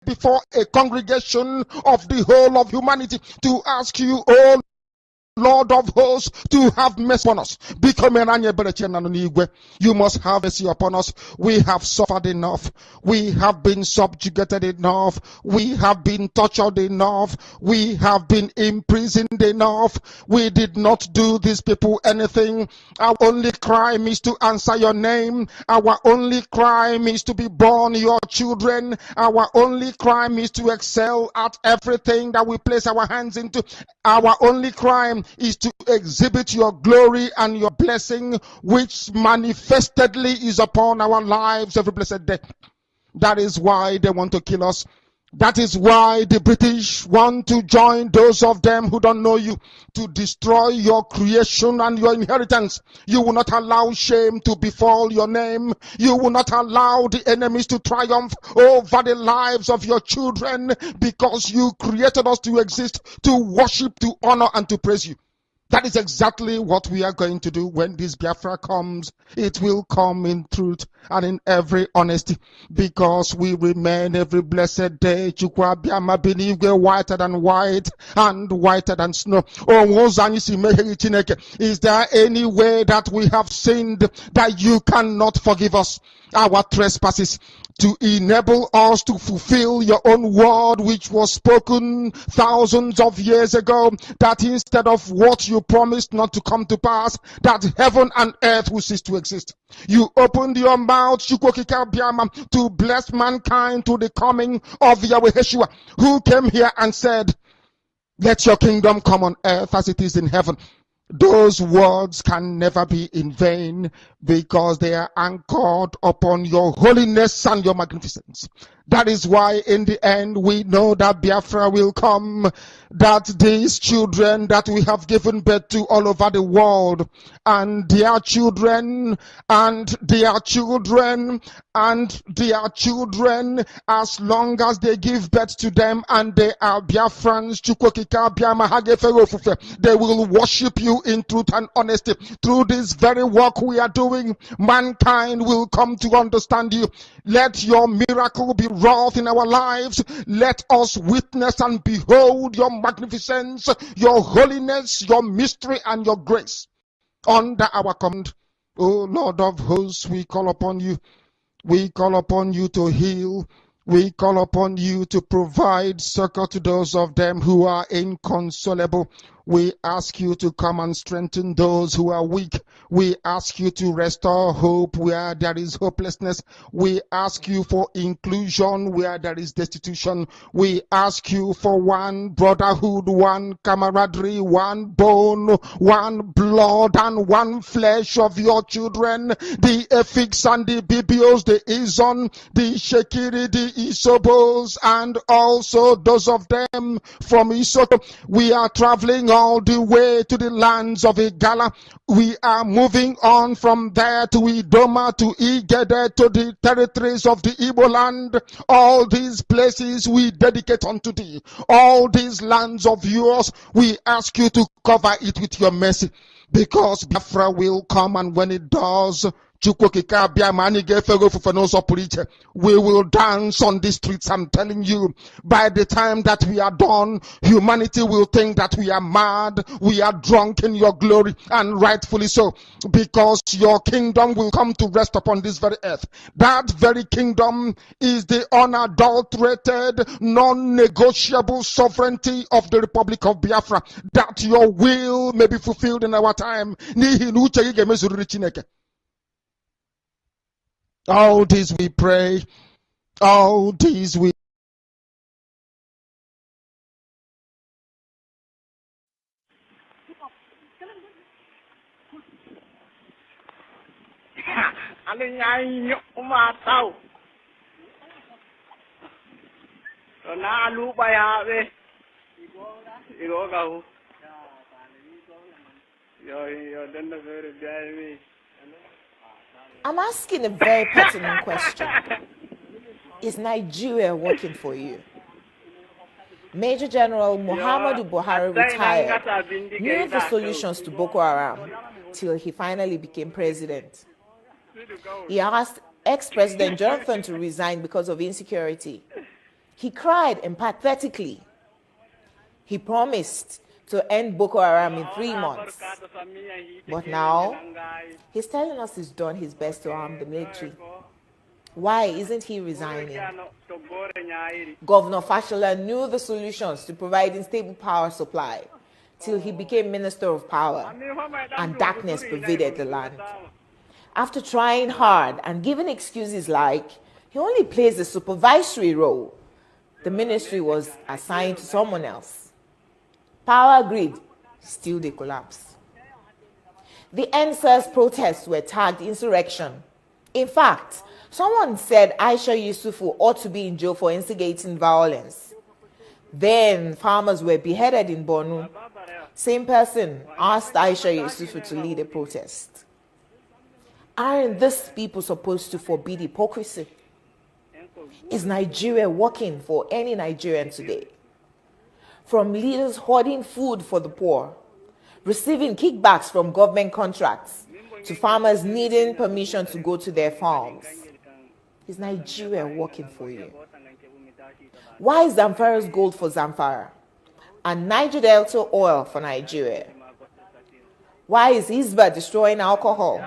before a congregation of the whole of humanity to ask you, oh Lord of hosts, to have mercy upon us. You must have mercy upon us. We have suffered enough. We have been subjugated enough. We have been tortured enough. We have been imprisoned enough. We did not do these people anything. Our only crime is to answer your name. Our only crime is to be born your children. Our only crime is to excel at everything that we place our hands into. Our only crime is to exhibit your glory and your blessing, which manifestedly is upon our lives every blessed day. That is why they want to kill us. That is why the British want to join those of them who don't know you to destroy your creation and your inheritance. You will not allow shame to befall your name. You will not allow the enemies to triumph over the lives of your children, because you created us to exist, to worship, to honor, and to praise you. That is exactly what we are going to do when this Biafra comes. It will come in truth and in every honesty, because we remain every blessed day whiter than white and whiter than snow. Is there any way that we have sinned that you cannot forgive us our trespasses, to enable us to fulfill your own word, which was spoken thousands of years ago, that instead of what you promised not to come to pass, that heaven and earth will cease to exist? You opened your mouth to bless mankind to the coming of Yahweh Yeshua, who came here and said, let your kingdom come on earth as it is in heaven. Those words can never be in vain, because they are anchored upon your holiness and your magnificence. That is why in the end we know that Biafra will come, that these children that we have given birth to all over the world, and their children, and their children, and their children, as long as they give birth to them and they are Biafrans, they will worship you in truth and honesty. Through this very work we are doing, mankind will come to understand you. Let your miracle be wrought in our lives. Let us witness and behold your magnificence, your holiness, your mystery, and your grace under our command. O Lord of hosts, we call upon you. We call upon you to heal. We call upon you to provide succor to those of them who are inconsolable. We ask you to come and strengthen those who are weak. We ask you to restore hope where there is hopelessness. We ask you for inclusion where there is destitution. We ask you for one brotherhood, one camaraderie, one bone, one blood, and one flesh of your children. The Efiks and the Bibios, the Izon, the Shekiri, the Isobos, and also those of them from Isoto. We are traveling all the way to the lands of Igala. We are moving on from there to Idoma, to Igede, to the territories of the Igbo land. All these places we dedicate unto thee. All these lands of yours, we ask you to cover it with your mercy, because Biafra will come, and when it does, we will dance on the streets. I'm telling you, by the time that we are done, humanity will think that we are mad, we are drunk in your glory, and rightfully so, because your kingdom will come to rest upon this very earth. That very kingdom is the unadulterated, non-negotiable sovereignty of the Republic of Biafra, that your will may be fulfilled in our time. All this we pray, all these we I'm asking a very pertinent question. Is Nigeria working for you? Major General Muhammadu Buhari retired, knew the solutions to Boko Haram till he finally became president. He asked ex-President Jonathan to resign because of insecurity. He cried emphatically. He promised to end Boko Haram in 3 months. But now, he's telling us he's done his best to arm the military. Why isn't he resigning? Governor Fashola knew the solutions to providing stable power supply till he became Minister of Power, and darkness pervaded the land. After trying hard and giving excuses like he only plays a supervisory role, the ministry was assigned to someone else. Power grid, still they collapse. The NSAS protests were tagged insurrection. In fact, someone said Aisha Yusufu ought to be in jail for instigating violence. Then farmers were beheaded in Borno. Same person asked Aisha Yusufu to lead a protest. Aren't these people supposed to forbid hypocrisy? Is Nigeria working for any Nigerian today? From leaders hoarding food for the poor, receiving kickbacks from government contracts, to farmers needing permission to go to their farms. Is Nigeria working for you? Why is Zamfara's gold for Zamfara and Niger Delta oil for Nigeria? Why is Hisba destroying alcohol,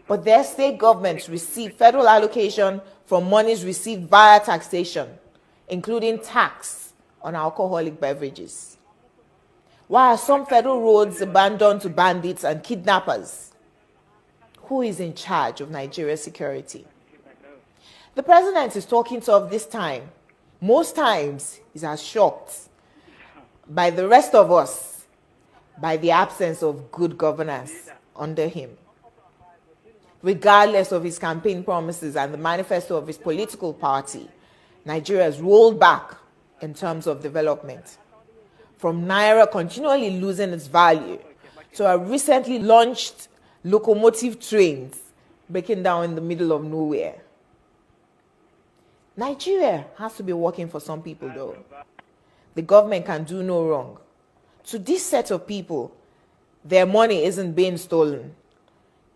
but their state governments receive federal allocation from monies received via taxation, including tax on alcoholic beverages? Why are some federal roads abandoned to bandits and kidnappers? Who is in charge of Nigeria's security? The president is talking tough this time. Most times, he's as shocked by the rest of us by the absence of good governance under him. Regardless of his campaign promises and the manifesto of his political party, Nigeria has rolled back in terms of development. From Naira continually losing its value to our recently launched locomotive trains breaking down in the middle of nowhere. Nigeria has to be working for some people, though. The government can do no wrong. To this set of people, their money isn't being stolen,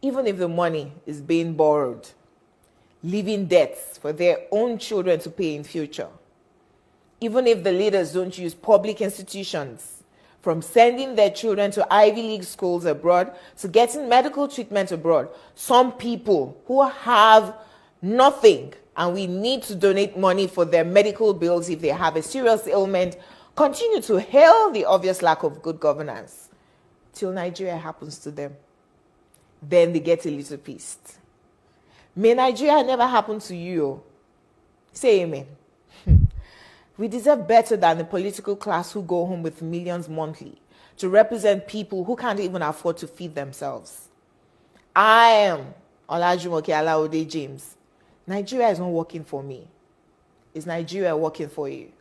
even if the money is being borrowed, leaving debts for their own children to pay in future. Even if the leaders don't use public institutions, from sending their children to Ivy League schools abroad to getting medical treatment abroad, some people who have nothing and we need to donate money for their medical bills if they have a serious ailment, continue to hail the obvious lack of good governance till Nigeria happens to them. Then they get a little pissed. May Nigeria never happen to you. Say amen. We deserve better than the political class who go home with millions monthly to represent people who can't even afford to feed themselves. I am Olajumoke Alaode James. Nigeria is not working for me. Is Nigeria working for you?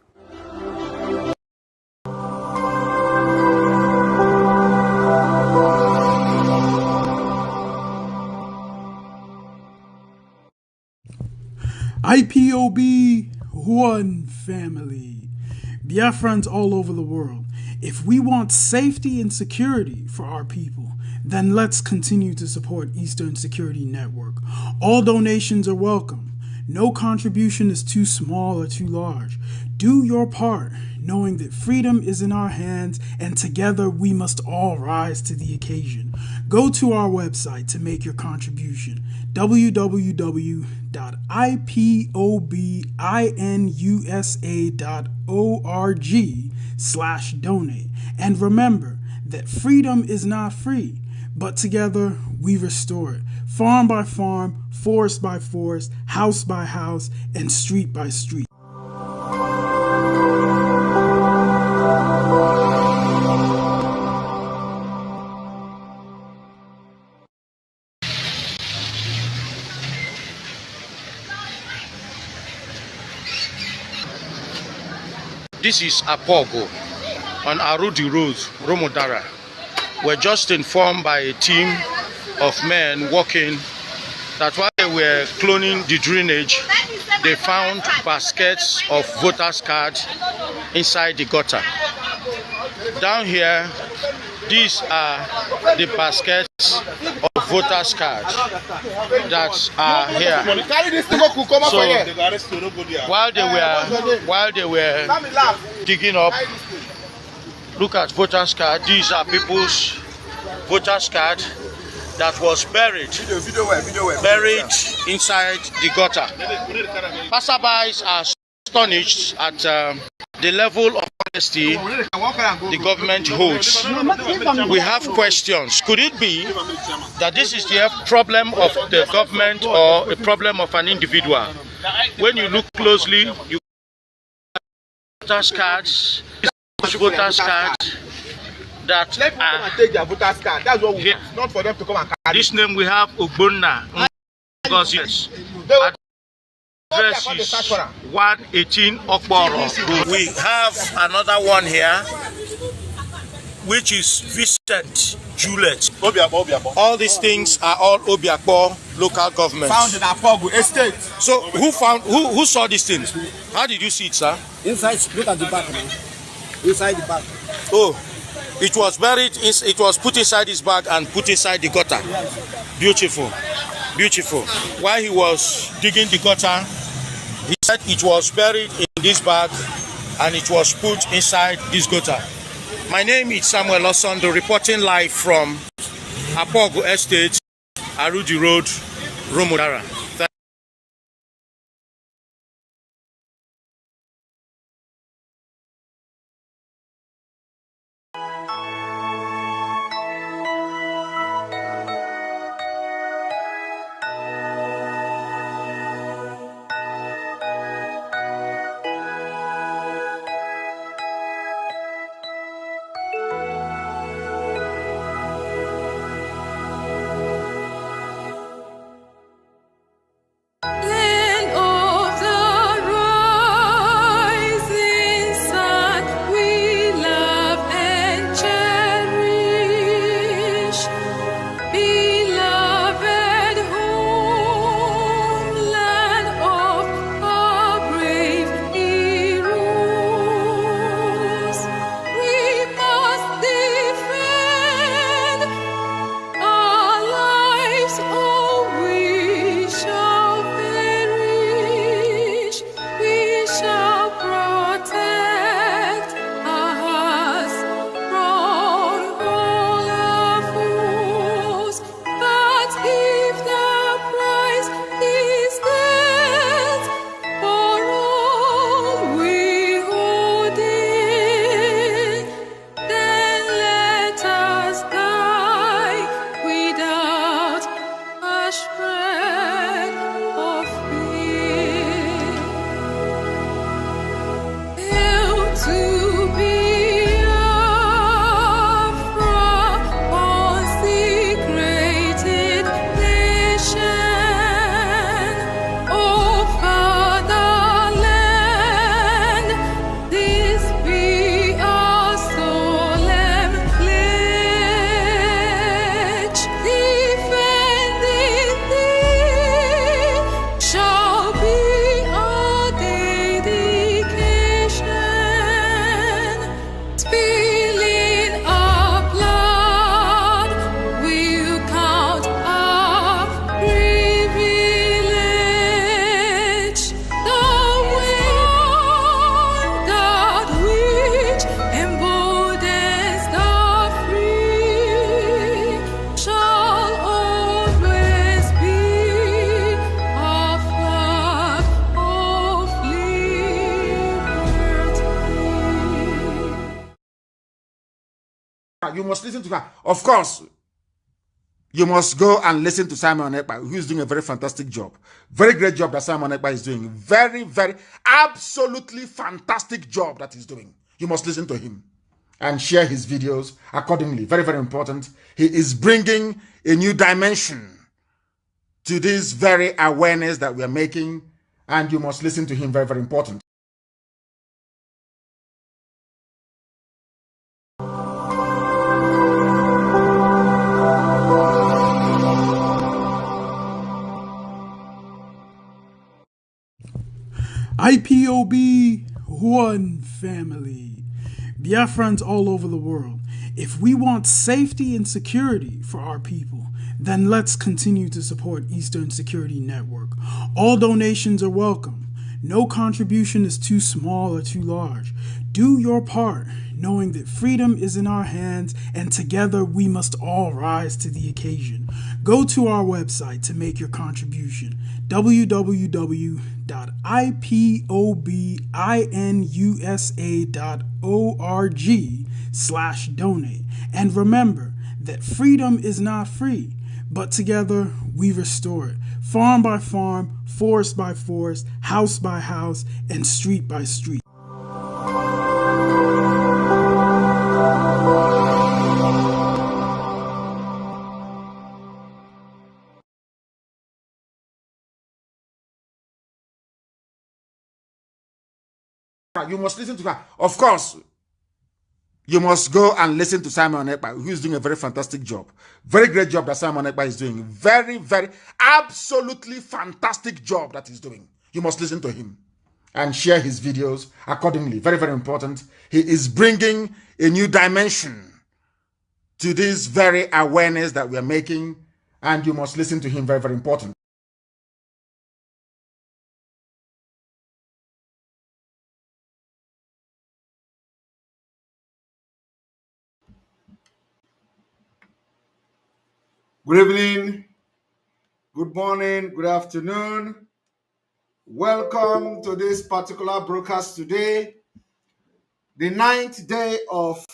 IPOB, one family. Biafrans all over the world. If we want safety and security for our people, then let's continue to support Eastern Security Network. All donations are welcome. No contribution is too small or too large. Do your part, knowing that freedom is in our hands and together we must all rise to the occasion. Go to our website to make your contribution, www.ipobinUSA.org/donate. And remember that freedom is not free, but together we restore it, farm by farm, forest by forest, house by house, and street by street. This is Apogo on Arudi Road, Romodara. We're just informed by a team of men working that while they were cloning the drainage, they found baskets of voters' cards inside the gutter. Down here, these are the baskets of voters card that are here. So while they were digging up, look at voters card. These are people's voters card that was buried inside the gutter. Passerbys are astonished at the level of honesty the government holds. We have questions. Could it be that this is the problem of the government or a problem of an individual? When you look closely, you voters cards, voters cards that take their voters card. That's what we want. Not for them to come and carry. This name we have Ogbonna. Yes. Address is 118 Okboro. We have another one here, which is Vincent Juliet. All these things are all Obiakpo local government. Found in Apogu estate. So who saw these things? How did you see it, sir? Inside, look at the back, man. Inside the back. Oh, it was buried. It was put inside his bag and put inside the gutter. Beautiful, beautiful. While he was digging the gutter, he said it was buried in this bag and it was put inside this gutter. My name is Samuel Osondo, reporting live from Apogu Estate, Arudi Road, Romodara. You must listen to her. Of course, you must go and listen to Simon Ekpa, who is doing a very fantastic job. Very great job that Simon Ekpa is doing. Very, very, absolutely fantastic job that he's doing. You must listen to him and share his videos accordingly. Very, very important. He is bringing a new dimension to this very awareness that we are making, and you must listen to him. Very, very important. IPOB, one family. Biafrans all over the world. If we want safety and security for our people, then let's continue to support Eastern Security Network. All donations are welcome. No contribution is too small or too large. Do your part, knowing that freedom is in our hands and together we must all rise to the occasion. Go to our website to make your contribution, www.ipobinUSA.org/donate. And remember that freedom is not free, but together we restore it, farm by farm, forest by forest, house by house, and street by street. You must listen to her. Of course, you must go and listen to Simon Ekpa, who is doing a very fantastic job. Very great job that Simon Ekpa is doing. Very, very, absolutely fantastic job that he's doing. You must listen to him and share his videos accordingly. Very, very important. He is bringing a new dimension to this very awareness that we are making, and you must listen to him. Very, very important. Good evening, good morning, good afternoon. Welcome to this particular broadcast today, the 9th day of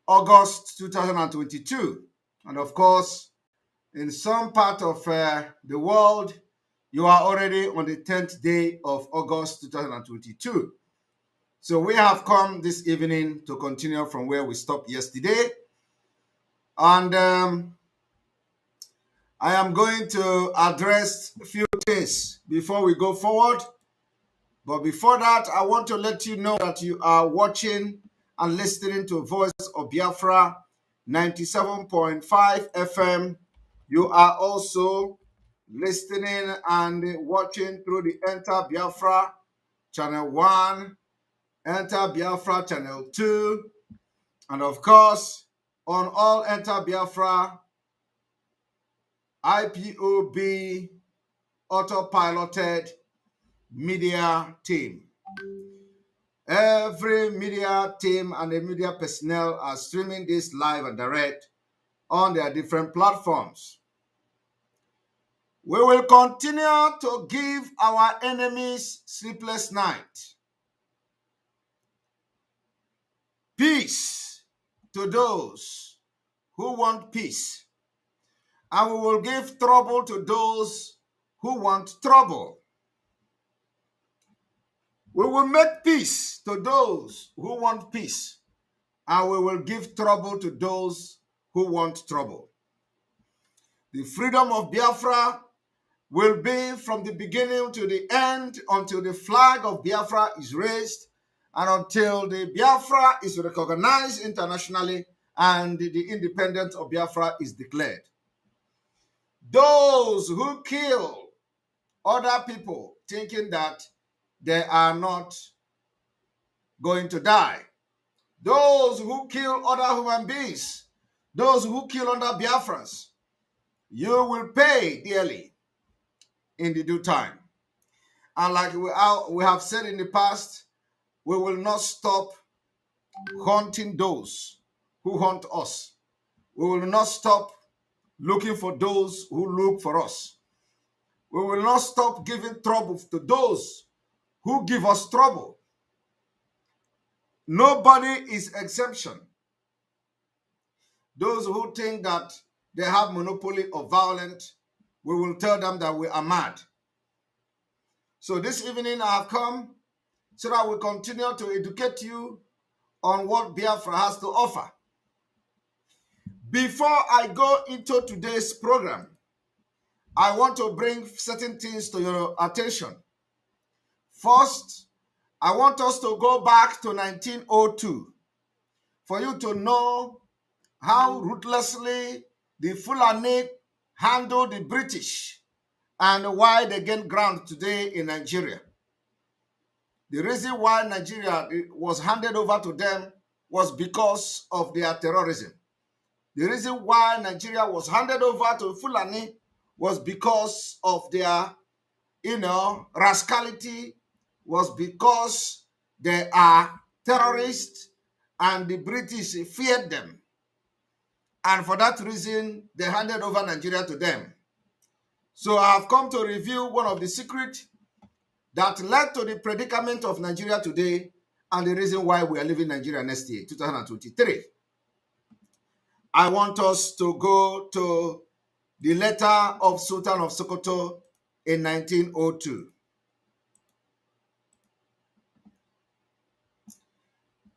August 2022. And of course, in some part of the world, you are already on the 10th day of August 2022. So we have come this evening to continue from where we stopped yesterday. And I am going to address a few things before we go forward. But before that, I want to let you know that you are watching and listening to Voice of Biafra 97.5 FM. You are also listening and watching through the Enter Biafra Channel 1, Enter Biafra Channel 2, and of course, on all Enter Biafra IPOB autopiloted media team. Every media team and the media personnel are streaming this live and direct on their different platforms. We will continue to give our enemies sleepless night. Peace to those who want peace. And we will give trouble to those who want trouble. We will make peace to those who want peace, and we will give trouble to those who want trouble. The freedom of Biafra will be from the beginning to the end until the flag of Biafra is raised and until the Biafra is recognized internationally and the independence of Biafra is declared. Those who kill other people thinking that they are not going to die, those who kill other human beings, those who kill other Biafrans, you will pay dearly in the due time. And like we have said in the past, we will not stop hunting those who hunt us. We will not stop looking for those who look for us. We will not stop giving trouble to those who give us trouble. Nobody is exemption. Those who think that they have monopoly of violence, we will tell them that we are mad. So this evening I have come so that we continue to educate you on what Biafra has to offer. Before I go into today's program, I want to bring certain things to your attention. First, I want us to go back to 1902 for you to know how ruthlessly the Fulani handled the British and why they gained ground today in Nigeria. The reason why Nigeria was handed over to them was because of their terrorism. The reason why Nigeria was handed over to Fulani was because of their, rascality, was because they are terrorists and the British feared them. And for that reason, they handed over Nigeria to them. So I have come to review one of the secrets that led to the predicament of Nigeria today and the reason why we are leaving Nigeria next year, 2023. I want us to go to the letter of Sultan of Sokoto in 1902.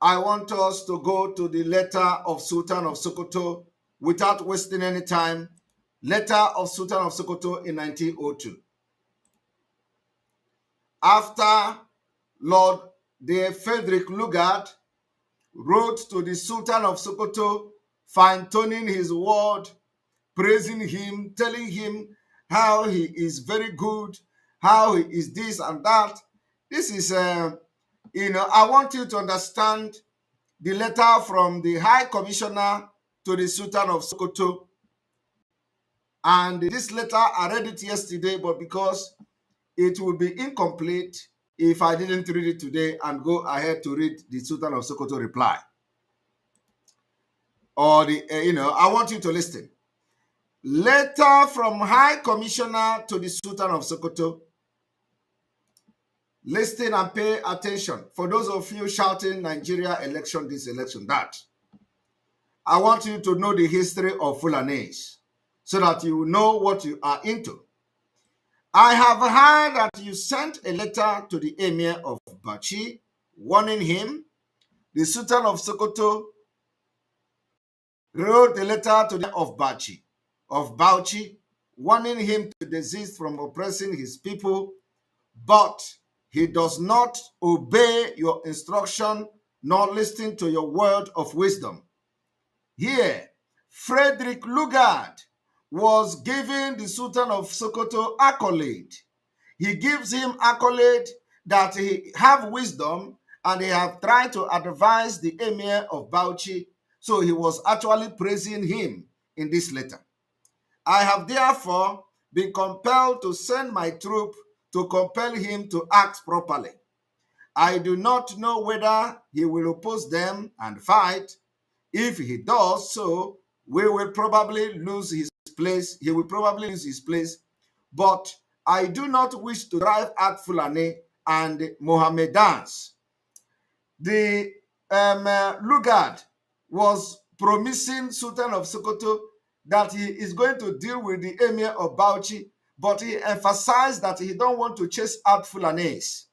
I want us to go to the letter of Sultan of Sokoto without wasting any time. Letter of Sultan of Sokoto in 1902. After Lord Frederick Lugard wrote to the Sultan of Sokoto, fine-tuning his word, praising him, telling him how he is very good, how he is this and that. This is, I want you to understand the letter from the High Commissioner to the Sultan of Sokoto. And this letter, I read it yesterday, but because it will be incomplete if I didn't read it today and go ahead to read the Sultan of Sokoto reply. Or I want you to listen. Letter from High Commissioner to the Sultan of Sokoto. Listen and pay attention. For those of you shouting Nigeria election, this election, that. I want you to know the history of Fulanese so that you know what you are into. I have heard that you sent a letter to the Emir of Bachi warning him. The Sultan of Sokoto wrote a letter to the of Bauchi, warning him to desist from oppressing his people, but he does not obey your instruction nor listen to your word of wisdom. Here, Frederick Lugard was giving the Sultan of Sokoto accolade. He gives him accolade that he have wisdom and he have tried to advise the Emir of Bauchi. So he was actually praising him in this letter. I have therefore been compelled to send my troop to compel him to act properly. I do not know whether he will oppose them and fight. If he does so, we will probably lose his place. He will probably lose his place. But I do not wish to drive out Fulani and Mohammedans. The Lugard was promising Sultan of Sokoto that he is going to deal with the Emir of Bauchi, but he emphasized that he don't want to chase out Fulanese.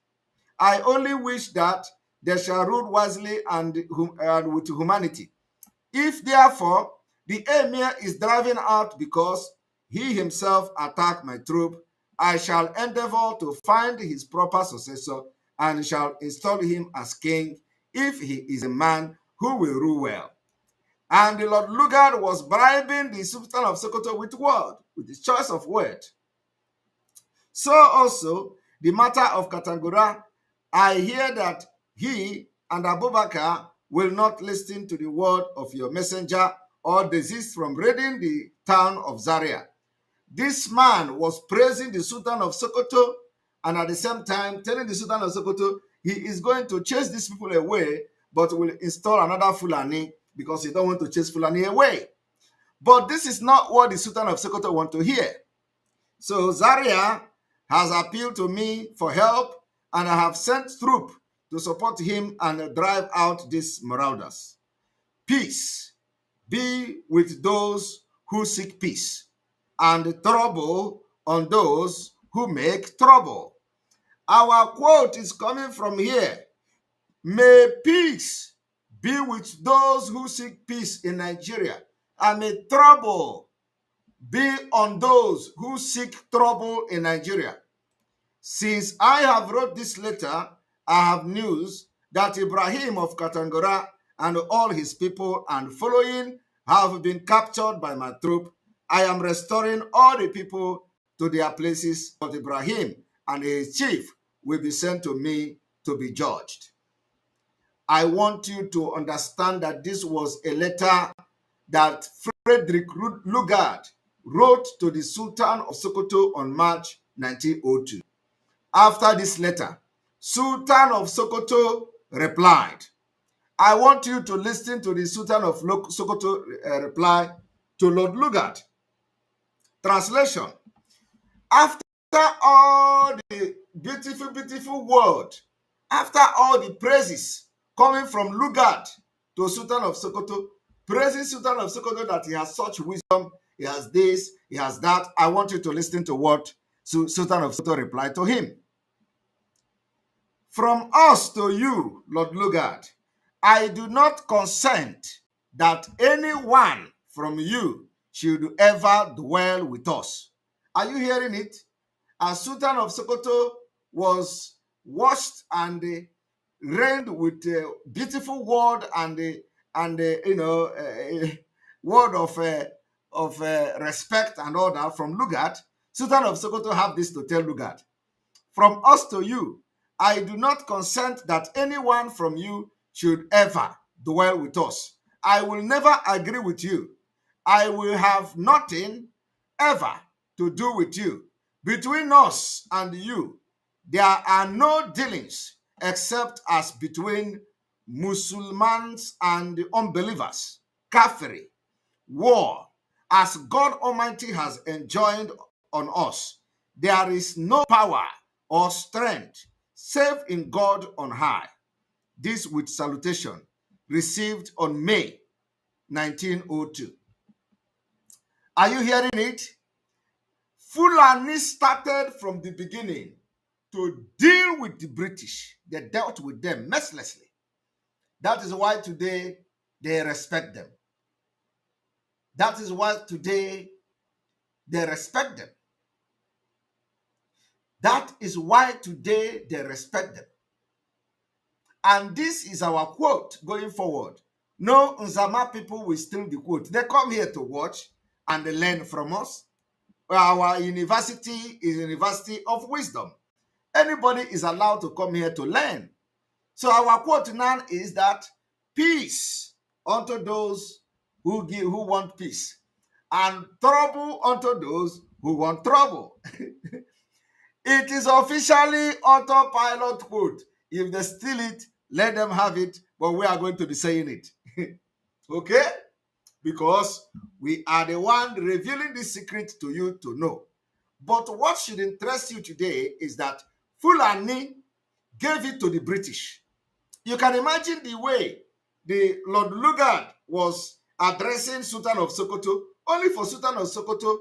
I only wish that they shall rule wisely and with humanity. If therefore the Emir is driving out because he himself attacked my troop, I shall endeavor to find his proper successor and shall install him as king if he is a man who will rule well. And the Lord Lugard was bribing the Sultan of Sokoto with word, with his choice of word. So also, the matter of Katangura, I hear that he and Abubakar will not listen to the word of your messenger or desist from raiding the town of Zaria. This man was praising the Sultan of Sokoto and at the same time telling the Sultan of Sokoto he is going to chase these people away, but will install another Fulani because he don't want to chase Fulani away. But this is not what the Sultan of Sokoto want to hear. So Zaria has appealed to me for help, and I have sent troops to support him and drive out these marauders. Peace be with those who seek peace, and trouble on those who make trouble. Our quote is coming from here. May peace be with those who seek peace in Nigeria, and may trouble be on those who seek trouble in Nigeria. Since I have wrote this letter, I have news that Ibrahim of Katangora and all his people and following have been captured by my troop. I am restoring all the people to their places, but Ibrahim and his chief will be sent to me to be judged. I want you to understand that this was a letter that Frederick Lugard wrote to the Sultan of Sokoto on March 1902. After this letter, Sultan of Sokoto replied. I want you to listen to the Sultan of Sokoto reply to Lord Lugard. Translation. After all the beautiful word, after all the praises coming from Lugard to Sultan of Sokoto, praising Sultan of Sokoto that he has such wisdom, he has this, he has that, I want you to listen to what Sultan of Sokoto replied to him. From us to you, Lord Lugard, I do not consent that anyone from you should ever dwell with us. Are you hearing it? As Sultan of Sokoto was washed and reigned with a beautiful word and word of respect and order from Lugard, Sultan of Sokoto have this to tell Lugard. From us to you, I do not consent that anyone from you should ever dwell with us. I will never agree with you. I will have nothing ever to do with you. Between us and you, there are no dealings except as between Muslims and unbelievers, kafiri, war, as God Almighty has enjoined on us. There is no power or strength save in God on high. This with salutation, received on May 1902. Are you hearing it? Fulani started from the beginning to deal with the British. They dealt with them mercilessly. That is why today they respect them. That is why today they respect them. That is why today they respect them. And this is our quote going forward. No Nzama people will steal the quote. They come here to watch and they learn from us. Our university is a university of wisdom. Anybody is allowed to come here to learn. So our quote now is that peace unto those who want peace, and trouble unto those who want trouble. It is officially autopilot quote. If they steal it, let them have it, but we are going to be saying it. Okay? Because we are the one revealing this secret to you to know. But what should interest you today is that Fulani gave it to the British. You can imagine the way the Lord Lugard was addressing Sultan of Sokoto, only for Sultan of Sokoto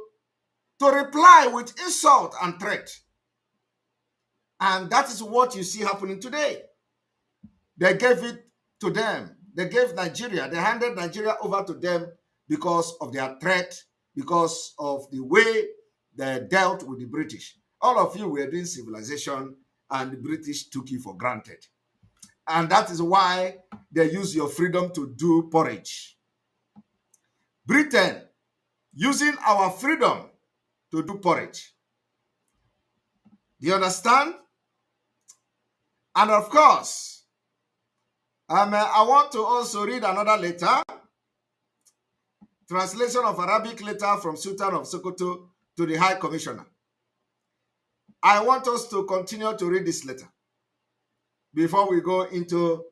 to reply with insult and threat. And that is what you see happening today. They gave it to them. They gave Nigeria, they handed Nigeria over to them because of their threat, because of the way they dealt with the British. All of you were doing civilization and the British took you for granted. And that is why they use your freedom to do porridge. Britain using our freedom to do porridge. Do you understand? And of course, I want to also read another letter. Translation of Arabic letter from Sultan of Sokoto to the High Commissioner. I want us to continue to read this letter before we go into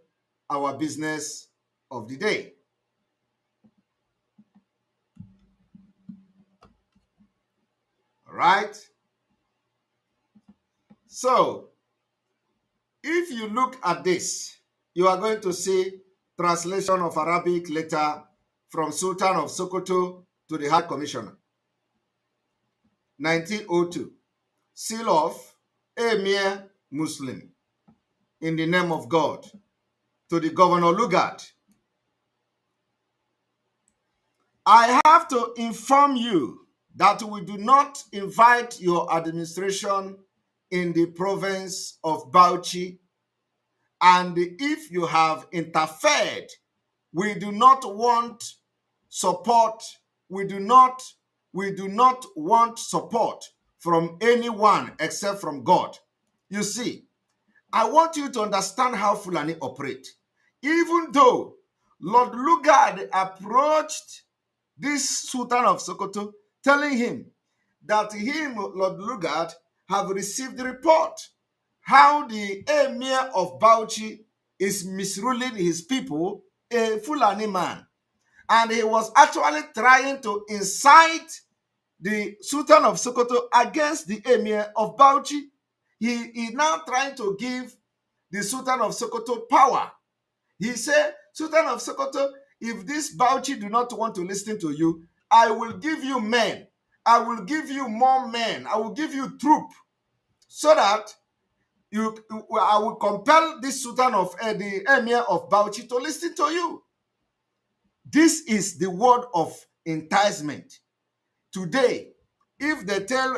our business of the day. All right. So, if you look at this, you are going to see translation of Arabic letter from Sultan of Sokoto to the High Commissioner. 1902. Seal of Emir Muslim in the name of God to the Governor Lugard. I have to inform you that we do not invite your administration in the province of Bauchi, and if you have interfered, we do not want support. We do not want support from anyone except from God. You see, I want you to understand how Fulani operate. Even though Lord Lugard approached this Sultan of Sokoto, telling him that him, Lord Lugard, have received the report how the Emir of Bauchi is misruling his people, a Fulani man. And he was actually trying to incite the Sultan of Sokoto against the Emir of Bauchi. He is now trying to give the Sultan of Sokoto power. He said, Sultan of Sokoto, if this Bauchi do not want to listen to you, I will give you men. I will give you more men. I will give you troop so that I will compel this Sultan of the Emir of Bauchi to listen to you. This is the word of enticement. Today, if they tell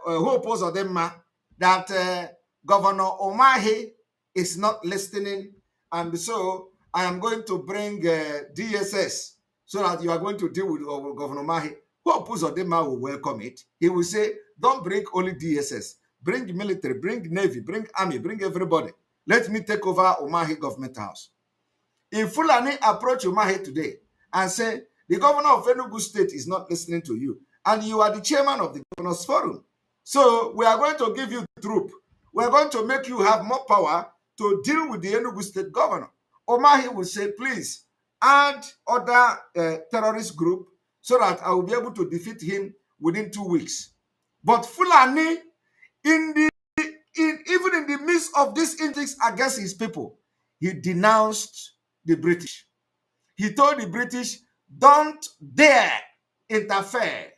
Hope Uzodimma that Governor Omahi is not listening, and so I am going to bring DSS so that you are going to deal with Governor Omahi, Hope Uzodimma will welcome it. He will say, don't bring only DSS. Bring military, bring Navy, bring Army, bring everybody. Let me take over Omahi government house. If Fulani approach Omahi today and say, the governor of Enugu State is not listening to you, and you are the chairman of the Governors Forum, so we are going to give you troop. We are going to make you have more power to deal with the Enugu State governor. Omahi will say, please add other terrorist group so that I will be able to defeat him within 2 weeks. But Fulani, even in the midst of these intrigues against his people, he denounced the British. He told the British, don't dare interfere.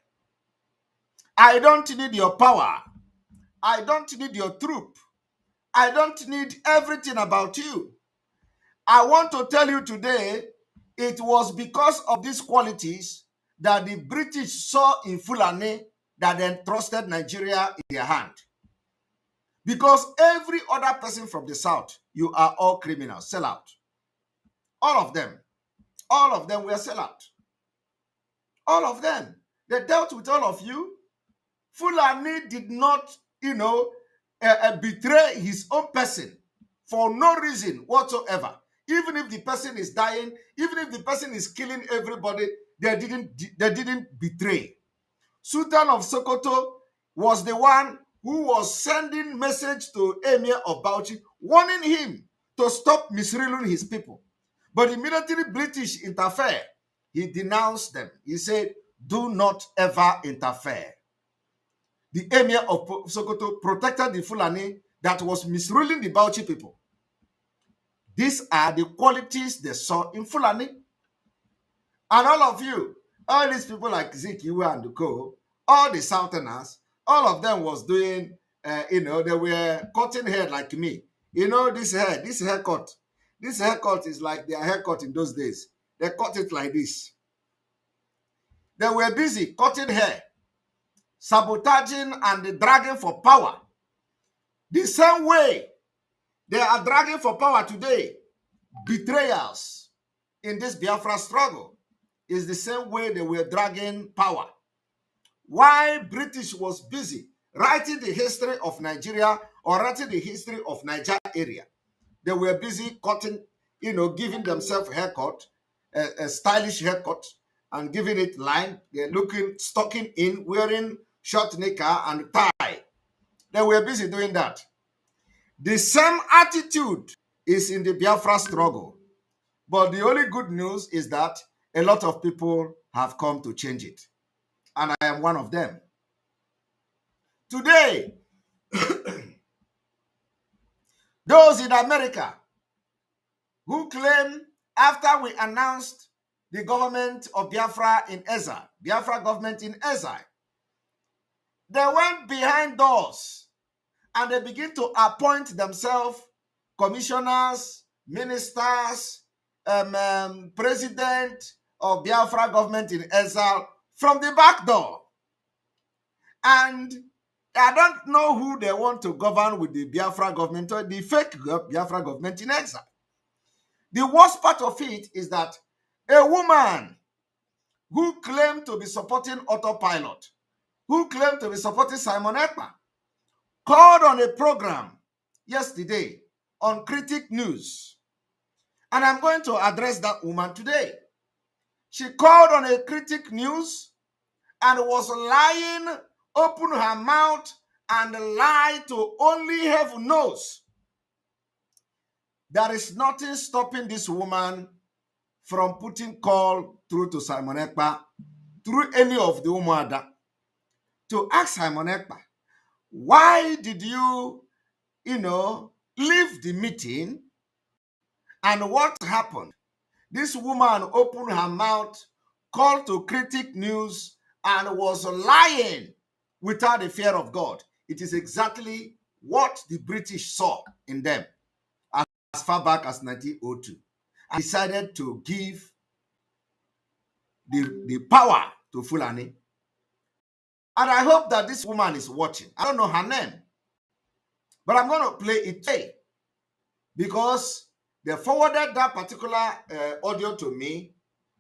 I don't need your power. I don't need your troop. I don't need everything about you. I want to tell you today, it was because of these qualities that the British saw in Fulani that they entrusted Nigeria in their hand. Because every other person from the south, you are all criminals, sell out. All of them were sellout. All of them. They dealt with all of you. Fulani did not, betray his own person for no reason whatsoever. Even if the person is dying, even if the person is killing everybody, they didn't betray. Sultan of Sokoto was the one who was sending message to Emir of Bauchi, warning him to stop misruling his people. But the military British interfered. He denounced them. He said, do not ever interfere. The Emir of Sokoto protected the Fulani that was misruling the Bauchi people. These are the qualities they saw in Fulani. And all of you, all these people like Zikiwe and Co, all the Southerners, all of them was doing, they were cutting hair like me. This haircut. This haircut is like their haircut in those days. They cut it like this. They were busy cutting hair, sabotaging and dragging for power. The same way they are dragging for power today, betrayals in this Biafra struggle is the same way they were dragging power. While British was busy writing the history of Nigeria or writing the history of Niger area, they were busy cutting, giving themselves a haircut, a stylish haircut, and giving it line. They're stocking in, wearing short knicker and tie. They were busy doing that. The same attitude is in the Biafra struggle. But the only good news is that a lot of people have come to change it. And I am one of them. Today, those in America who claim after we announced the government of Biafra in exile, Biafra government in exile, they went behind doors and they begin to appoint themselves commissioners, ministers, president of Biafra government in exile from the back door. And I don't know who they want to govern with the Biafra government or the fake Biafra government in exile. The worst part of it is that a woman who claimed to be supporting autopilot, who claimed to be supporting Simon Ekpa, called on a program yesterday on Critic News. And I'm going to address that woman today. She called on a critic news and was lying, opened her mouth and lied to only heaven knows. There is nothing stopping this woman from putting call through to Simon Ekpa, through any of the Umuada, to ask Simon Ekpa, why did you, leave the meeting and what happened? This woman opened her mouth, called to critic news, and was lying without the fear of God. It is exactly what the British saw in them as far back as 1902. And decided to give the power to Fulani. And I hope that this woman is watching. I don't know her name, but I'm going to play it today because they forwarded that particular audio to me,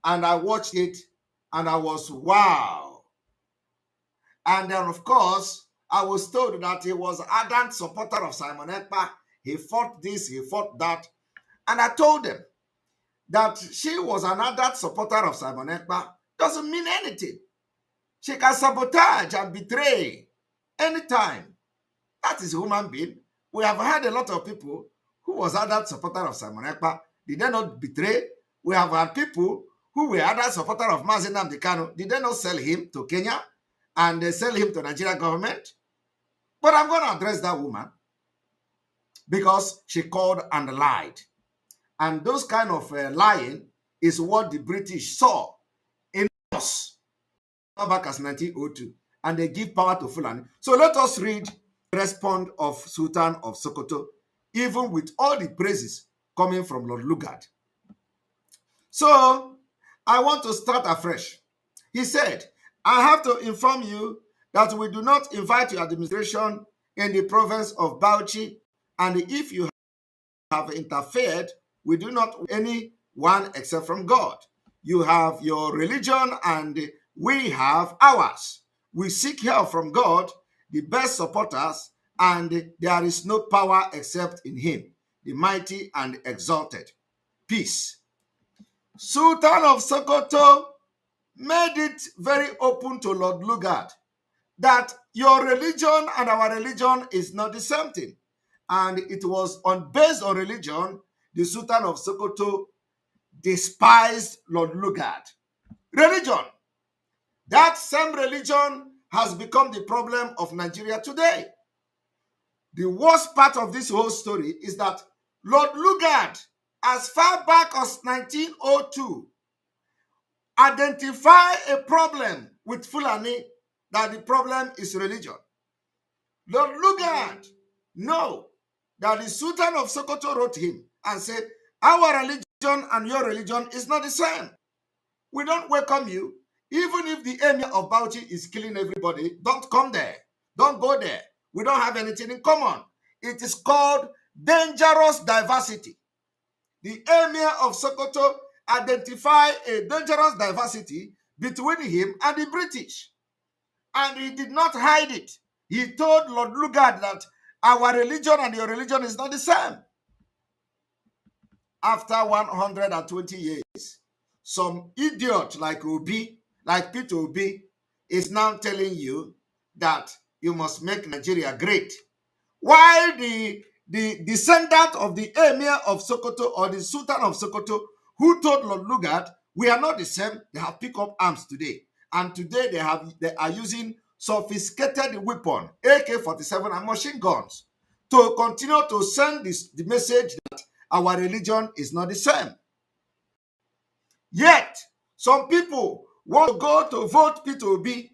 and I watched it, and I was wow. And then, of course, I was told that he was an ardent supporter of Simon Ekpa. He fought this, he fought that. And I told them that she was an ardent supporter of Simon Ekpa doesn't mean anything. She can sabotage and betray anytime. That is a human being. We have had a lot of people who was ardent supporter of Simon Ekpa. Did they not betray? We have had people who were ardent supporter of Mazi Nnamdi Kanu. Did they not sell him to Kenya and they sell him to the Nigerian government? But I'm going to address that woman because she called and lied. And those kind of lying is what the British saw in us back as 1902. And they give power to Fulani. So let us read the response of Sultan of Sokoto, even with all the praises coming from Lord Lugard. So I want to start afresh. He said, I have to inform you that we do not invite your administration in the province of Bauchi, and if you have interfered, we do not anyone except from God. You have your religion and we have ours. We seek help from God, the best supporters, and there is no power except in him, the mighty and exalted. Peace. Sultan of Sokoto made it very open to Lord Lugard that your religion and our religion is not the same thing. And it was based on religion, the Sultan of Sokoto despised Lord Lugard. Religion. That same religion has become the problem of Nigeria today. The worst part of this whole story is that Lord Lugard, as far back as 1902, identified a problem with Fulani, that the problem is religion. Lord Lugard know that the Sultan of Sokoto wrote him and said, our religion and your religion is not the same. We don't welcome you. Even if the emir of Bauchi is killing everybody, don't come there. Don't go there. We don't have anything in common. It is called dangerous diversity. The emir of Sokoto identified a dangerous diversity between him and the British. And he did not hide it. He told Lord Lugard that our religion and your religion is not the same. After 120 years, some idiot like Peter Obi, is now telling you that you must make Nigeria great. While the descendant of the emir of Sokoto or the Sultan of Sokoto, who told Lord Lugard, we are not the same, they have picked up arms today. And today they are using sophisticated weapon, AK-47 and machine guns, to continue to send the message that our religion is not the same. Yet, some people want to go to vote Peter Obi.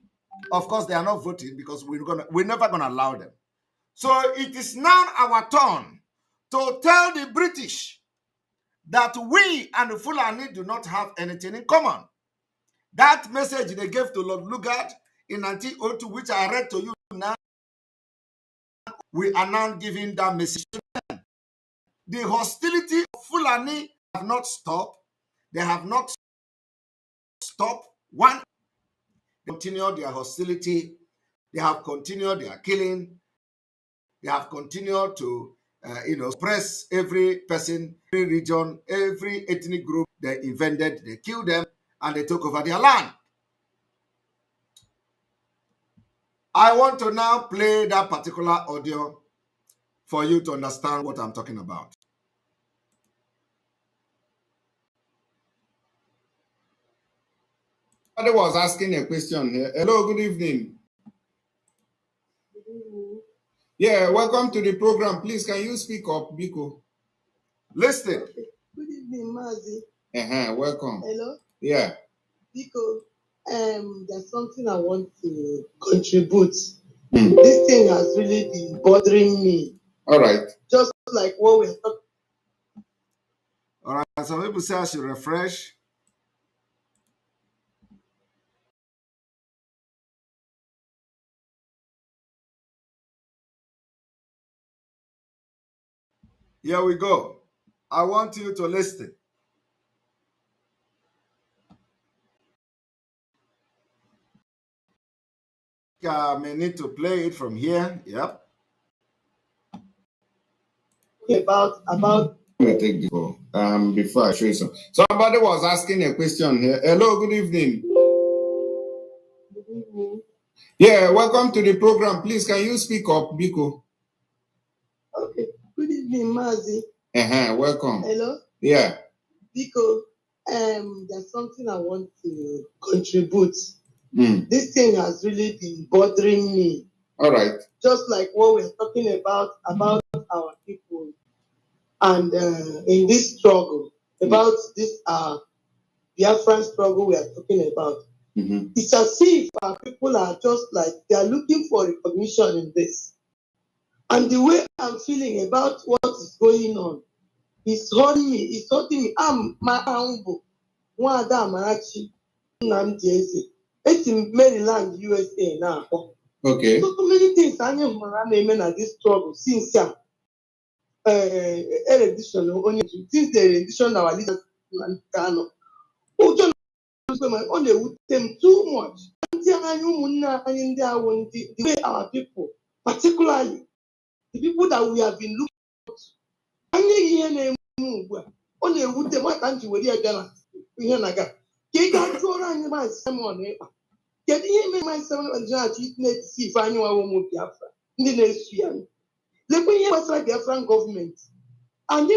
Of course, they are not voting because we're never going to allow them. So it is now our turn to tell the British that we and the Fulani do not have anything in common. That message they gave to Lord Lugard in 1902, which I read to you now, we are now giving that message to them. The hostility of Fulani have not stopped. They have not stopped. One, continue their hostility. They have continued their killing. They have continued to, suppress every person, every region, every ethnic group they invented. They killed them, and they took over their land. I want to now play that particular audio for you to understand what I'm talking about. Somebody was asking a question here. Hello, good evening. Yeah, welcome to the program. Please, can you speak up, Biko? Listen. Okay. Good evening, Mazi. Welcome. Hello? Yeah. Biko, there's something I want to contribute. This thing has really been bothering me. All right. Just like what we're talking. All right. Some people say I should refresh. Here we go. I want you to listen. I may need to play it from here. Yep. About Let me take this before I show you some. Somebody was asking a question here. Hello, good evening. Good evening. Yeah, welcome to the program. Please, can you speak up, Biko? Okay. Good evening, Mazi. Welcome. Hello? Yeah. Biko, there's something I want to contribute. This thing has really been bothering me. All right. Just like what we're talking about our people. And in this struggle, about this Biafran struggle we are talking about, it's as if our people are just like, they are looking for recognition in this. And the way I'm feeling about what is going on, it's hurting me. I'm my humble. One Marachi, Namdiese. It's in Maryland, USA now. Okay. So many things I know at this struggle since erection only since the erection our leaders Kano. Ụjọ ọ na-ewute m too much. Ndị anyị ụmụnne anyị ndị awụ the way our people, particularly the people that we have been looking at, anyị ihe na-eme ugbu a ọ na-ewute m ka m ji were ya bịa na ihe na-aga ka ị gaa jụọrọ anyị Maazị Simon Ekpa kedu ihe mere Maazị Simon Ekpa ji na-achọ na-etisi ife anyị nwawo ụmụ Biafra ndị na-esu ya lekwa ihe gbasara Biafran gọọmenti anyị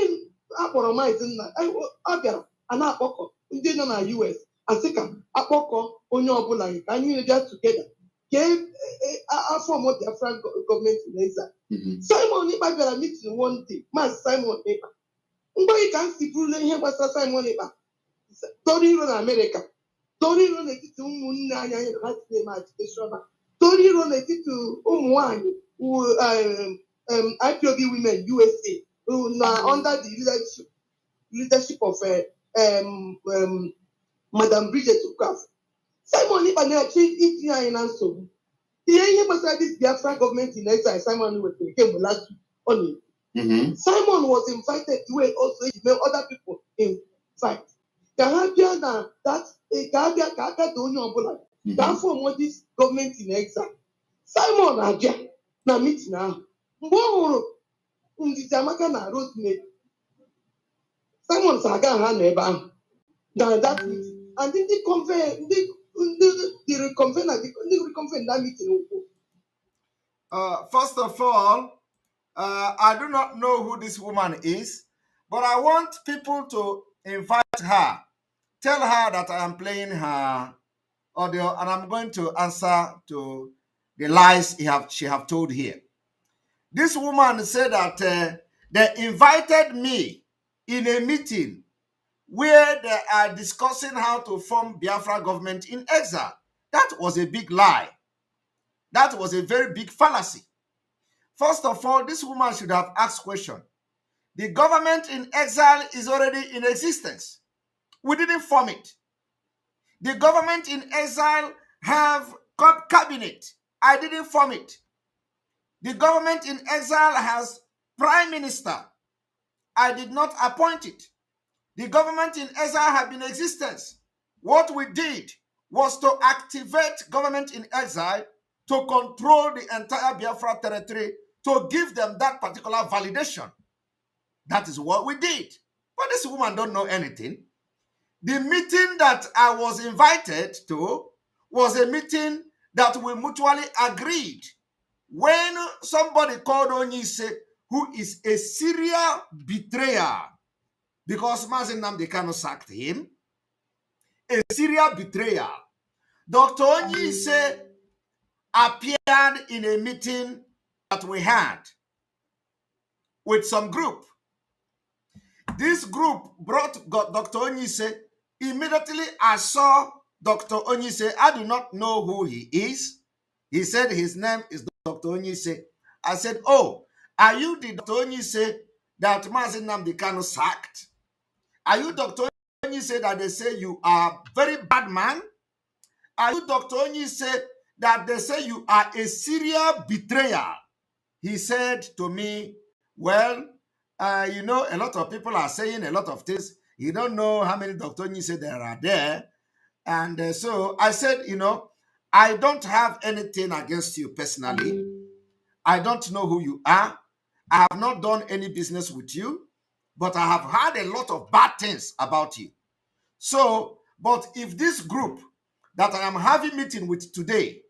akpọrọ Maazị Nna ọ bịara a na-akpọkọ ndị nọ na US asị ka akpọkọ onye ọbụla ka anyị bịa tugeda kee afọ ọmụ Biafran gọọmenti na-eza Simon Ekpa bịara meeting one day Maazị Simon Ekpa mgbe ka m si bụrụla ihe gbasara Simon Ekpa toro iro na Amerịka toro iro n'etiti ụmụnne anyị anyị na ha si na-eme agitation toro iro n'etiti ụmụ nwanyị IPOB women USA na under the leadership of Madam Bridget Ukaf. Simon Ekpa na-achị itinye anyị na nsogbu ihe gbasara this Biafra government in exile Simon wetara kemgbe last week ọ na-ekwu Simon was invited the way also he made other people invite ka ha bịa na that ka aka da onye ọbụla ka afọ ọmụ this government in exile Simon abịa na meeting ahụ mgbe ọ hụrụ Ndidi Amaka na Rosemary Simon saga ha nọ ebe ahụ na that meeting and ndị reconvene that meeting. First of all, I do not know who this woman is, but I want people to invite her. Tell her that I am playing her audio and I'm going to answer to the lies she have told here. This woman said that they invited me in a meeting where they are discussing how to form Biafra government in exile. That was a big lie. That was a very big fallacy. First of all, this woman should have asked question. The government in exile is already in existence. We didn't form it. The government in exile have cabinet. I didn't form it. The government in exile has prime minister. I did not appoint it. The government in exile had been in existence. What we did was to activate government in exile to control the entire Biafra territory, to give them that particular validation. That is what we did. But this woman don't know anything. The meeting that I was invited to was a meeting that we mutually agreed. When somebody called Onyise, who is a serial betrayer, because Mazi Nnamdi Kanu sacked him, a serial betrayer, Dr. Onyise appeared in a meeting that we had with some group. This group brought Dr. Onyise. Immediately I saw Dr. Onyise. I do not know who he is. He said his name is Dr. Onyise. I said, oh, are you the Dr. Onyise that Mazi Nnamdi Kanu sacked? Are you Dr. Onyise that they say you are a very bad man? Are you Dr. Onyise that they say you are a serial betrayer? He said to me, well, you know, a lot of people are saying a lot of things. You don't know how many Dr. Onyise there are there. And so I said, you know, I don't have anything against you personally. I don't know who you are. I have not done any business with you, but I have heard a lot of bad things about you. So, but if this group that I am having meeting with today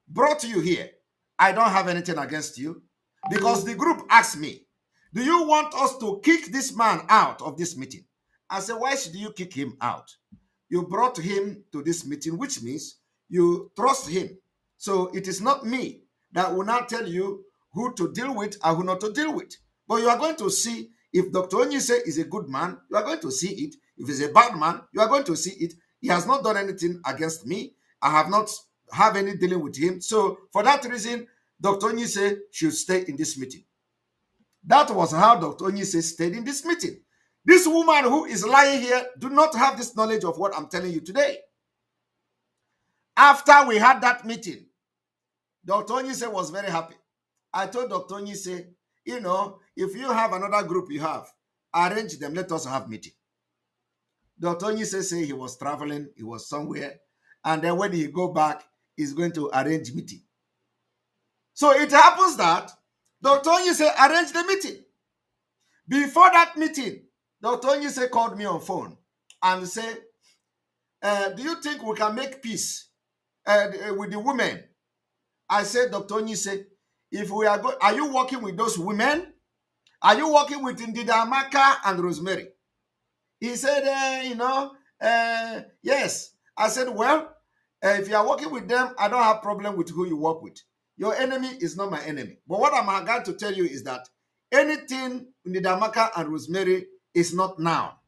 brought you here, I don't have anything against you, because the group asked me, do you want us to kick this man out of this meeting? I said, why should you kick him out? You brought him to this meeting, which means you trust him. So it is not me that will now tell you who to deal with and who not to deal with. But you are going to see if Dr. Onyise is a good man, you are going to see it. If he's a bad man, you are going to see it. He has not done anything against me. I have not have any dealing with him. So for that reason, Dr. Onyise should stay in this meeting. That was how Dr. Onyise stayed in this meeting. This woman who is lying here do not have this knowledge of what I'm telling you today. After we had that meeting, Dr. Onyise was very happy. I told Dr. Onyise, you know, if you have another group you have, arrange them, let us have meeting. Dr. Onyise said he was traveling, he was somewhere, and then when he go back, he's going to arrange meeting. So it happens that Dr. Onyise arranged the meeting. Before that meeting, Dr. Onyise called me on phone and said, do you think we can make peace with the women? I said, Dr. Onyise, if we are going, are you working with those women? Are you working with Ndida Amaka and Rosemary? He said, you know, yes. I said, well, if you are working with them, I don't have problem with who you work with. Your enemy is not my enemy. But what I'm going to tell you is that anything Ndida Amaka and Rosemary is not now.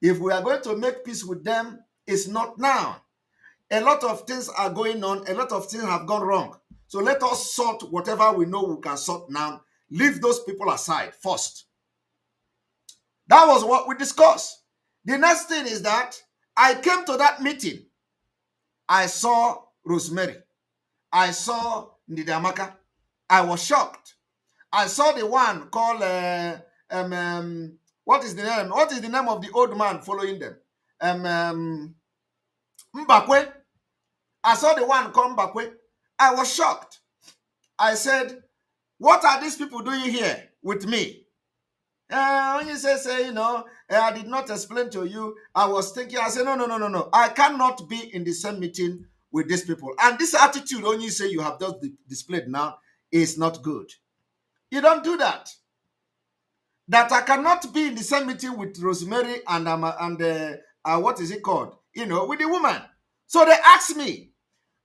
If we are going to make peace with them, it's not now. A lot of things are going on. A lot of things have gone wrong. So let us sort whatever we know we can sort now. Leave those people aside first. That was what we discussed. The next thing is that I came to that meeting. I saw Rosemary. I saw Ndida Amaka. I was shocked. I saw the one called, what is the name? What is the name of the old man following them? Mbakwe. I saw the one called Mbakwe. I was shocked. I said, what are these people doing here with me? When you say, you know, I did not explain to you, I was thinking, I said, no. I cannot be in the same meeting with these people. And this attitude, when you say you have just displayed now, is not good. You don't do that. That I cannot be in the same meeting with Rosemary and what is it called? You know, with the woman. So they asked me,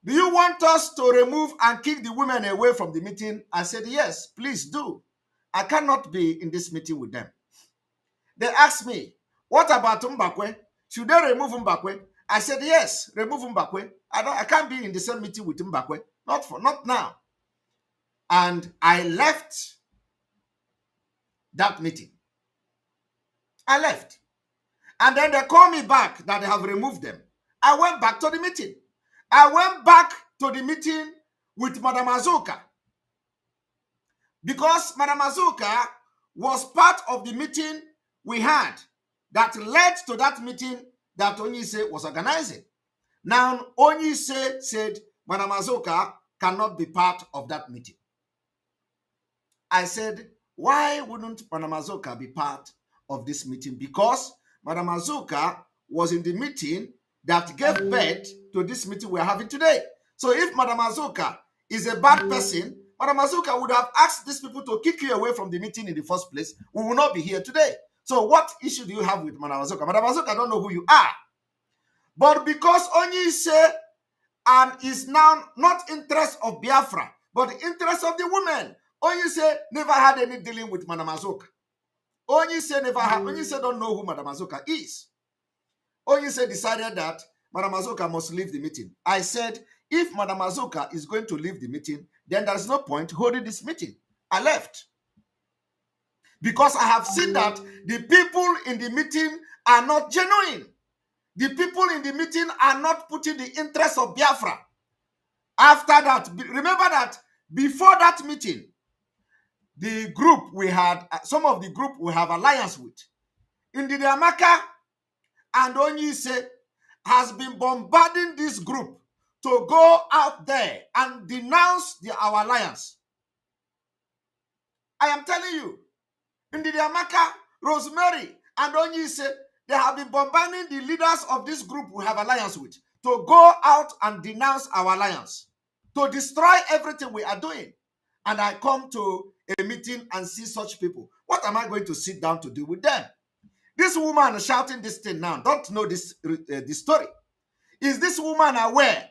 do you want us to remove and kick the women away from the meeting? I said, yes, please do. I cannot be in this meeting with them. They asked me, what about Mbakwe? Should they remove Mbakwe? I said, yes, remove Mbakwe. I can't be in the same meeting with Mbakwe. Not now. And I left that meeting. I left. And then they called me back that they have removed them. I went back to the meeting. I went back to the meeting with Madam Azuka. Because Madam Azuka was part of the meeting we had that led to that meeting that Onyise was organizing. Now, Onyise said Madam Azuka cannot be part of that meeting. I said, why wouldn't Madam Azuka be part of this meeting? Because Madam Azuka was in the meeting that gave birth to this meeting we're having today. So if Madam Azuka is a bad person, Madam Azuka would have asked these people to kick you away from the meeting in the first place. We will not be here today. So what issue do you have with Madam Azuka? Madam Azuka don't know who you are. But because Onyi say and is now not interest of Biafra, but the interest of the women, Onyi say never had any dealing with Madam Azuka. Onyi say never had, Onyi say don't know who Madam Azuka is. Onyi say decided that Madam Azuka must leave the meeting. I said, if Madam Azuka is going to leave the meeting, then there's no point holding this meeting. I left. Because I have seen that the people in the meeting are not genuine. The people in the meeting are not putting the interest of Biafra. After that, remember that before that meeting, the group we had, some of the group we have alliance with, Ndidi Amaka and Onyise has been bombarding this group to go out there and denounce our alliance. I am telling you, Ndidi Amaka, Rosemary, and Onyise, they have been bombarding the leaders of this group we have alliance with to go out and denounce our alliance, to destroy everything we are doing. And I come to a meeting and see such people. What am I going to sit down to do with them? This woman shouting this thing now, don't know this story. Is this woman aware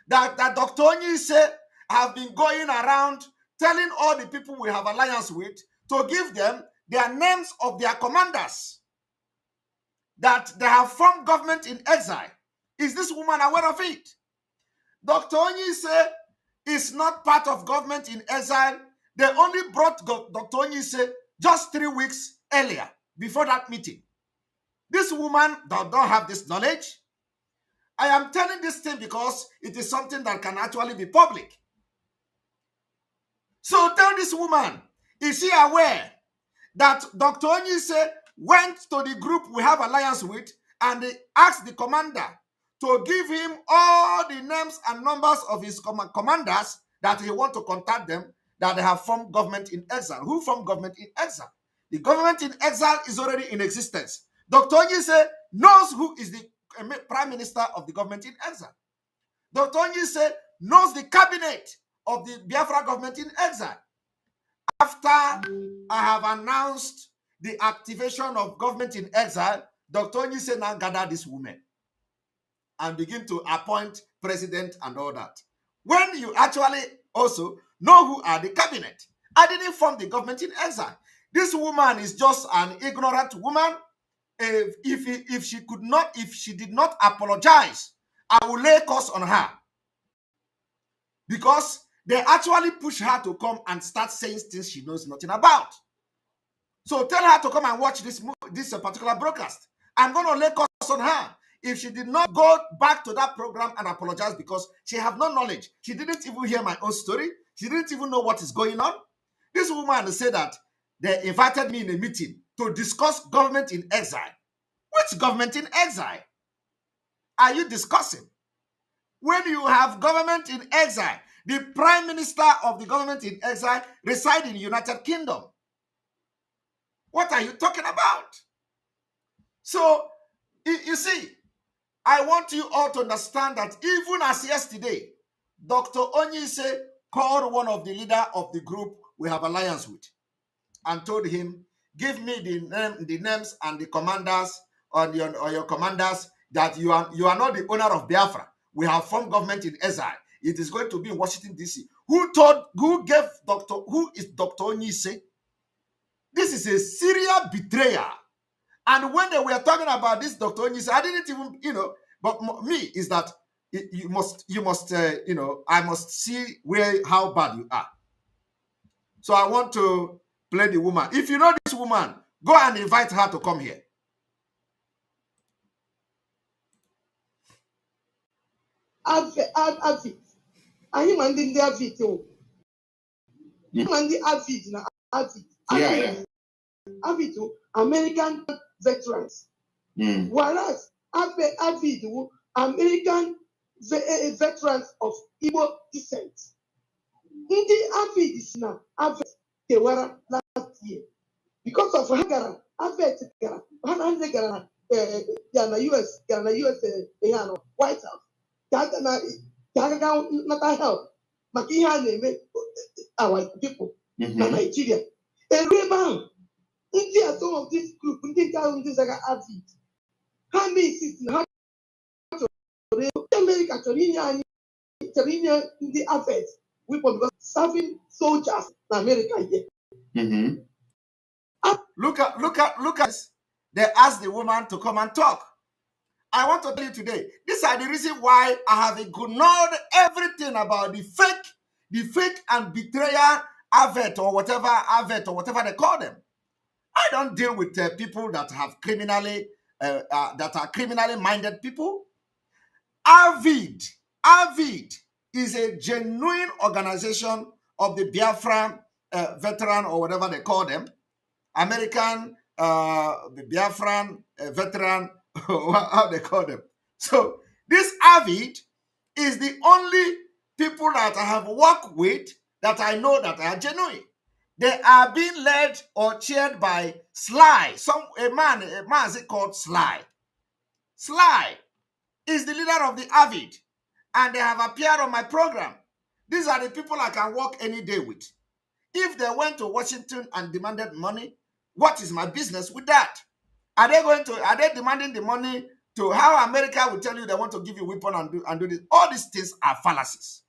that Dr. Onyise have been going around telling all the people we have alliance with to give them their names of their commanders, that they have formed government in exile? Is this woman aware of it? Dr. Onyise is not part of government in exile. They only brought Dr. Onyise just 3 weeks earlier, before that meeting. This woman don't have this knowledge. I am telling this thing because it is something that can actually be public. So tell this woman, is she aware that Dr. Onyise went to the group we have alliance with and they asked the commander to give him all the names and numbers of his commanders that he want to contact them, that they have formed government in exile? Who formed government in exile? The government in exile is already in existence. Dr. Onyise knows who is the prime minister of the government in exile. Dr. Onyise knows the cabinet of the Biafra government in exile. After I have announced the activation of government in exile, Dr. Onyise now gathered these women and begin to appoint president and all that. When you actually also know who are the cabinet, I didn't form the government in exile. This woman is just an ignorant woman. If she did not apologize, I will lay curse on her, because they actually push her to come and start saying things she knows nothing about. So tell her to come and watch this particular broadcast. I'm going to lay curse on her if she did not go back to that program and apologize, because she have no knowledge. She didn't even hear my own story. She didn't even know what is going on. This woman said that they invited me in a meeting to discuss government in exile. Which government in exile are you discussing? When you have government in exile, the prime minister of the government in exile resides in the United Kingdom. What are you talking about? So, you see, I want you all to understand that even as yesterday, Dr. Onyise called one of the leaders of the group we have alliance with and told him, give me the names and the commanders or your commanders, that you are not the owner of Biafra. We have formed government in exile. It is going to be in Washington, D.C. Who is Dr. Onyise? This is a serial betrayer. And when they were talking about this Dr. Onyise, I didn't even, but me is that you must, I must see how bad you are. So I want to play the woman. If you know this woman, go and invite her to come here. Avid. Anyị ma ndị Avid o. Ma ndị Avid na Avid. Avid o, American veterans. Whereas Avid o, American veterans of Igbo descent. Ndị Avid si na Avid kewara last year. Because of ha gara, Avid gara, ha na ndị gara na US White House nata help maka ihe a na-eme our people na Nigeria eru ebe ahụ ndị a some of this group ndị nke ahụ ndị zaga avid ha na-insist na ha chọrọ America chọrọ inye ndị avid weapon because serving soldiers in America here. Look at this. They asked the woman to come and talk. I want to tell you today, these are the reason why I have ignored everything about the fake and betrayer avet or whatever they call them. I don't deal with people that have that are criminally minded people. Avid is a genuine organization of the Biafran veteran or whatever they call them. American Biafran veteran, how they call them. So this Avid is the only people that I have worked with that I know that are genuine. They are being led or chaired by Sly, a man is called Sly. Sly is the leader of the Avid, and they have appeared on my program. These are the people I can work any day with. If they went to Washington and demanded money, what is my business with that? Are they demanding the money to how America will tell you they want to give you a weapon and do this? All these things are fallacies.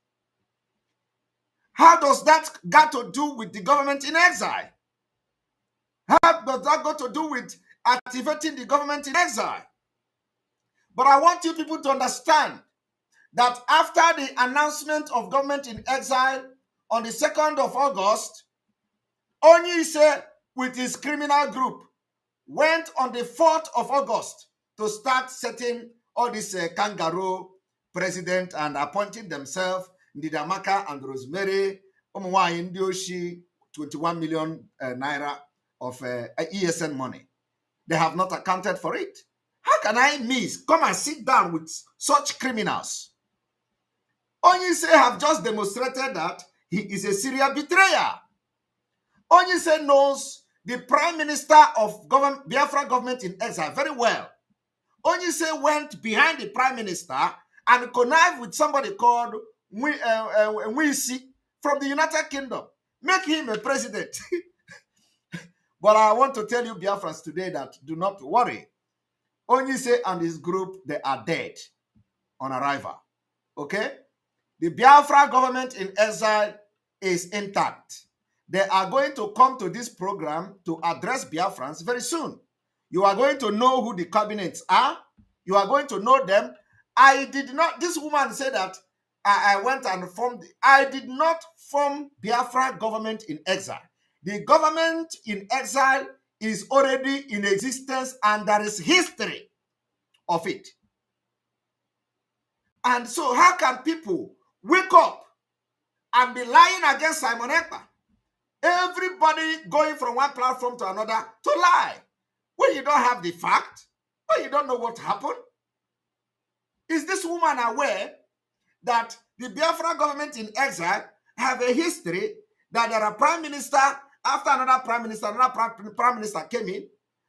How does that got to do with the government in exile? How does that got to do with activating the government in exile? But I want you people to understand that after the announcement of government in exile on the 2nd of August, Onyise with his criminal group went on the 4th of August to start setting all this kangaroo president and appointing themselves Ndidamaka and Rosemary Omuwa Indioshi 21 million naira of ESN money. They have not accounted for it. How can I come and sit down with such criminals? Onyise have just demonstrated that he is a serial betrayer. Onyise knows the prime minister of Biafra government in exile very well. Onyise went behind the prime minister and connived with somebody called Nwisi from the United Kingdom. Make him a president. But I want to tell you, Biafrans, today that do not worry. Onyise and his group, they are dead on arrival. Okay? The Biafra government in exile is intact. They are going to come to this program to address Biafrans very soon. You are going to know who the cabinets are. You are going to know them. This woman said that I went and formed. I did not form Biafra government in exile. The government in exile is already in existence and there is history of it. And so how can people wake up and be lying against Simon Ekpa? Everybody going from one platform to another to lie. When you don't have the fact, when you don't know what happened. Is this woman aware that the Biafra government in exile have a history that there are prime minister after another prime minister came in?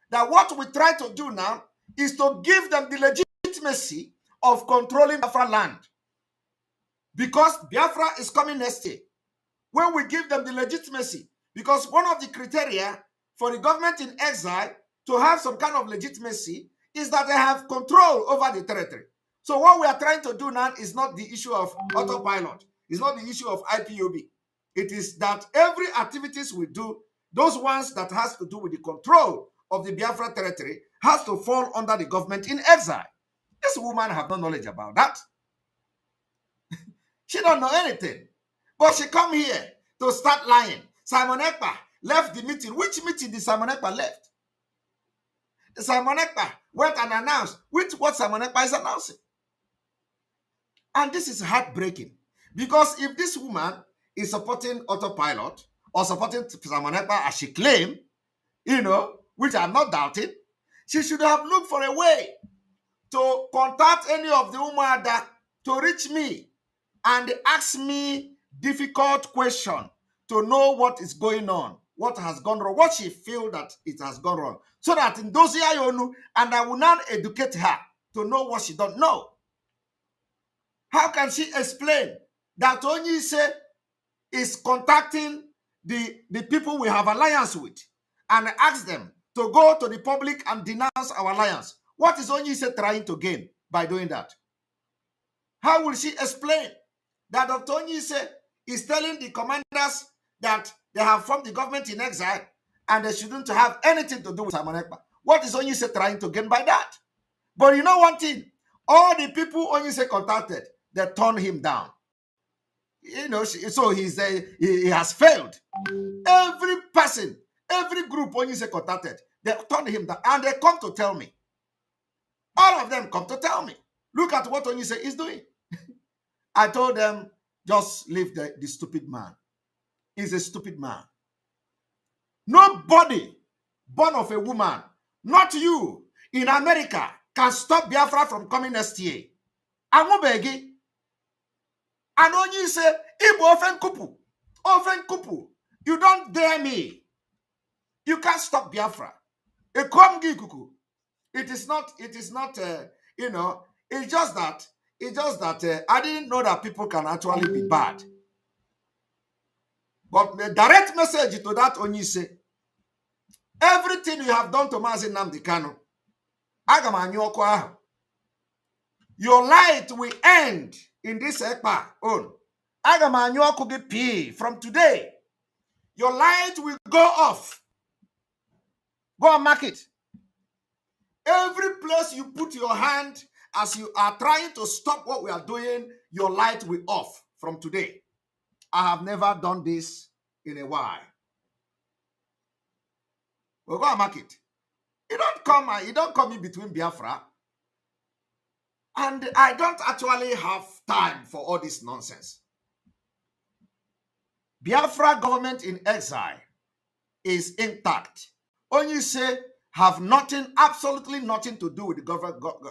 That what we try to do now is to give them the legitimacy of controlling Biafra land. Because Biafra is coming next year. When we give them the legitimacy, because one of the criteria for the government in exile to have some kind of legitimacy is that they have control over the territory. So what we are trying to do now is not the issue of autopilot. It's not the issue of IPOB. It is that every activities we do, those ones that has to do with the control of the Biafra territory has to fall under the government in exile. This woman have no knowledge about that. She don't know anything. But she come here to start lying. Simon Ekpa left the meeting. Which meeting did Simon Ekpa left? Simon Ekpa went and announced what Simon Ekpa is announcing. And this is heartbreaking. Because if this woman is supporting autopilot or supporting Simon Ekpa as she claimed, which I'm not doubting, she should have looked for a way to contact any of the Umuada to reach me and ask me difficult question to know what is going on. what has gone wrong, what she feels that it has gone wrong. So that in those and I will not educate her to know what she don't know. How can she explain that Onyise is contacting the people we have alliance with and ask them to go to the public and denounce our alliance? What is Onyise trying to gain by doing that? How will she explain that Dr. Onyise is telling the commanders that they have formed the government in exile and they shouldn't have anything to do with Simon Ekpa? What is Onyise trying to gain by that? But you know one thing, all the people Onyise contacted, they turned him down. You know, so he has failed. Every person, every group Onyise contacted, they turned him down, and they come to tell me. All of them come to tell me, look at what Onyise is doing. I told them, just leave the stupid man. He's a stupid man. Nobody born of a woman, not you, in America, can stop Biafra from coming next year. Amubegi. And Onyise, Igbo ofen kupu. You don't dare me. You can't stop Biafra. It is not, you know, it's just that I didn't know that people can actually be bad. But the direct message to that Onyise, everything you have done to Mazi Nnamdi Kanu, your light will end in this Ekpa own. From today, your light will go off. Go and mark it. Every place you put your hand as you are trying to stop what we are doing, your light will off from today. I have never done this in a while. We'll go and mark it. You don't come in between Biafra. And I don't actually have time for all this nonsense. Biafra government in exile is intact. Onyise have nothing, absolutely nothing to do with the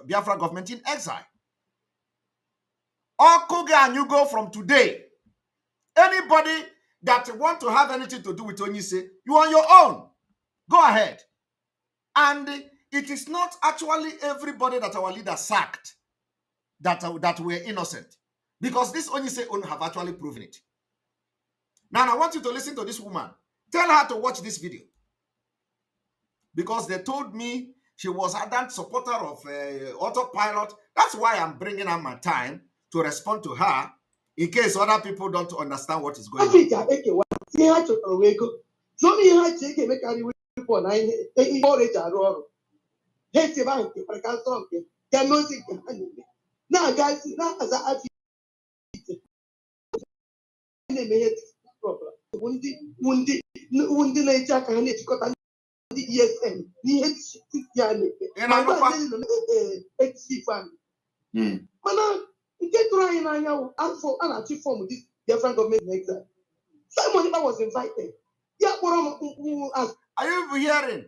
Biafra government in exile. Okuge and you go from today. Anybody that want to have anything to do with Onyise, you on your own. Go ahead. And it is not actually everybody that our leader sacked that were innocent. Because this Onyise own have actually proven it. Now, I want you to listen to this woman. Tell her to watch this video. Because they told me she was an ardent supporter of autopilot. That's why I'm bringing up my time to respond to her in case other people don't understand what is going on. Biafran government in exile. Simon was invited. Are you hearing?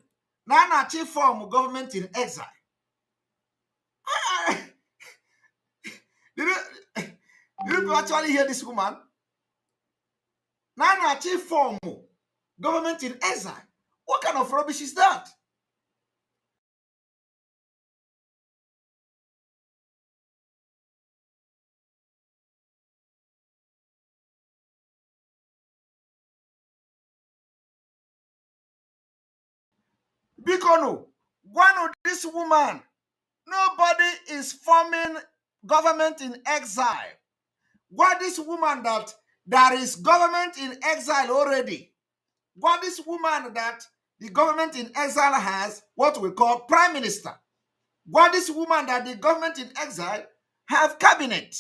Nana chief form government in exile. Did you actually hear this woman? Nana chief form government in exile. What kind of rubbish is that? Bikono, one of this woman, nobody is forming government in exile. What this woman that there is government in exile already. What this woman that the government in exile has what we call prime minister. What this woman that the government in exile have cabinet.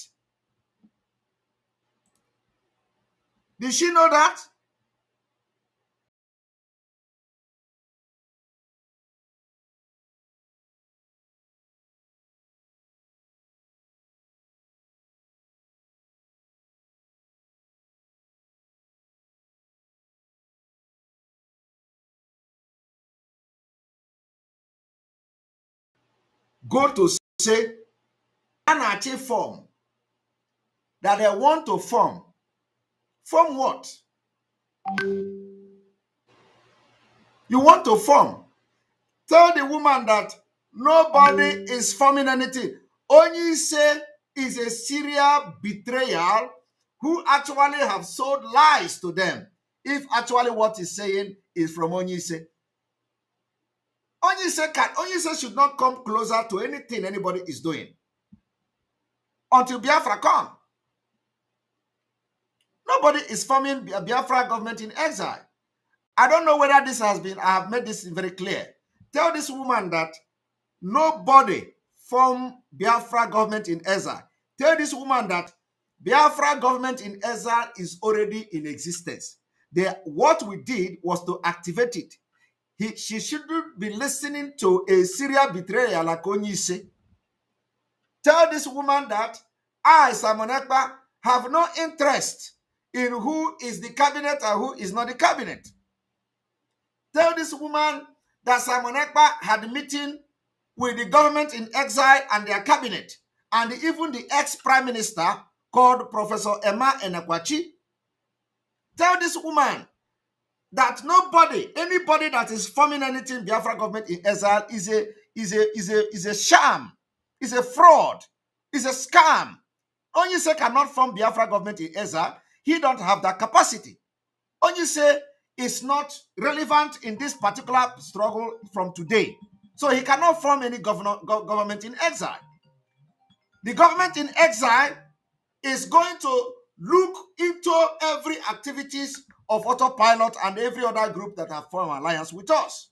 Did she know that? Go to say an achieve form that they want to form. Form what? You want to form. Tell the woman that nobody is forming anything. Onyise is a serial betrayal who actually have sold lies to them. If actually what he's saying is from Onyise. Onyise should not come closer to anything anybody is doing until Biafra come. Nobody is forming a Biafra government in exile. I don't know whether this has been, I have made this very clear. Tell this woman that nobody form Biafra government in exile. Tell this woman that Biafra government in exile is already in existence. What we did was to activate it. She shouldn't be listening to a serial betrayal like Onyise. Tell this woman that I, Simon Ekpa, have no interest in who is the cabinet and who is not the cabinet. Tell this woman that Simon Ekpa had a meeting with the government in exile and their cabinet, and even the ex-prime minister called Professor Emma Enekwachi. Tell this woman that anybody that is forming anything Biafra government in exile is a sham, is a fraud, is a scam. Onyise cannot form Biafra government in exile. He don't have that capacity. Onyise is not relevant in this particular struggle from today. So he cannot form any government in exile. The government in exile is going to look into every activities of Autopilot and every other group that have formed alliance with us.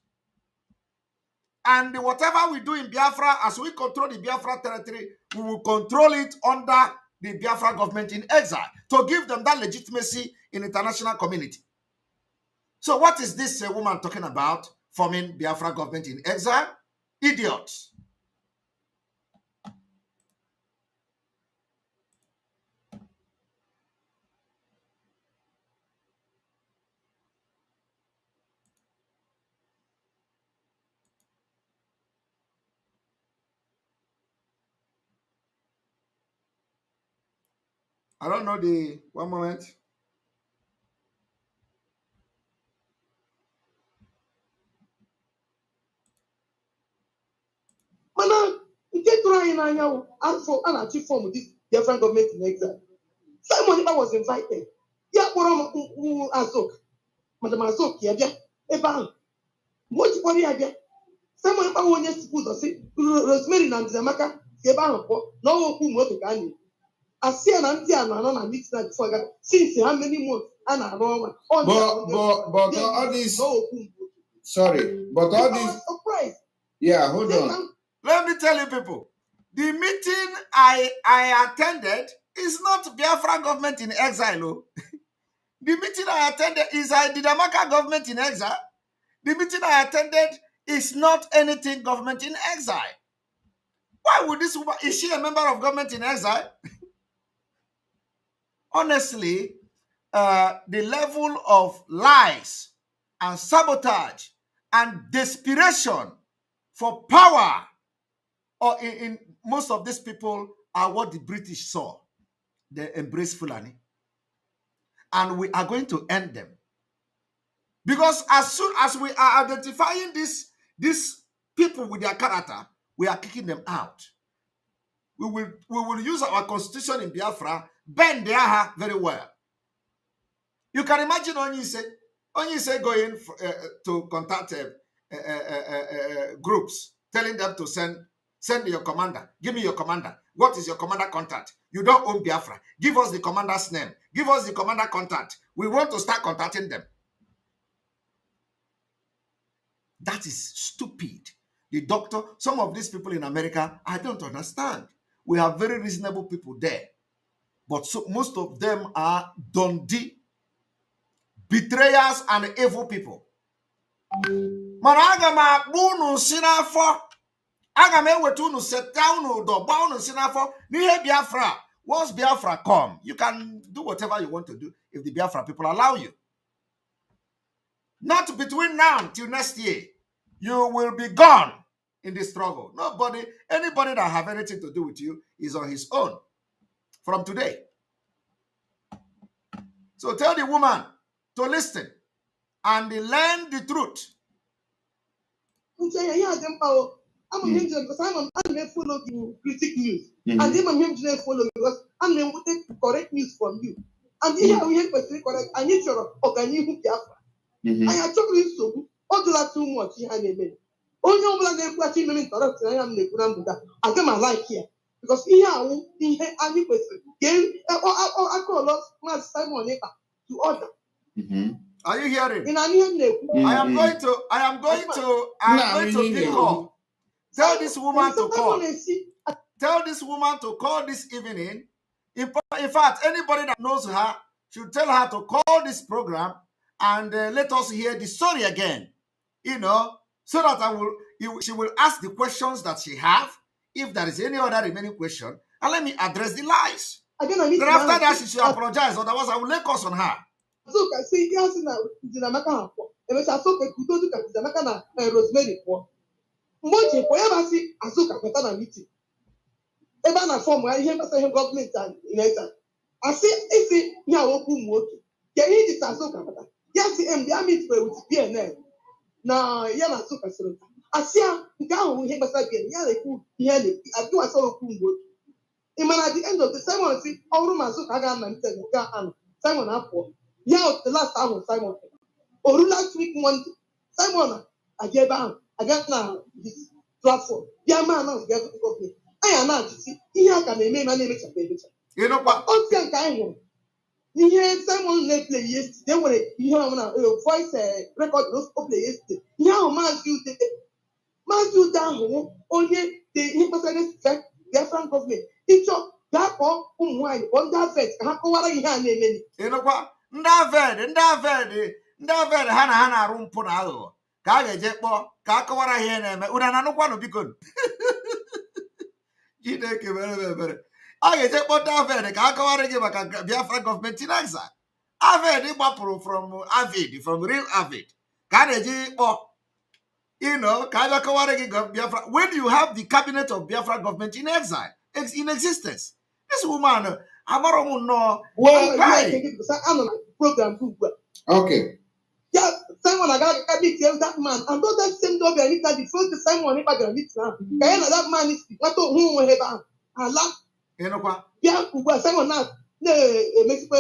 And whatever we do in Biafra, as we control the Biafra territory, we will control it under the Biafra government in exile to give them that legitimacy in international community. So what is this woman talking about, forming Biafra government in exile? Idiots. I don't know one moment. Mana nke tụrụ anyị n'anya afọ a na-achị fọm this Biafran government in exile. Simon Ekpa was invited. Ya kpọrọ m Azok. Madam Azok ya bịa ebe ahụ. Mgbe o jikwara ya bịa, Simon Ekpa onye si ụzọ si Rosemary na Ndizamaka si ebe ahụ pụọ na ọwa okwu moto ka a na-ekwu. Asị ya na ndị a na-anọ na meeting na before ga since how many months a na-arụ ọnwa. But all this, sorry, but all this, surprise. Yeah, hold on. Let me tell you people, the meeting I attended is not Biafra government in exile. Oh. The meeting I attended is the Damaka government in exile. The meeting I attended is not anything government in exile. Why would this woman, is she a member of government in exile? Honestly, the level of lies and sabotage and desperation for power or in most of these people are what the British saw. They embrace Fulani. And we are going to end them. Because as soon as we are identifying these people with their character, we are kicking them out. We will use our constitution in Biafra, bend their heart very well. You can imagine Onyise going to contact groups, telling them to send your commander. Give me your commander. What is your commander contact? You don't own Biafra. Give us the commander's name. Give us the commander contact. We want to start contacting them. That is stupid. The doctor, some of these people in America, I don't understand. We have very reasonable people there. But most of them are Dundee, betrayers and evil people. Once Biafra come, you can do whatever you want to do if the Biafra people allow you. Not between now till next year. You will be gone in this struggle. Anybody that have anything to do with you is on his own from today. So tell the woman to listen and learn the truth I'm a because I'm follow you critic news. And I'm follow because I'm going to take correct news from you. And here we have to correct. I need your organic Biafra. I have chocolate so all that too much here and then. Only over the watching me correct. I am the ground that I get my life here. Because here I will be any person. Again, I call us my Simon to order. Are you hearing? I am going to pick up. Tell this woman to call. Tell this woman to call this evening. In fact, anybody that knows her should tell her to call this program and let us hear the story again. You know, so that she will ask the questions that she have, if there is any other remaining question, and let me address the lies. Then after that, she should apologize, otherwise I will lay curse on her. So I see yes na Dinamaka po. Ebe sa so ke kuto ka Dinamaka na Rosemary po. Mmoje po ya ba si azuka kweta na meeting. Ebe na form ya ihe masa ihe government and election. Asi isi ya okwu mu oke. Ke ihe di azuka kweta. Ya si MD meet with PNL. Na ya na azuka soro. Asi nke ahụ ihe gbasa PNL ya na-ekwu ihe na-ekwu adịwa so okwu mu oke. Imana at the end of the Simon si ọrụ ma azuka ga na meeting ga anọ. Simon apụ. Yeah, the last time was Simon. Or last week Monday, Simon, I gave out. I got now this platform. Yeah, man, I was getting to go. I am not see. Here can they make my name a baby. You know what? On the kind you hear Simon let play yesterday. They were you have a voice record those play yesterday. Yeah, man, you down home. Only the impersonate Biafran government. It's all that all wine on that face. How are you handling? You know what? Ndị aved ha na-arụ mpụ na aghụghọ ka a ga-eje kpọọ ka a kọwara ihe na-eme unu na-anụkwanụ biko Chineke mere ebere a ga-eje kpọọ ndị aved ka a kọwara gị maka Biafra gọọmenti in exile. Aved gbapụrụ from real avid ka a na-eji kpọọ ka a bịa kọwara gị Biafra when you have the cabinet of Biafra government in exile in existence. This woman amara m nnọọ program okay. Yeah, Simon, I got that man. And don't that same door be the first Simon if I get it now. That man is not to whom we have a lot. You know what? Yeah, Simon now. Mexico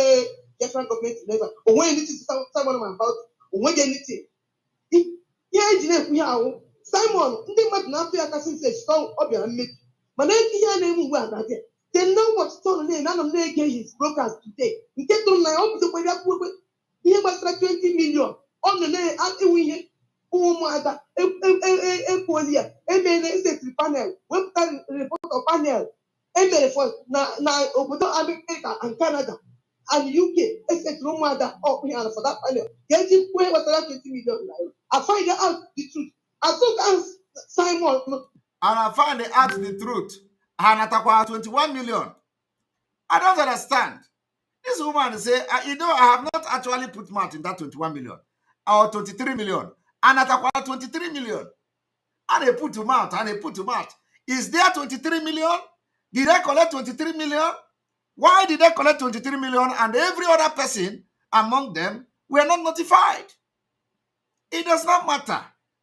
different government never. When this is Simon about when anything. Yeah, we have Simon, they might not be a casting say strong of your make. But then here name well that they know what's on the none of their his brokers today. You get to my office with that. Here was 20 million on the name and we mother a panel, website report of panel, and for now America and Canada and UK, except no mother up here for that panel. Getting where was 20 million. I find out the truth. I took as Simon and I find out the truth. And I 21 million. I don't understand. This woman say, I have not actually put mouth in that 21 million or 23 million. And at 23 million. And they put to mouth. Is there 23 million? Did they collect 23 million? Why did they collect 23 million and every other person among them were not notified? It does not matter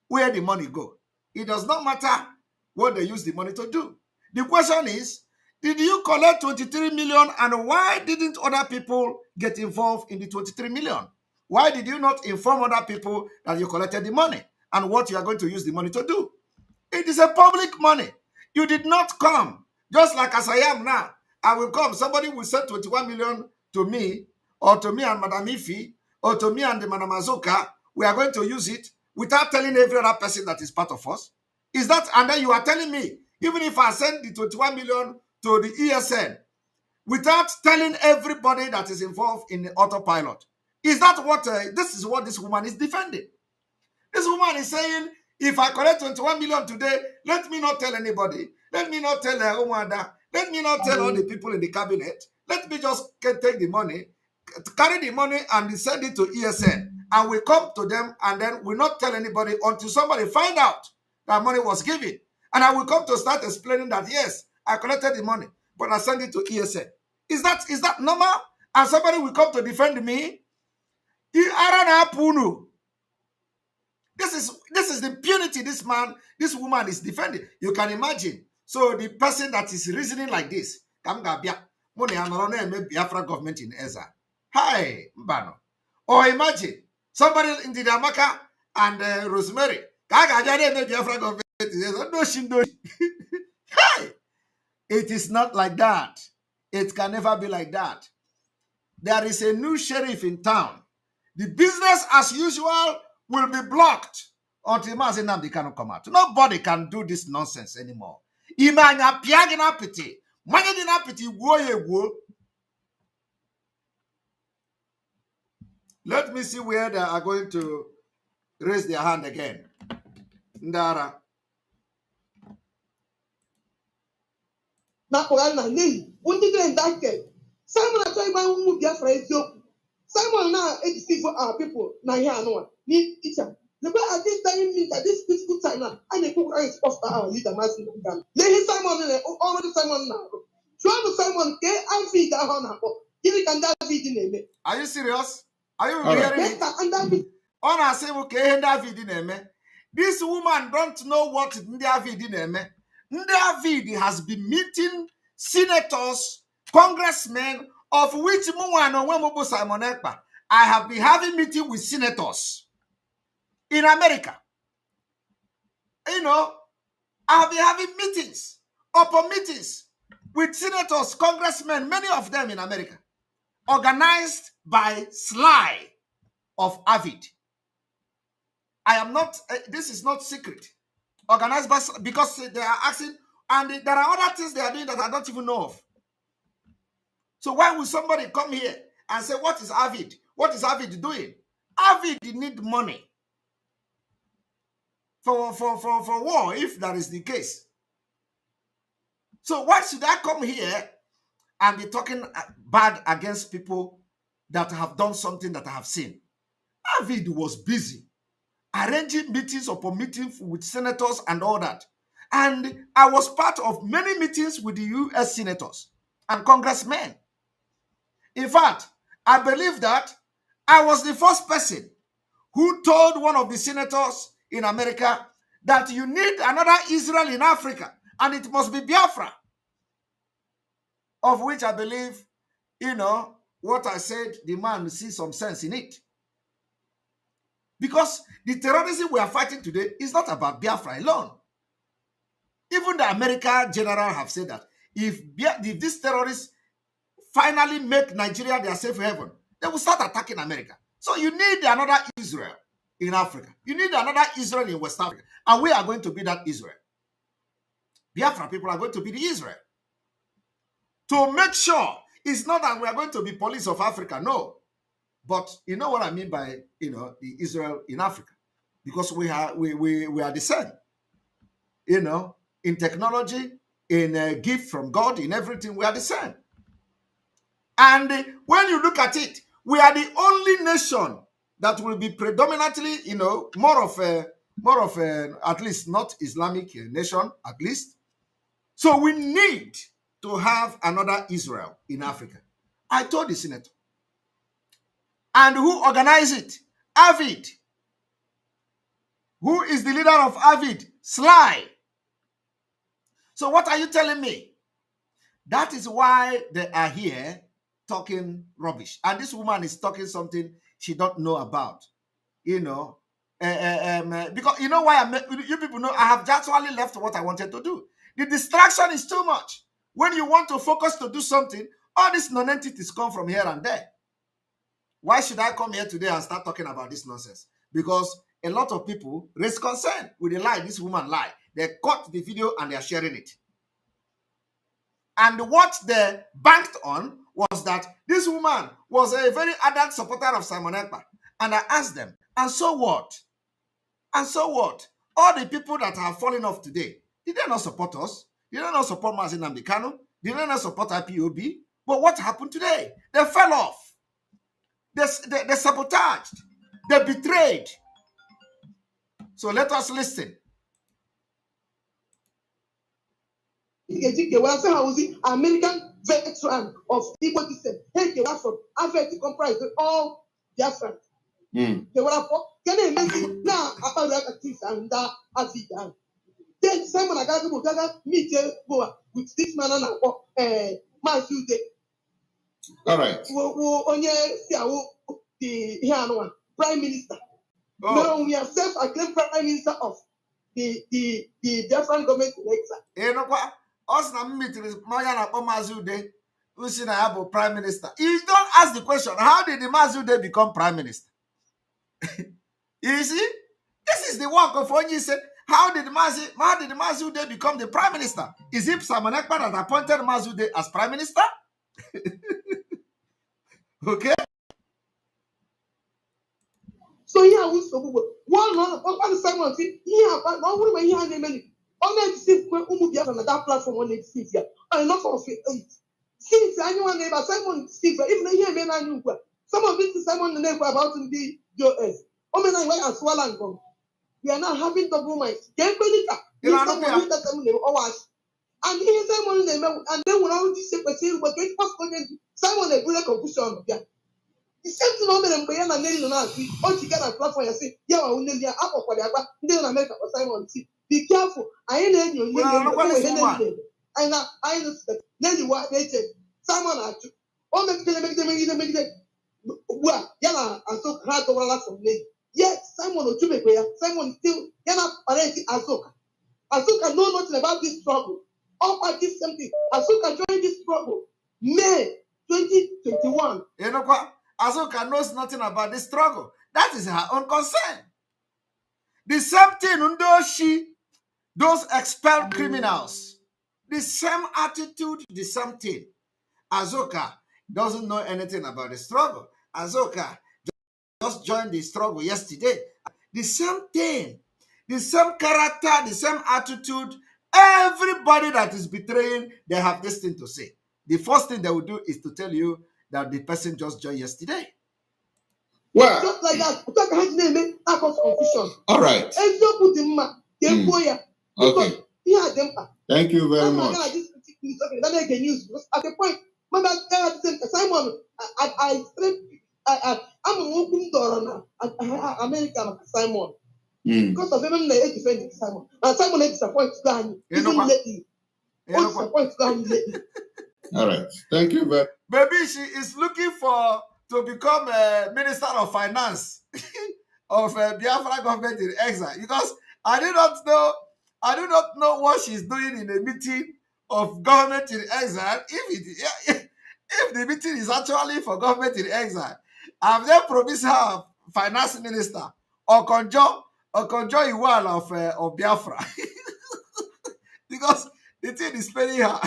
where the money go. It does not matter what they use the money to do. The question is, did you collect 23 million and why didn't other people get involved in the 23 million? Why did you not inform other people that you collected the money and what you are going to use the money to do? It is a public money. You did not come. Just like as I am now, I will come. Somebody will send 21 million to me or to me and Madam Ifi or to me and the Madam Azuka. We are going to use it without telling every other person that is part of us. Is that, and then you are telling me, even if I send the 21 million to the ESN without telling everybody that is involved in the autopilot. Is that what, this is what this woman is defending. This woman is saying, if I collect 21 million today, let me not tell anybody. Let me not tell Omada. Let me not tell all the people in the cabinet. Let me just take the money, carry the money and send it to ESN. And we come to them and then we not tell anybody until somebody find out that money was given. And I will come to start explaining that, yes, I collected the money, but I sent it to ESN. Is that normal? And somebody will come to defend me? This is the impunity this woman is defending. You can imagine. So the person that is reasoning like this, Biafra government in Eza. Hi, Mbano. Or imagine somebody in the Damaka and Rosemary. Biafra government in Eza. No, hey, it is not like that. It can never be like that. There is a new sheriff in town. The business as usual will be blocked until Mazi Nnamdi cannot come out. Nobody can do this nonsense anymore. Imanya piagina piti. Manyadina piti wo. Let me see where they are going to raise their hand again. Ndara. Simon I tell you who Biafra is yoke. Simon now deceive our people. Now here I know. Need teacher. The way at this time means at this critical time now, and they cook and supposed to our leader Martin Ghana. Lay his Simon in already Simon now. Show Simon K and feed that honor. Give it and that feed in name. Are you serious? Are you hearing it? Honor say okay and that feed in name. This woman don't know what David in name. David has been meeting senators, congressmen, of which Simon Ekpa. I have been having meetings with senators in America. You know, I have been having meetings, upon meetings with senators, congressmen, many of them in America, organized by Sly of Avid. I am not, this is not secret. Organized by, because they are asking, and there are other things they are doing that I don't even know of. So why would somebody come here and say, what is Avid? What is Avid doing? Avid need money for war, if that is the case. So why should I come here and be talking bad against people that have done something that I have seen? Avid was busy arranging meetings upon meetings with senators and all that. And I was part of many meetings with the US senators and congressmen. In fact, I believe that I was the first person who told one of the senators in America that you need another Israel in Africa, and it must be Biafra. Of which I believe, you know, what I said, the man sees some sense in it. Because the terrorism we are fighting today is not about Biafra alone. Even the American general have said that if these terrorists finally make Nigeria their safe haven, they will start attacking America. So you need another Israel in Africa. You need another Israel in West Africa. And we are going to be that Israel. Biafra people are going to be the Israel. To make sure it's not that we are going to be police of Africa, no. But you know what I mean by, you know, the Israel in Africa. Because we are the same. You know, in technology, in a gift from God, in everything, we are the same. And when you look at it, we are the only nation that will be predominantly, you know, more of a, at least not Islamic nation, at least. So we need to have another Israel in Africa. I told the senator. And who organized it? Avid. Who is the leader of Avid? Sly. So what are you telling me? That is why they are here talking rubbish. And this woman is talking something she don't know about. You know, because you know why you people know I have actually left what I wanted to do. The distraction is too much. When you want to focus to do something, all these non-entities come from here and there. Why should I come here today and start talking about this nonsense? Because a lot of people raise concern with the lie this woman lied. They caught the video and they are sharing it. And what they banked on was that this woman was a very ardent supporter of Simon Ekpa. And I asked them, and so what? And so what? All the people that are falling off today, did they not support us? Did they not support Mazi Nnamdi Kanu? Did they not support IPOB? But what happened today? They fell off. They sabotaged. They betrayed. So let us listen. American veteran of Igbo descent. From comprised all Biafran. kewara for can I make now about that things and that as it done. Then Simon I got meet with this man and Masude. All right. Onye the here Prime Minister. Now we are self-acclaimed Prime Minister of the Biafran government in exile. You know what? Us na meet with Moya na Mazude, who's in a Prime Minister. You don't ask the question, how did the Mazude become Prime Minister? You see? This is the work of Onyi said. How did Mazude become the Prime Minister? Is it Simon Ekpa that appointed Mazude as Prime Minister? Okay. So here we so one Simon say here but no one here na many. On the same when Biafra na that platform on the same here. And not for it. Since anyone neighbor Simon speak but even here men and you. Some of this Simon the neighbor about the US. Omen why as well and come. We are now having double minds. Can't believe that. And here Simon and then when all this say but Simon they bring confusion. The same thing moment and Brian and Nelly all together platform and say, yeah, I will nearly up for the Abba, then America for Simon. Be careful. I ain't you. And I know that then you are nature. Simon are two. All make them. Well, Yana and so hard over last from me. Yet Simon or Jimmy Simon still Yana parenti Azoka. Azoka know nothing about this struggle. All parties something. Azoka joined this struggle. May 2021. You know what? Azoka knows nothing about this struggle. That is her own concern. The same thing, those expelled criminals, the same attitude, the same thing. Azoka doesn't know anything about the struggle. Azoka just joined the struggle yesterday. The same thing, the same character, the same attitude. Everybody that is betraying, they have this thing to say. The first thing they will do is to tell you that the person just joined yesterday. Well, just like that, that cause confusion. All right. Okay. Thank you very much. That make a news at the point. Simon, I'm a open door now. American Simon. Because of them, they defend Simon. And Simon is disappointed to go even lately. Disappointed to go lately. All right. Thank you very much. Maybe she is looking to become a minister of finance of Biafra government in exile, because I do not know what she's doing in a meeting of government in exile. If the meeting is actually for government in exile, have they promised her finance minister Okonjo Iweala of Biafra? Because the thing is paying her.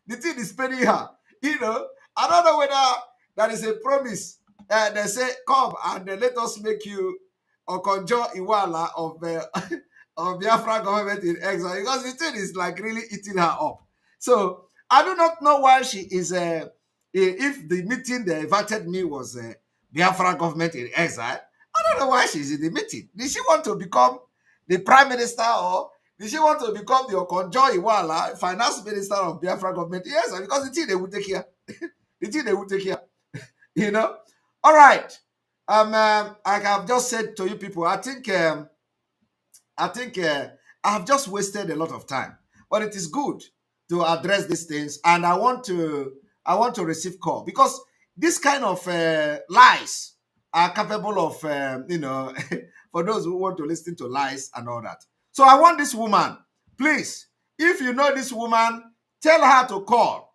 The thing is paying her. You know, I don't know whether that is a promise. They say, come and let us make you Okonjo Iweala of Biafra government in exile, because the thing is like really eating her up. So I do not know why she is. If the meeting they invited me was Biafra government in exile, I don't know why she's in the meeting. Did she want to become the prime minister, or did she want to become the Okonjo Iweala finance minister of Biafra government? Yes, because the thing they would take care. The thing they would take care. You know. All right. Like I've just said to you people, I think I have just wasted a lot of time, but it is good to address these things, and I want to receive call, because this kind of lies are capable of for those who want to listen to lies and all that. So I want this woman, please, if you know this woman, tell her to call.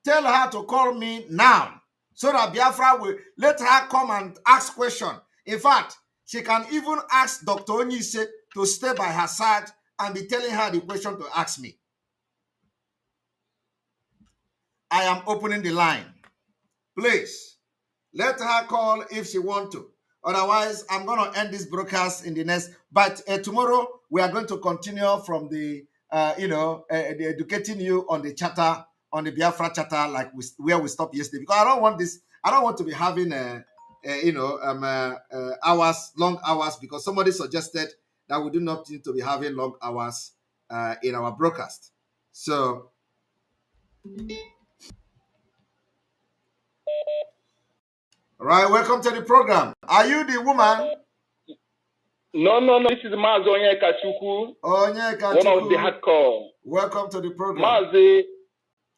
Tell her to call me now, so that Biafra will let her come and ask question. In fact, she can even ask Dr. Onyise to stay by her side and be telling her the question to ask me. I am opening the line. Please, let her call if she wants to. Otherwise, I'm going to end this broadcast in the next. But tomorrow, we are going to continue from the educating you on the charter, on the Biafra charter, like where we stopped yesterday. Because I don't want to be having long hours, because somebody suggested that we do not need to be having long hours in our broadcast. So All right, welcome to the program. Are you the woman? No. This is Mazi Onyeka Chukwu. Onyeka One Chukwu. of the hardcore. Welcome to the program. Mazi,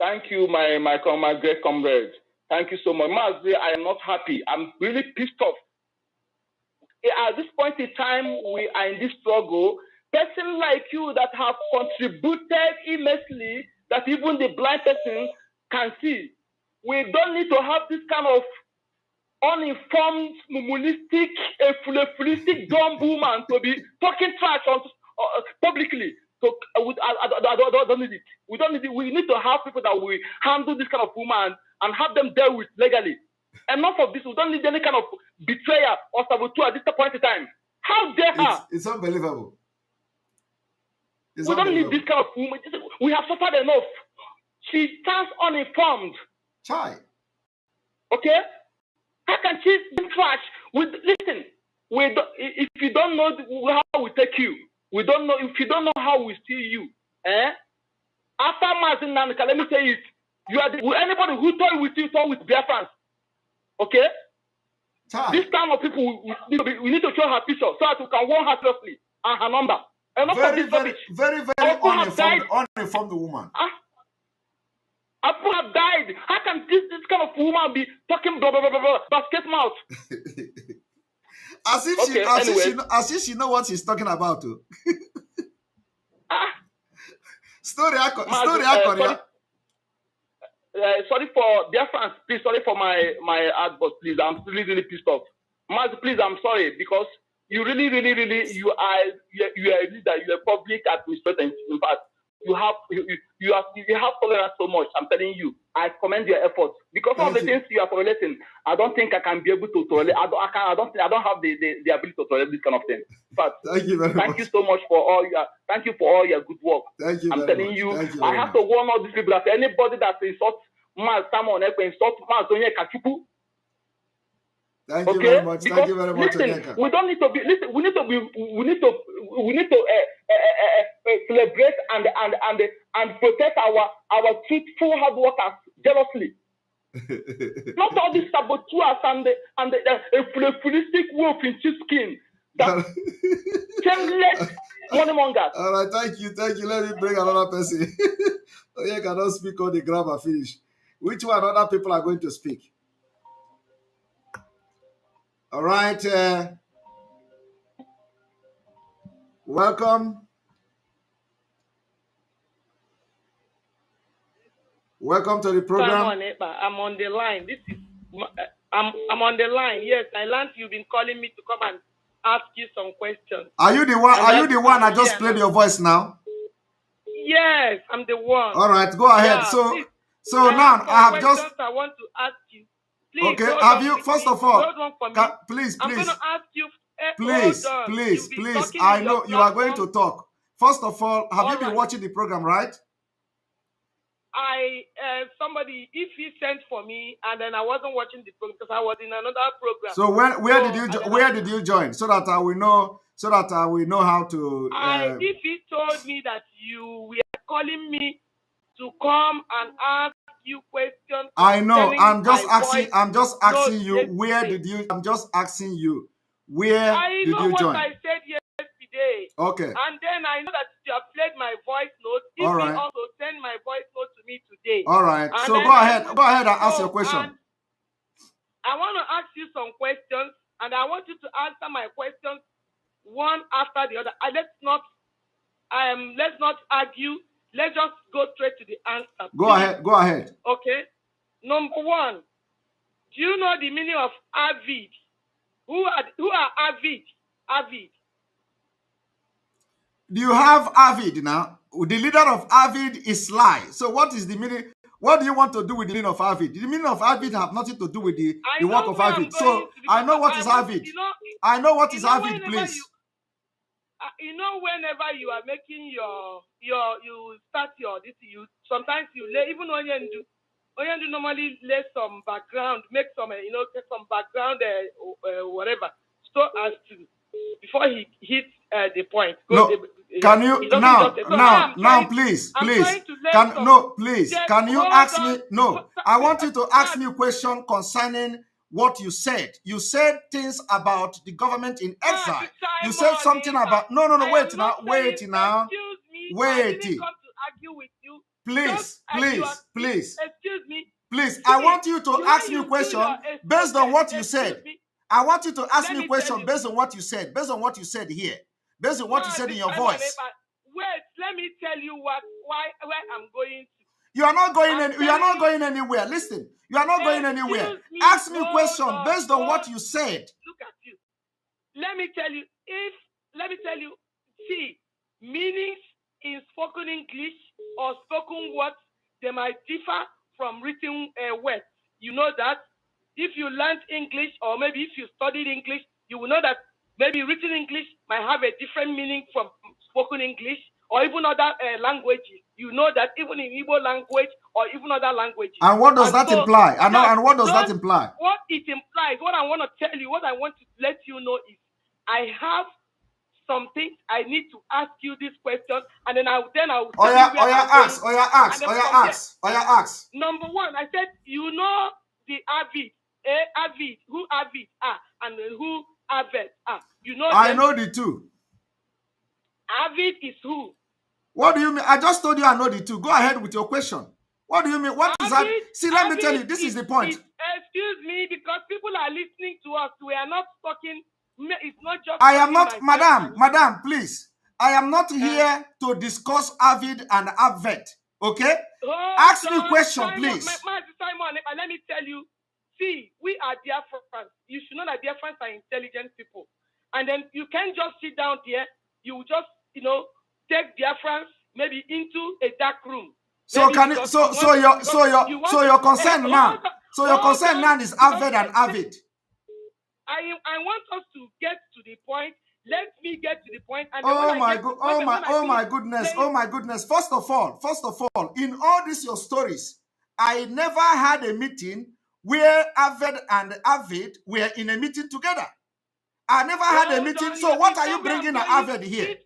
thank you, my great comrade. Thank you so much. Mazi, I am not happy. I'm really pissed off. At this point in time, we are in this struggle. Person like you that have contributed immensely, that even the blind person can see. We don't need to have this kind of uninformed, mumulistic, fulistic, dumb woman to be talking trash on publicly. So I don't need it. We don't need it. We need to have people that will handle this kind of woman and have them dealt with legally. Enough of this. We don't need any kind of betrayal or saboteur at this point in time. How dare her? It's unbelievable. We don't need this kind of woman. We have suffered enough. She stands uninformed. Chai. Okay? How can she be trash? Listen, if you don't know how we take you, we don't know. If you don't know how we see you, after Martin Nanika, let me say it. You are anybody who told with you, told with Biafrans. Okay? Chai. This kind of people, we need to show her picture so that we can warn her closely and her number. Very uninformed woman. People have died. How can this kind of woman be talking blah blah blah blah basket mouth? as if she know what she's talking about too. Sorry for Biafrans, please. Sorry for my advice, please. I'm really pissed off. Maz, please, I'm sorry because you really you are a leader. You are public administrator. In fact, you have tolerance so much. I'm telling you, I commend your efforts because of the things you are tolerating. I don't think I can be able to tolerate. I don't have the ability to tolerate this kind of thing. But thank you so much for all your good work. Thank you. I'm telling you, I have to warn all these people that anybody that insults someone insult Onyeka Chukwu. Thank you very much. Thank you very much. Listen, we don't need to be. Listen, we need to celebrate and protect our truthful hard workers jealously. Not all these saboteurs and the fulistic wolf in sheepskin. Shameless money mongers. All right, thank you. Let me bring another person. You cannot speak on the grammar finish. Which one other people are going to speak? All right. Welcome. Welcome to the program. I'm on the line. I'm on the line. Yes, I learned you've been calling me to come and ask you some questions. Are you the one? Are you the one? I just played your voice now. Yes, I'm the one. All right, go ahead. Yeah, so now I have just. I want to ask you. Please, okay, have you? First of all, please. I'm going to ask you. Please. I know you are going to talk. First of all, have you been watching the program, right? Somebody, if he sent for me, and then I wasn't watching the program because I was in another program. So where did you join so that I will know how to? If he told me that you were calling me to come and ask you questions. I know. I'm just asking you. Where did you? I'm just asking you. Where did you join? I know what I said yesterday. Okay. And then I know that you have played my voice note. If you also send my voice note to me today. All right. And so go ahead and ask your question. I want to ask you some questions, and I want you to answer my questions one after the other. Let's not argue. Let's just go straight to the answer. Go ahead. Okay. Number one, do you know the meaning of avid? Who are avid? Avid. Do you have avid now? The leader of avid is Sly. So what is the meaning? What do you want to do with the meaning of avid? The meaning of avid have nothing to do with the work of avid. So I know what is avid. I know what is avid, please. Whenever you are making you start your this, sometimes you lay, even when you normally lay some background, make some get some background whatever, so as to before he hits the point. Can you now please can you ask me? No, I want you to ask me a question concerning what you said. You said things about the government in exile. You said something about wait now. Excuse me. Wait. I didn't come to argue with you. Please. Excuse me. Please, See, I want you to ask me a question based on what you said. Me. I want you to ask me a question based on what you said, based on what you said here, based on what you said in your voice. Wait, let me tell you where I'm going to. You are not going anywhere. Listen, you are not going anywhere. Ask me a question based on what you said. Look at you. Let me tell you, see, meanings in spoken English or spoken words, they might differ from written words. You know that. If you learned English, or maybe if you studied English, you will know that maybe written English might have a different meaning from spoken English, or even other languages. You know that even in Igbo language or even other languages. And what does that imply? And what does that imply? What it implies, what I want to tell you, what I want to let you know is, I have some things I need to ask you this question, and then I will tell you ask. Number one, I said, you know the Avid, who Avid are, and who Avet are. You know I know the two. Avid is who? What do you mean? I just told you I know the two. Go ahead with your question. What do you mean? What is that? See, let me tell you, this is the point. Excuse me, because people are listening to us. We are not talking. It's not just. I am not, madam, please. I am not here to discuss Avid and Avet. Okay? Ask me a question, please. Simon, let me tell you. See, we are Biafrans. You should know that Biafrans are intelligent people. And then you can't just sit down there. You just, take Biafrans maybe into a dark room. So can you? So your concern now. So your concern now is Avid and Avid. I want us to get to the point. Let me get to the point. And oh my goodness. First of all, in all these your stories, I never had a meeting where Avid and Avid were in a meeting together. I never had a meeting. So what are you bringing Avid here?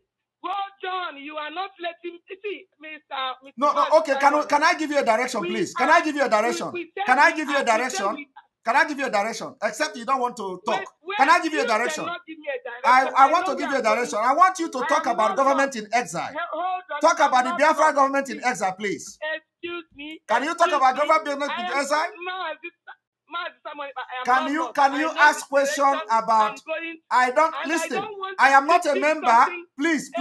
Well, John, you are not letting see, Mr. No, okay. Can I give you a direction, please? Can I give you a direction? Can I give you a direction? Can I give you a direction? Except you don't want to talk. Can I give you a direction? I want to give you a direction. I want you to talk about government in exile. Talk about the Biafra government in exile, please. Excuse me. Can you talk about government in exile? Can you ask questions about? I am not a member. Please.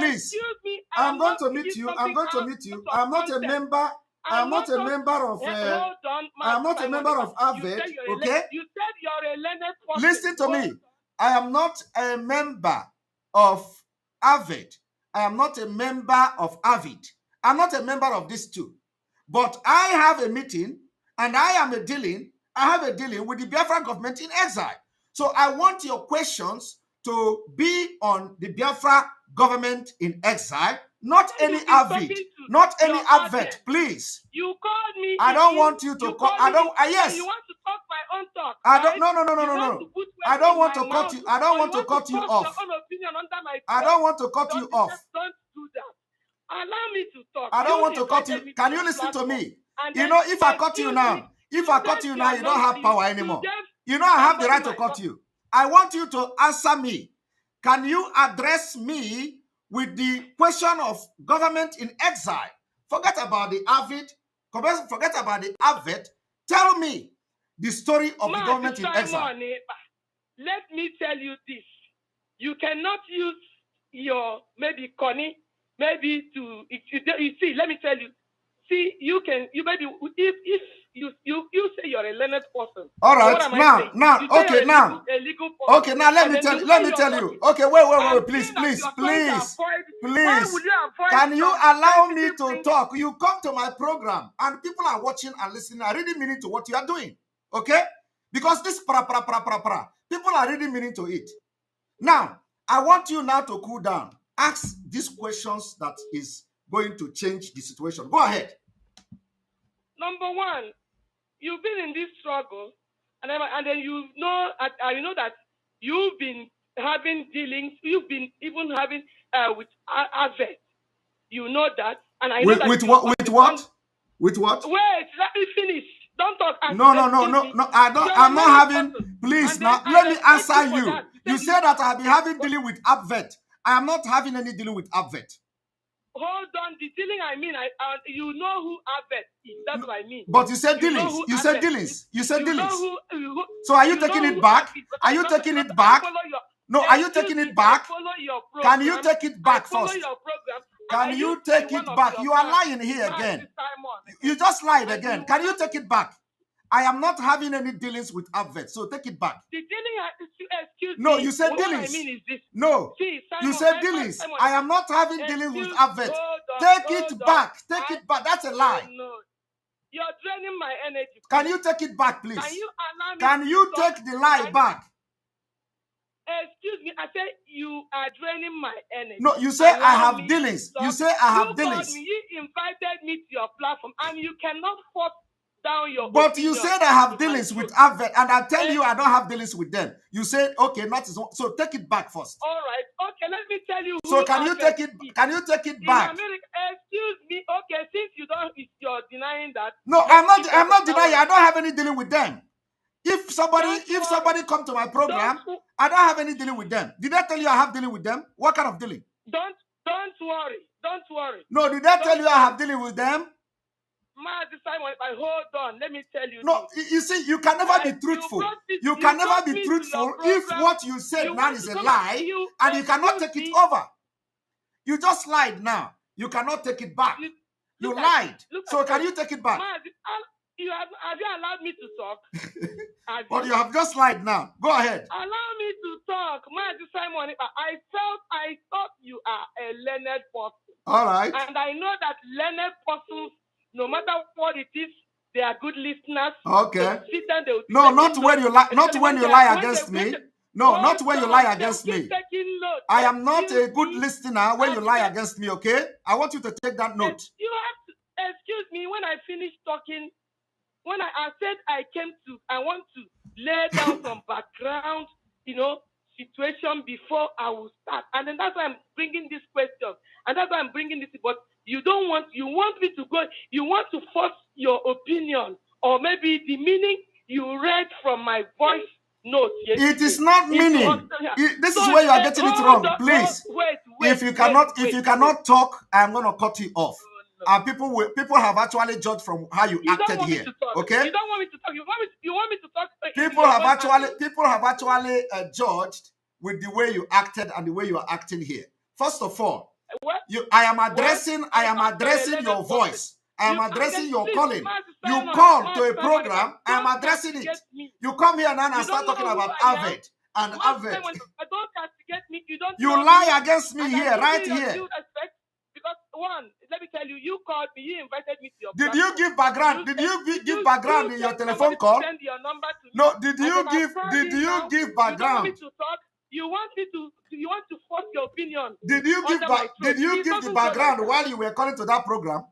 I'm going to meet you. I'm not a member. I'm not a member of. I'm not a member of Avid. Okay. You said you're a learned person. Listen to me. I am not a member of Avid. I am not a member of Avid. I'm not a member of these two. But I have a meeting, and I have a dealing with the Biafra government in exile. So I want your questions to be on the Biafra government in exile, not any Avid, not any Avid, please. You called me. I don't want you to call. Yes. You want to talk my own talk. No. I don't want to cut you. I don't want to cut you off. I don't want to cut you off. Don't do that. Allow me to talk. I don't want to cut you. Can you listen to me? If I cut you now, you don't have power anymore. I have the right to cut you. I want you to answer me. Can you address me with the question of government in exile? Forget about the Avid. Forget about the Avid. Tell me the story of the government in exile. Let me tell you this. You cannot use your maybe Connie, maybe to you see, let me tell you. See, you maybe if you say you're a learned person. All right, now, let me tell you. Okay, wait, please. Can you allow me to talk? You come to my program and people are watching and listening, are really meaning to what you are doing. Okay? Because this people are really meaning to it. Now, I want you now to cool down. Ask these questions that is going to change the situation. Go ahead. Number one, you've been in this struggle, and then you know that you've been having dealings. You've been even having with Avet. You know that, and I know that. With what? With what? Wait, let me finish. Don't talk. No. I'm not having. Please, now let me answer you. You said that I'll be having dealing with Abvet. I am not having any dealing with Abvet. Hold on, the dealing I mean, you know who Abvet is. That's what I mean. But you said dealings. You said dealings. You said dealings. So are you taking it back? Are you taking it back? No, are you taking it back? Can you take it back first? Can you take it back? You are lying here again. You just lied again. Can you take it back? I am not having any dealings with Abvet, so take it back. The dealing, excuse me. No, you said dealings. What I mean is this. No, you said dealings. I am not having dealings with Abvet. Take it back. Take it back. That's a lie. No. You're draining my energy. Can you take it back, please? Can you allow me Can you take the lie back? Excuse me, I said you are draining my energy. No, you say I have dealings. You say I have dealings. You invited me to your platform and you cannot force down your But you said I have dealings with Abvet, and I tell you I don't have dealings with them. You said okay, not so take it back first. All right, okay, let me tell you. So can you take it? Can you take it back? Excuse me, okay, since you're denying that. No, I'm not denying. I don't have any dealing with them. If somebody come to my program, I don't have any dealing with them. Did I tell you I have dealing with them? What kind of dealing? Don't worry. No, did I tell you I have dealing with them? Hold on, let me tell you. No, you see, you can never be truthful. You can never be truthful if what you said now is a lie and you cannot take it over. You just lied now. You cannot take it back. You lied. So can you take it back? Have you allowed me to talk? But you have just lied now. Go ahead. Allow me to talk. Simon, I thought you are a learned person. All right. And I know that learned persons, no matter what it is, they are good listeners. Okay. No, not when you lie. Not when you lie against me. No, not when you lie against me. I am not a good listener when you lie against me. Okay. I want you to take that note. You have to excuse me when I finish talking. When I said I want to lay down some background, situation before I will start. And then that's why I'm bringing this question. And that's why I'm bringing this. But you want me to go, you want to force your opinion or maybe the meaning you read from my voice note. It is not meaning. This is where you are getting it wrong. Please. If you cannot talk, I'm going to cut you off. And people have actually judged from how you acted here. Okay? You don't want me to talk. You want me to talk. People have actually judged with the way you acted and the way you are acting here. First of all, I am addressing your voice. I am addressing your calling. You call to a program. I am addressing it. You come here now and start talking about Abvet and Abvet. You lie against me here, right here. Because one, let me tell you, you called me, you invited me to your Did you give background? Did you give background in your telephone call? Send your number to me. No, did you give background? You want to force your opinion. Did you give the background while you were calling to that program?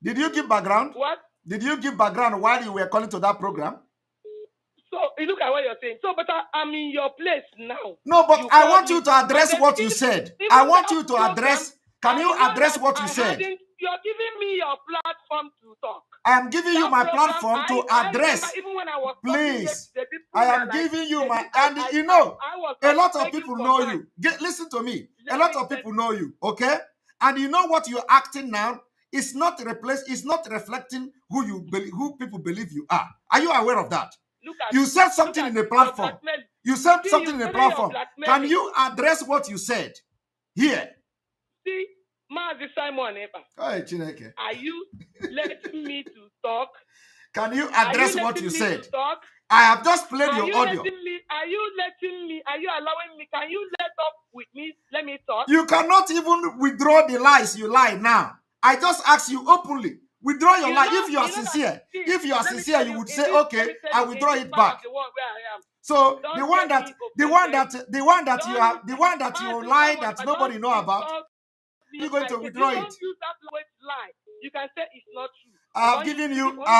Did you give background? What? Did you give background while you were calling to that program? So you look at what you're saying. So, but I'm in your place now. No, but I want you to address what you said. I want you to address. Can you address what you said? You're giving me your platform to talk. I am giving you my platform to address. Even when I was please, I am giving you my. And you know, a lot of people know you. Listen to me. A lot of people know you. Okay, and you know what you're acting now. It's not reflecting who people believe you are. Are you aware of that? You said something in the platform. You said something in the platform. Can you address what you said here? See, Mazi Simon, are you letting me to talk? Can you address what you said? I have just played your audio. Are you allowing me? Can you let up with me? Let me talk. You cannot even withdraw the lies you lie now. I just asked you openly. Withdraw your lie. If you are sincere, you would say, okay, I withdraw it back. So the one that you lie that nobody know about, you're going to withdraw it. You can say it's not true. I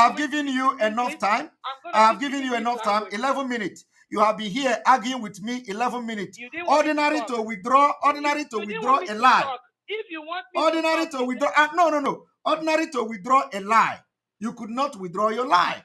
have given you enough time. I have given you enough time. 11 minutes. You have been here arguing with me 11 minutes. Ordinary to withdraw a lie. If you want me ordinary to withdraw, no. Ordinary to withdraw a lie. You could not withdraw your lie.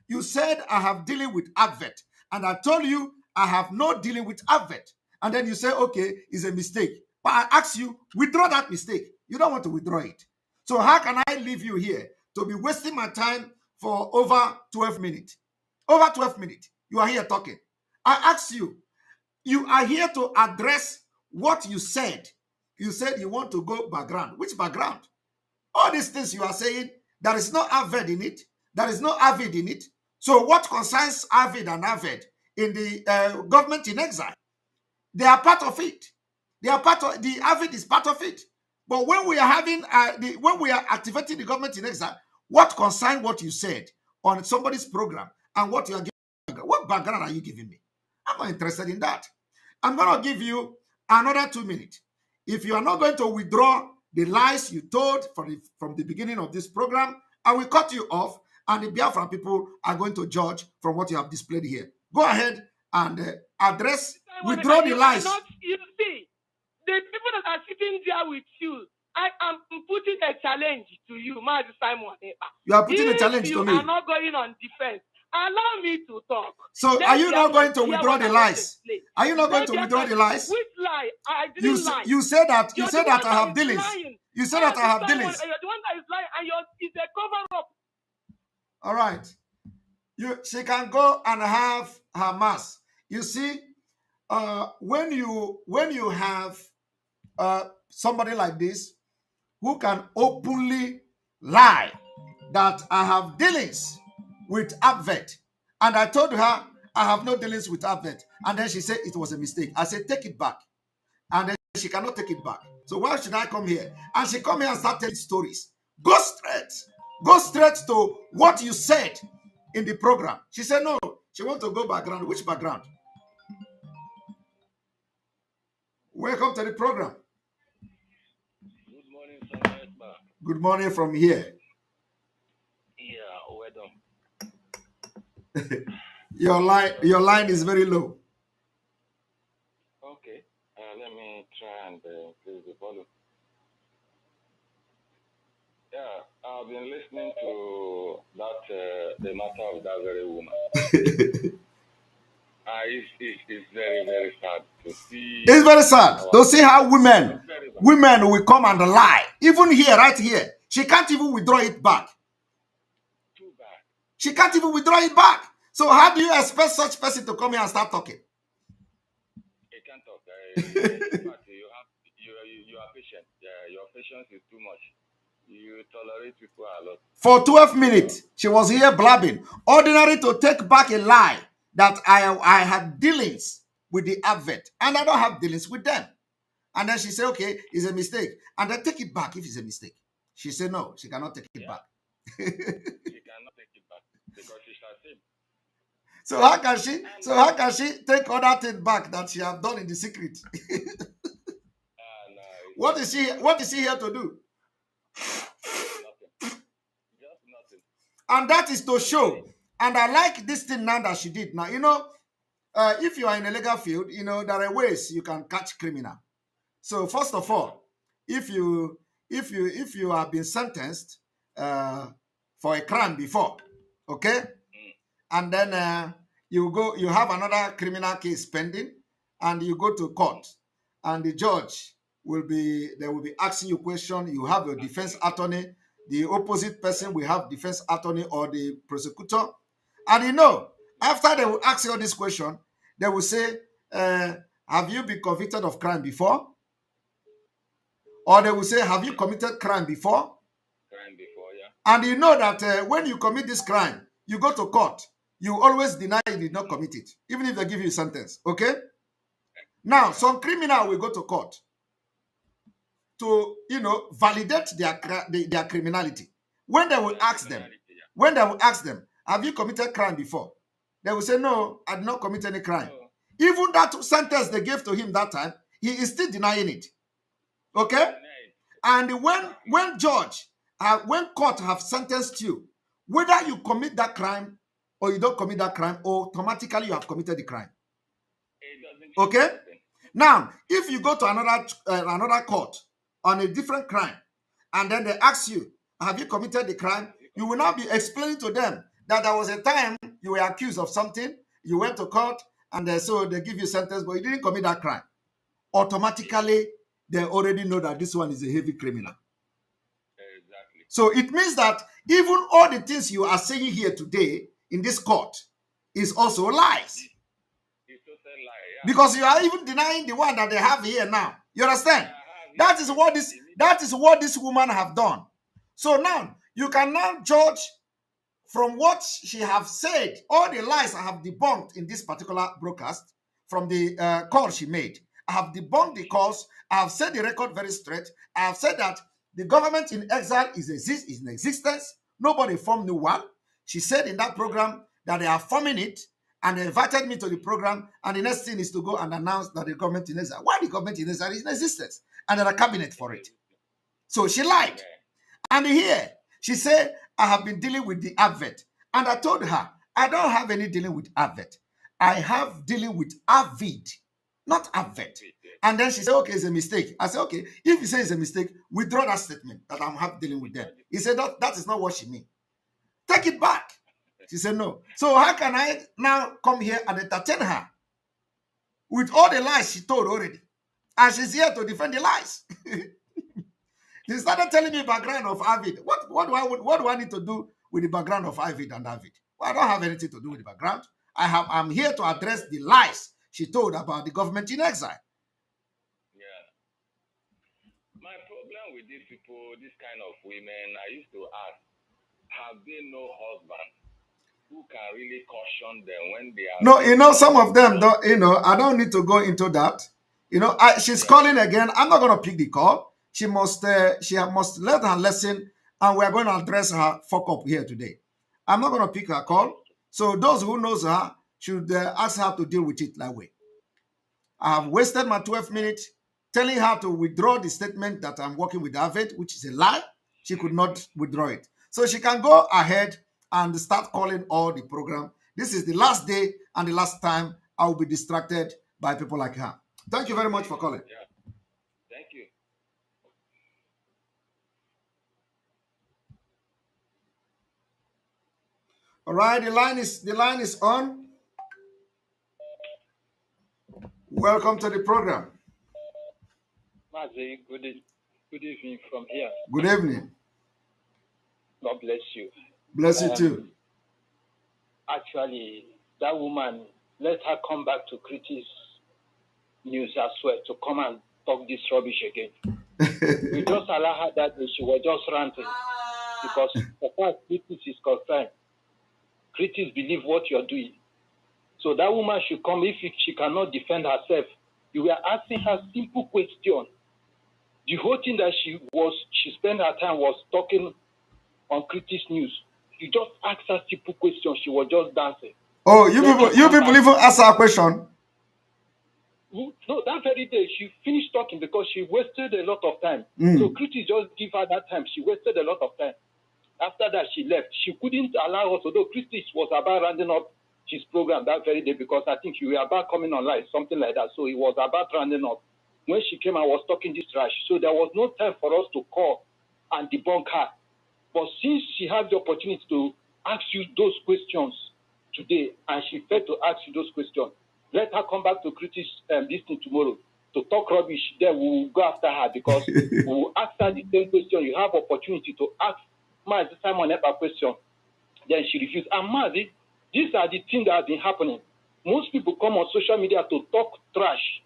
You said, I have dealing with advert. And I told you, I have no dealing with advert. And then you say, okay, it's a mistake. But I ask you, withdraw that mistake. You don't want to withdraw it. So how can I leave you here to be wasting my time for over 12 minutes? Over 12 minutes. You are here talking. I ask you, you are here to address what you said. You said you want to go background. Which background? All these things you are saying, there is no Avid in it. There is no Avid in it. So what concerns Avid and Avid in the government in exile? They are part of it. They are part of the Avid is part of it. But when we are having when we are activating the government in exile, what concerns what you said on somebody's program and what you are giving? What background are you giving me? I'm not interested in that. I'm going to give you another 2 minutes. If you are not going to withdraw the lies you told from the beginning of this program, I will cut you off, and the Biafran people are going to judge from what you have displayed here. Go ahead and withdraw the lies. You see, the people that are sitting there with you, I am putting a challenge to you, Mazi Simon. You are putting a challenge to me. You are not going on defense. Allow me to talk. So are you not going to withdraw the lies? Are you not going to withdraw the lies? Which lie? I didn't lie. You said that I have dealings. You said that I have dealings. You're the one that is lying, and it's a cover up. All right. She can go and have her mass. You see, when you have somebody like this who can openly lie that I have dealings with Advert, and I told her I have no dealings with Advert, and then she said it was a mistake. I said take it back, and then she cannot take it back. So why should I come here? And she come here and start telling stories. Go straight to what you said in the program. She said no, she want to go background. Which background? Welcome to the program. Good morning, Sir. Good morning from here. Yeah, welcome. Your line is very low. Okay, let me try and increase the volume. Yeah, I've been listening to that the matter of that very woman. It's very, very sad to see. It's very sad to see how women will come and lie. Even here, right here, she can't even withdraw it back. Too bad. She can't even withdraw it back. So how do you expect such person to come here and start talking? He can't talk. In fact, you are patient. Your patience is too much. You tolerate people a lot. For 12 minutes, she was here blabbing. Ordinary to take back a lie that I had dealings with the Advert, and I don't have dealings with them. And then she said, okay, it's a mistake. And then take it back if it's a mistake. She said, no, she cannot take it back. She cannot take it back because she shall sin. So how can she take other things back that she have done in the secret? No, what is she here to do? Nothing. Just nothing. And that is to show. And I like this thing now that she did. Now, if you are in a legal field, there are ways you can catch criminal. So first of all, if you have been sentenced for a crime before, okay, and then you have another criminal case pending, and you go to court, and the judge will be asking you questions. You have your defense attorney, the opposite person will have defense attorney or the prosecutor, and after they will ask you all this question, they will say, have you been convicted of crime before? Or they will say, have you committed crime before? Crime before, yeah. And you know that when you commit this crime, you go to court, you always deny you did not commit it, even if they give you a sentence, okay? Now, some criminal will go to court to, validate their criminality. When they will ask them, have you committed crime before? They will say, no, I did not commit any crime. No. Even that sentence they gave to him that time, he is still denying it. Okay? And when court have sentenced you, whether you commit that crime or you don't commit that crime, automatically you have committed the crime. Okay? Now, if you go to another court on a different crime, and then they ask you, have you committed the crime? You will now be explaining to them that there was a time you were accused of something, you went to court, and so they give you a sentence, but you didn't commit that crime. Automatically, they already know that this one is a heavy criminal. Exactly. So it means that even all the things you are saying here today in this court is also lies. It's also a lie, yeah. Because you are even denying the one that they have here now. You understand? That is what this woman have done. So now you can now judge from what she have said, all the lies I have debunked in this particular broadcast from the call she made. I have debunked the calls. I have said the record very straight. I have said that the government in exile is in existence. Nobody formed new one. She said in that program that they are forming it, and they invited me to the program, and the next thing is to go and announce that the government in exile. Why the government in exile is in existence? And there are cabinet for it. So she lied. And here, she said, I have been dealing with the advert. And I told her, I don't have any dealing with advert. I have dealing with Avid, not advert. And then she said, okay, it's a mistake. I said, okay, if you say it's a mistake, withdraw that statement that I'm dealing with them. He said, that is not what she means. Take it back. She said, no. So how can I now come here and entertain her with all the lies she told already? And she's here to defend the lies. She started telling me background of Avid. What do I need to do with the background of Avid and Avid? Well, I don't have anything to do with the background. I'm here to address the lies she told about the government in exile. Yeah. My problem with these people, this kind of women, I used to ask, have they no husband who can really caution them when they are... No, some of them, I don't need to go into that. She's calling again. I'm not going to pick the call. She must learn her lesson, and we're going to address her fuck up here today. I'm not going to pick her call. So those who knows her should ask her to deal with it that way. I have wasted my 12 minutes telling her to withdraw the statement that I'm working with David, which is a lie. She could not withdraw it. So she can go ahead and start calling all the program. This is the last day and the last time I will be distracted by people like her. Thank you very much for calling. Yeah. Thank you. All right, the line is on. Welcome to the program. Mazi, good evening from here. Good evening. God bless you. Bless you too. Actually, that woman, let her come back to Critics News as well to come and talk this rubbish again. We just allow her that day. She was just ranting because as far as Critics is concerned, Critics believe what you're doing. So that woman should come. If she cannot defend herself, you were asking her simple question. The whole thing that she spent her time was talking on Critics News. You just asked her simple questions. She was just dancing. Oh, you people even ask her a question? No, that very day she finished talking because she wasted a lot of time. So Critics just give her that time. She wasted a lot of time. After that, she left. She couldn't allow us, although Critics was about rounding up his program that very day because I think you were about coming online, something like that. So it was about rounding up. When she came, I was talking this trash. So there was no time for us to call and debunk her. But since she had the opportunity to ask you those questions today, and she failed to ask you those questions, let her come back to Critics this thing tomorrow to talk rubbish. Then we will go after her because we will ask her the same question. You have opportunity to ask Mazi Simon a question. Then she refused. And Mazi, these are the things that have been happening. Most people come on social media to talk trash.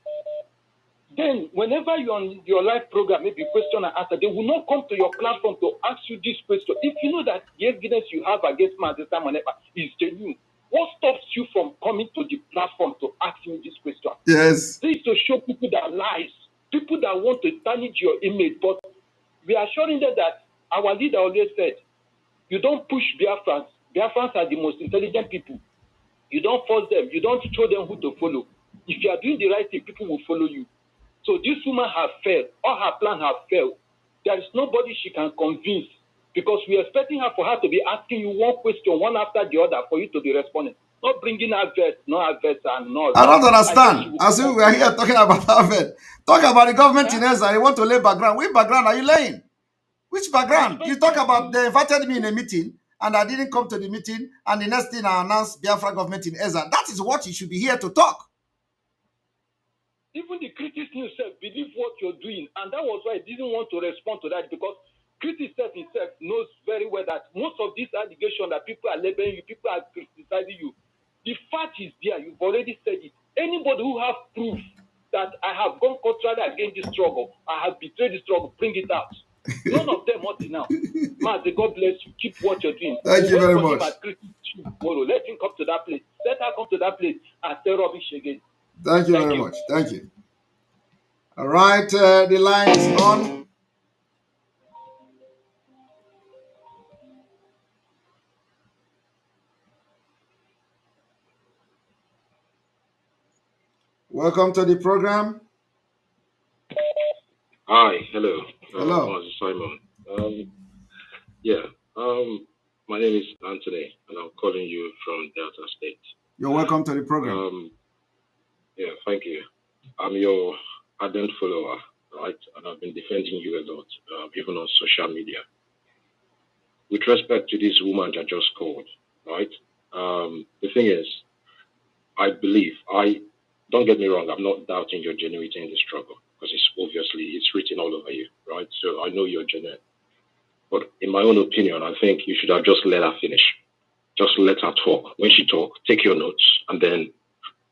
Then, whenever you're on your live program, maybe question and answer, they will not come to your platform to ask you this question. If you know that the evidence you have against Mazi Simon is genuine, what stops you from coming to the platform to ask me this question? Yes. This is to show people that lies, people that want to tarnish your image. But we are showing them that our leader always said, you don't push Biafrans. Biafrans are the most intelligent people. You don't force them. You don't show them who to follow. If you are doing the right thing, people will follow you. So this woman has failed. All her plan has failed. There is nobody she can convince because we are expecting her for her to be asking you one question, one after the other, for you to be responding. Not bringing adverts, no adverts and all. I don't understand. As if we are here talking about advert. Talk about the government in Ezra. You want to lay background. Which background are you laying? Which background? You talk about they invited me in a meeting and I didn't come to the meeting, and the next thing I announced Biafra government in Ezra. That is what you should be here to talk. Even the critics himself believe what you're doing, and that was why I didn't want to respond to that, because critics himself knows very well that most of these allegations that people are labeling you, people are criticizing you, the fact is there. You've already said it. Anybody who have proof that I have gone contrary against this struggle, I have betrayed the struggle, bring it out. None of them want it now. Master, God bless you. Keep what you're doing. Thank you very much. Let him come to that place. Let her come to that place and say rubbish again. Thank you very much. Thank you. All right, the line is on. Welcome to the program. Hi, hello. Hello. Simon. My name is Anthony, and I'm calling you from Delta State. You're welcome to the program. Thank you. I'm your ardent follower, right? And I've been defending you a lot, even on social media. With respect to this woman that just called, right? The thing is, I believe, don't get me wrong, I'm not doubting your genuinity in the struggle, because it's written all over you, right? So I know you're genuine. But in my own opinion, I think you should have just let her finish. Just let her talk. When she talks, take your notes, and then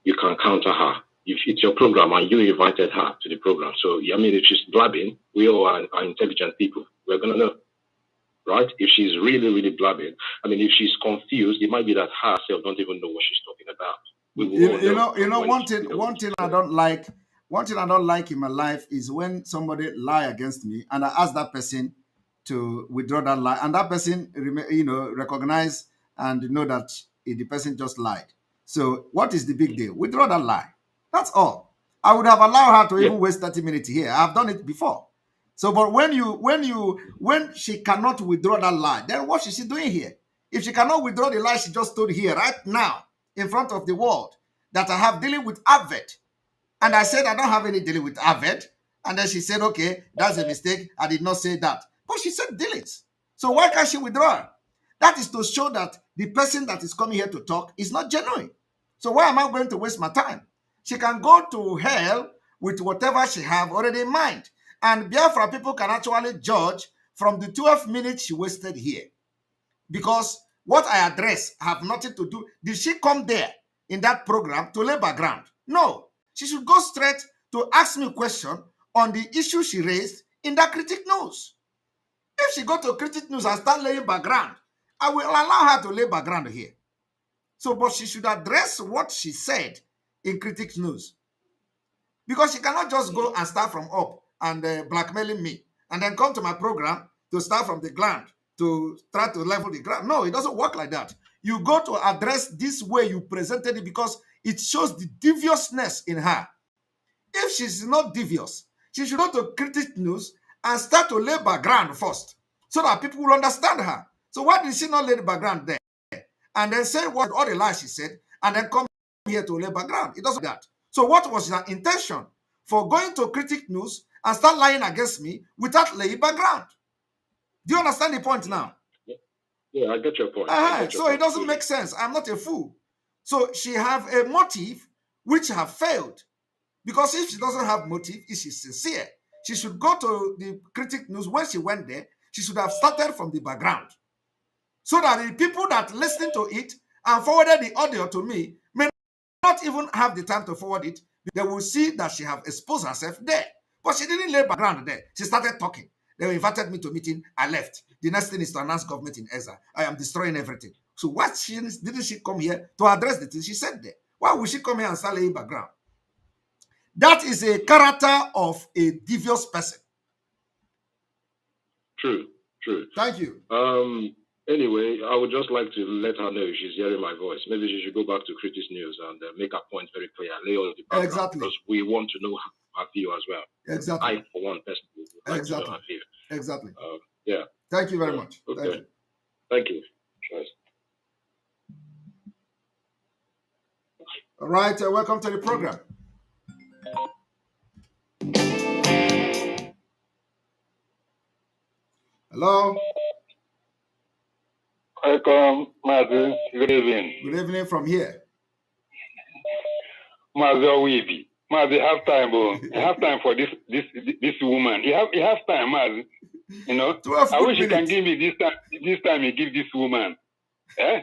you can counter her. If it's your program and you invited her to the program, so I mean, if she's blabbing, we all are intelligent people. We're gonna know, right? If she's really, really blabbing, I mean, if she's confused, it might be that herself don't even know what she's talking about. One thing I don't like in my life is when somebody lie against me and I ask that person to withdraw that lie, and that person recognize and know that the person just lied. So what is the big deal? Withdraw that lie. That's all. I would have allowed her to even waste 30 minutes here. I've done it before. So, but when she cannot withdraw that lie, then what is she doing here? If she cannot withdraw the lie she just told here right now in front of the world that I have dealing with Advert, and I said I don't have any dealing with Advert, and then she said, okay, that's a mistake. I did not say that. But she said dealings. So why can't she withdraw? That is to show that the person that is coming here to talk is not genuine. So why am I going to waste my time? She can go to hell with whatever she have already in mind. And Biafra people can actually judge from the 12 minutes she wasted here. Because what I address have nothing to do. Did she come there in that program to lay background? No. She should go straight to ask me a question on the issue she raised in that critic news. If she go to critic news and start laying background, I will allow her to lay background here. So, but she should address what she said in critic news. Because she cannot just go and start from up and blackmailing me and then come to my program to start from the ground to try to level the ground. No, it doesn't work like that. You go to address this way you presented it because it shows the deviousness in her. If she's not devious, she should go to critic news and start to lay background first so that people will understand her. So why did she not lay the background there? And then say what all the lies she said and then come here to lay background? It doesn't do that. So what was her intention for going to critic news and start lying against me without laying background? Do you understand the point now? Yeah, I get your point. So it doesn't make sense. I'm not a fool. So she have a motive which have failed. Because if she doesn't have motive, if she's sincere, she should go to the critic news. When she went there, she should have started from the background. So that the people that listen to it and forwarded the audio to me may not even have the time to forward it. They will see that she have exposed herself there. But she didn't lay background there. She started talking. They invited me to a meeting. I left. The next thing is to announce government in Ezra. I am destroying everything. So what didn't she come here to address the things she said there? Why would she come here and start laying background? That is a character of a devious person. True. Thank you. Anyway, I would just like to let her know if she's hearing my voice. Maybe she should go back to Critics News and make her point very clear. Lay all the background. Exactly. Because we want to know her view as well. Exactly. I, for one, personally, would like to know her view. Exactly. Yeah. Thank you very much. Okay. Thank you. Cheers. All right, welcome to the program. Hello. Welcome, Mazi. Good evening. Good evening from here. Mazi Owibi. Mazi, have time, bro. Have time for this woman. You have time, Mazi. You know. I wish you can give me this time. This time you give this woman. Eh?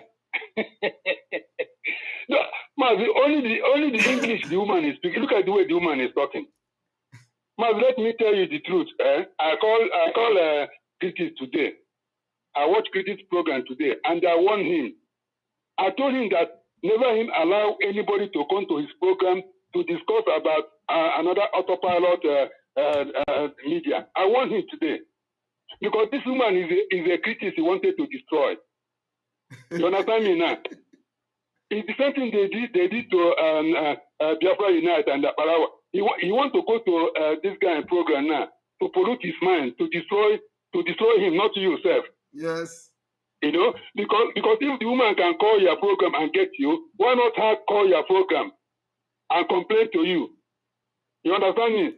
No, Mazi, only the English the woman is speaking. Look at the way the woman is talking. Mazi, let me tell you the truth. Eh? I call Critics today. I watched Critics program today, and I warned him. I told him that never him allow anybody to come to his program to discuss about another autopilot media. I warned him today because this woman is a critic he wanted to destroy. You understand me now? It's the same thing they did to Biafra Unite and Parawa. He want to go to this guy program now to pollute his mind, to destroy him, not you yourself. Yes. You know, because if the woman can call your program and get you, why not her call your program and complain to you? You understand me?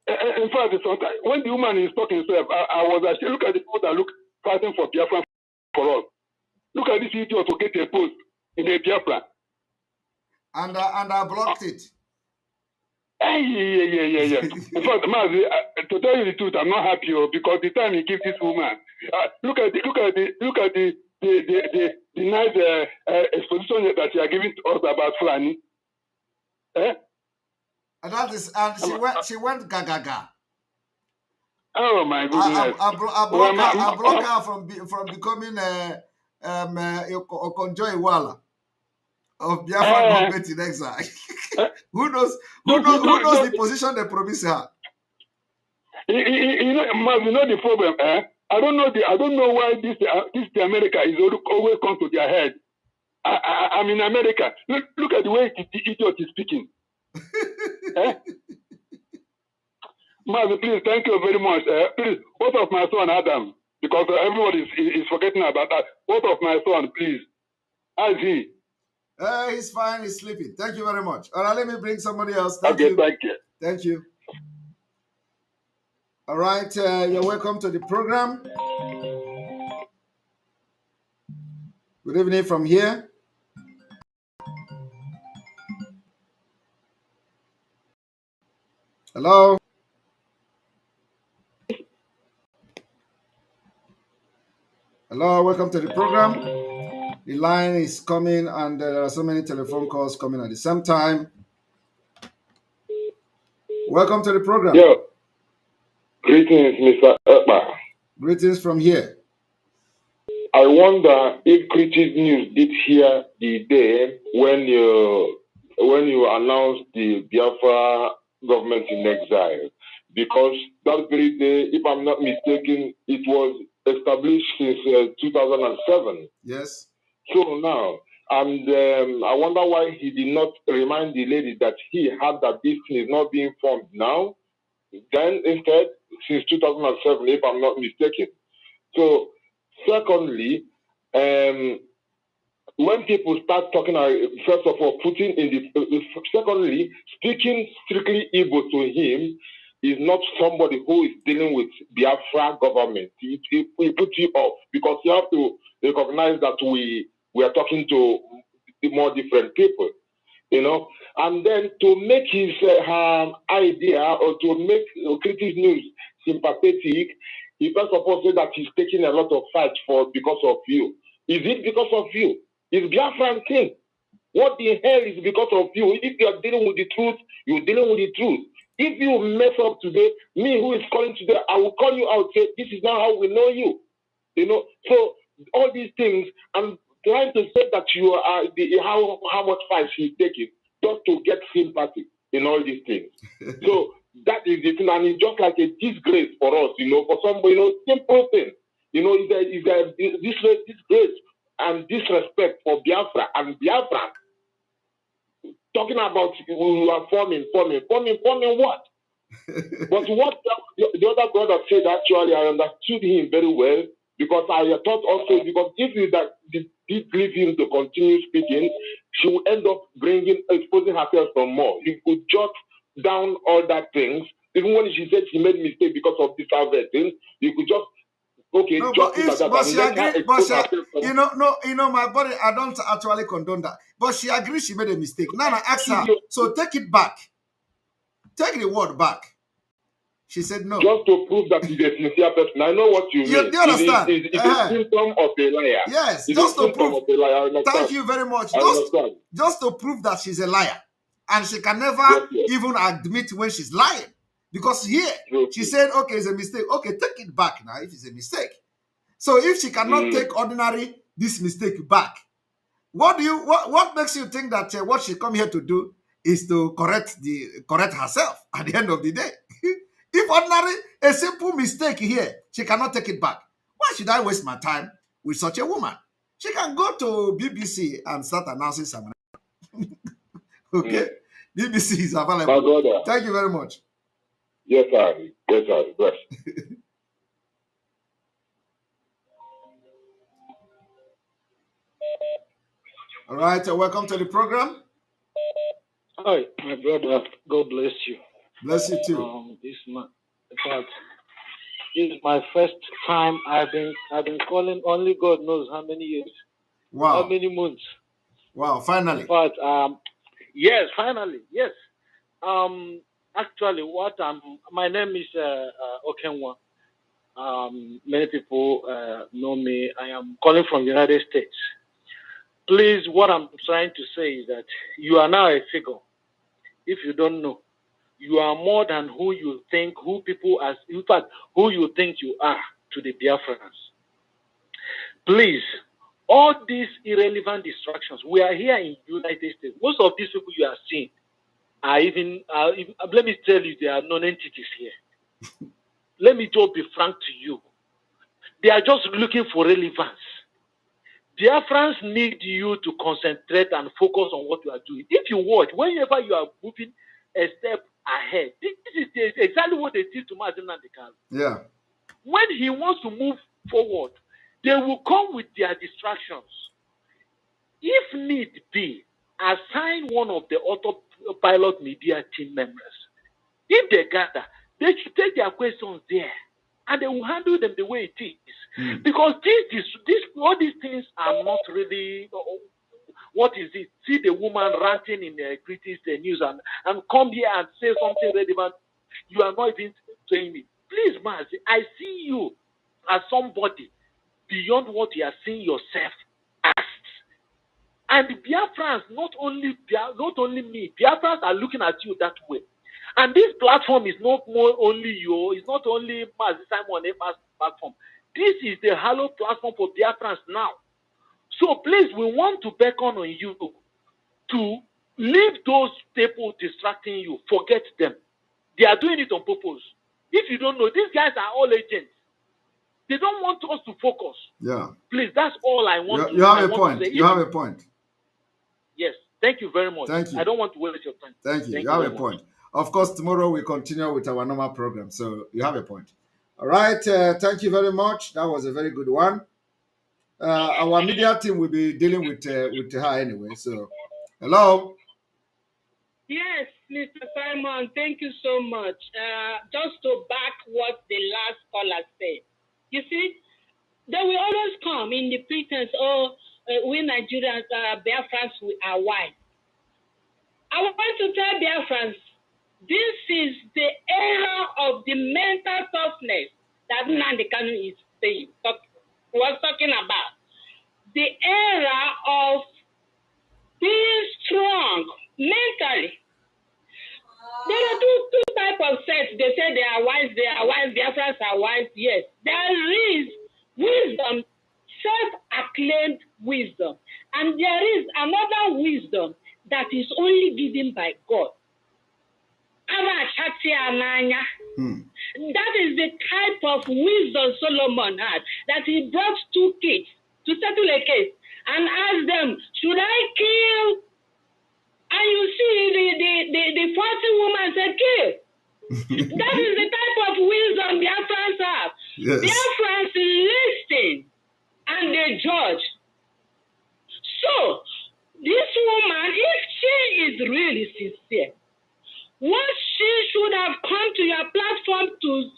In fact, sometimes when the woman is talking herself, I was actually look at the people that look fighting for Biafra for us. Look at this idiot to get a post in a Biafra. And I blocked it. Yeah. In fact, Mazi, to tell you the truth, I'm not happy because the time he gives this woman, look at the nice exposition that you are giving to us about Fulani. Eh? And she went gaga. Oh my goodness! I block her from becoming Okonjo Iweala of Biafra government in exile. Who knows the position they promise her? You know the problem. I don't know why this America is always come to their head. I'm in America. Look at the way the idiot is speaking. Mazi, please, thank you very much. Please, what of my son Adam? Because everybody is forgetting about that. What of my son, please? How is he? He's fine. He's sleeping. Thank you very much. All right, let me bring somebody else. Thank you. Thank you. All right, you're welcome to the program. Good evening from here. Hello. Hello, welcome to the program. The line is coming and there are so many telephone calls coming at the same time. Welcome to the program. Yo. Greetings, Mr. Ekpa. Greetings from here. I wonder if Critics News did hear the day when you announced the Biafra government in exile, because that very day, if I'm not mistaken, it was established since 2007. Yes. So now, and I wonder why he did not remind the lady that he had that this thing is not being formed now. Then instead, since 2007, if I'm not mistaken. So, secondly, when people start talking, first of all, putting in the, secondly, speaking strictly Igbo to him is not somebody who is dealing with Biafra government. It puts you off because you have to recognize that we are talking to more different people, you know. And then to make his idea or to make Critics News sympathetic, he first of all said that he's taking a lot of fight because of you. Is it because of you? It's Biafran thing. What the hell is because of you? If you are dealing with the truth, you're dealing with the truth. If you mess up today, me who is calling today, I will call you out, say, this is not how we know you. You know, so all these things, I'm trying to say that you are how much fight he's taking just to get sympathy in all these things. So that is the thing, and it's just like a disgrace for us, you know, for somebody, you know, simple thing. You know, is there disgrace and disrespect for Biafra and Biafra. Talking about we are forming what? But what the other brother said, actually, I understood him very well. Because I thought also, because if you did leave him to continue speaking, she will end up exposing herself some more. You could jot down all that things. Even when she said she made mistake because of this other thing, you could just no, but she agreed. But she, my body. I don't actually condone that. But she agreed she made a mistake. Now I asked her, so take it back. Take the word back. She said no. Just to prove that he's a sincere person. I know what you mean. You understand? It's a symptom of a liar. Yes, it's just a to prove. Of a liar. Thank you very much. Just to prove that she's a liar. And she can never even admit when she's lying. Because here, she said, okay, it's a mistake. Okay, take it back now if it's a mistake. So if she cannot take this mistake back, what makes you think that what she come here to do is to correct herself at the end of the day? If ordinary, a simple mistake here, she cannot take it back. Why should I waste my time with such a woman? She can go to BBC and start announcing some. Okay? BBC is available. Thank you very much. Yes, sir. Yes, sir. Yes. All right, welcome to the program. Hi, my brother. God bless you. Bless you too. This is my first time I've been calling. Only God knows how many years. Wow. How many months? Wow, finally. But yes, finally, yes. Actually, my name is Okenwa. Many people know me. I am calling from the United States. Please, what I'm trying to say is that you are now a figure. If you don't know, you are more than who you think, who you think you are to the Biafrans. Please, all these irrelevant distractions, we are here in the United States. Most of these people you are seeing are even let me tell you, they are non-entities here. Let me just be frank to you. They are just looking for relevance. Biafrans need you to concentrate and focus on what you are doing. If you watch, whenever you are moving a step ahead, this is exactly what they did to Mazen Nandekal. Yeah. When he wants to move forward, they will come with their distractions. If need be, assign one of the autopilot media team members. If they gather, they should take their questions there, and they will handle them the way it is. Because all these things are not really. What is it? See the woman ranting in the critics, the news, and come here and say something relevant. You are not even saying it. Please, man, I see you as somebody beyond what you are seeing yourself as. And Biafrans, not only me, Biafrans are looking at you that way. And this platform is not more only you, it's not only Mazi Simon Epa's platform. This is the hallowed platform for Biafrans now. So please, we want to beckon on you to leave those people distracting you. Forget them. They are doing it on purpose. If you don't know, these guys are all agents. They don't want us to focus. Yeah. Please, that's all I want to say. You have a point. You have a point. Yes. Thank you very much. Thank you. I don't want to waste your time. Thank you. You have a point. Of course, tomorrow we continue with our normal program. So you have a point. All right. Thank you very much. That was a very good one. Our media team will be dealing with her anyway. So, hello. Yes, Mr. Simon, thank you so much. Just to back what the last caller said. You see, they will always come in the pretense, we Nigerians, Biafrans, we are white. I want to tell Biafrans, this is the era of the mental toughness that Nnamdi Kanu is was talking about. The era of being strong mentally. There are two types of sets. They say they are wise, Biafrans are wise. Yes, there is wisdom, self-acclaimed wisdom. And there is another wisdom that is only given by God. That is the type of wisdom Solomon had, that he brought two kids to settle a case and asked them, should I kill? And you see the 40 woman said, kill. That is the type of wisdom Biafrans have. Yes. Biafrans listen. is really sincere. What she should have come to your platform to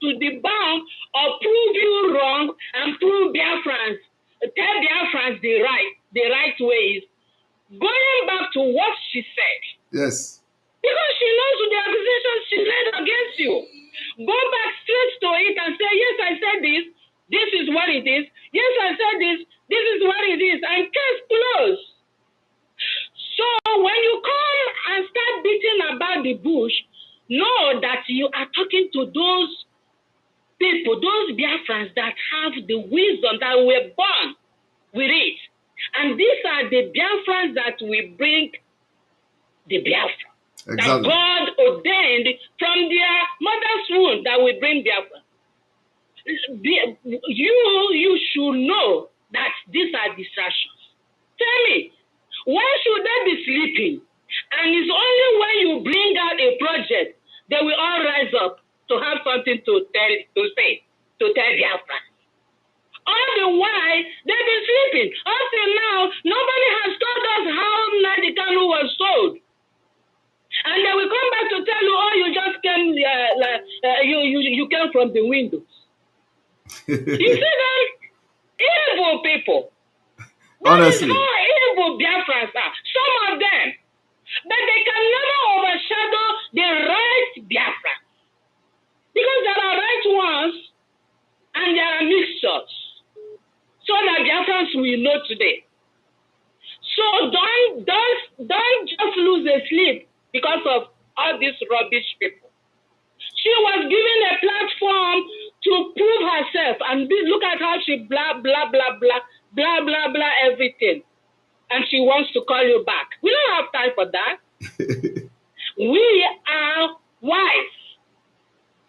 debunk or prove you wrong and prove Biafrans, tell Biafrans the right way is going back to what she said. Yes. Because she knows the accusations she made against you. Go back straight to it and say, yes, I said this. This is what it is. Yes, I said this. This is what it is. And case closed. So when you come and start beating about the bush, know that you are talking to those people, those Biafrans that have the wisdom, that were born with it. And these are the Biafrans that will bring the Biafra. Exactly. That God ordained from their mother's womb that will bring Biafra. You should know that these are distractions. Tell me, why should they be sleeping? And it's only when you bring out a project they will all rise up to have something to tell Biafra. All the while, they've been sleeping. Until now, nobody has told us how Nnamdi Kanu was sold. And they will come back to tell you, oh, you just came, you came from the windows. You see that? Evil people. Honestly. That is how evil Biafrans are. Some of them. But they can never overshadow the right Biafra. Because there are right ones and there are mixtures. So that Biafrans will know today. So don't just lose a sleep because of all these rubbish people. She was given a platform to prove herself, and look at how she blah, blah, blah, blah, blah, blah, blah, everything. And she wants to call you back. We don't have time for that. We are wise.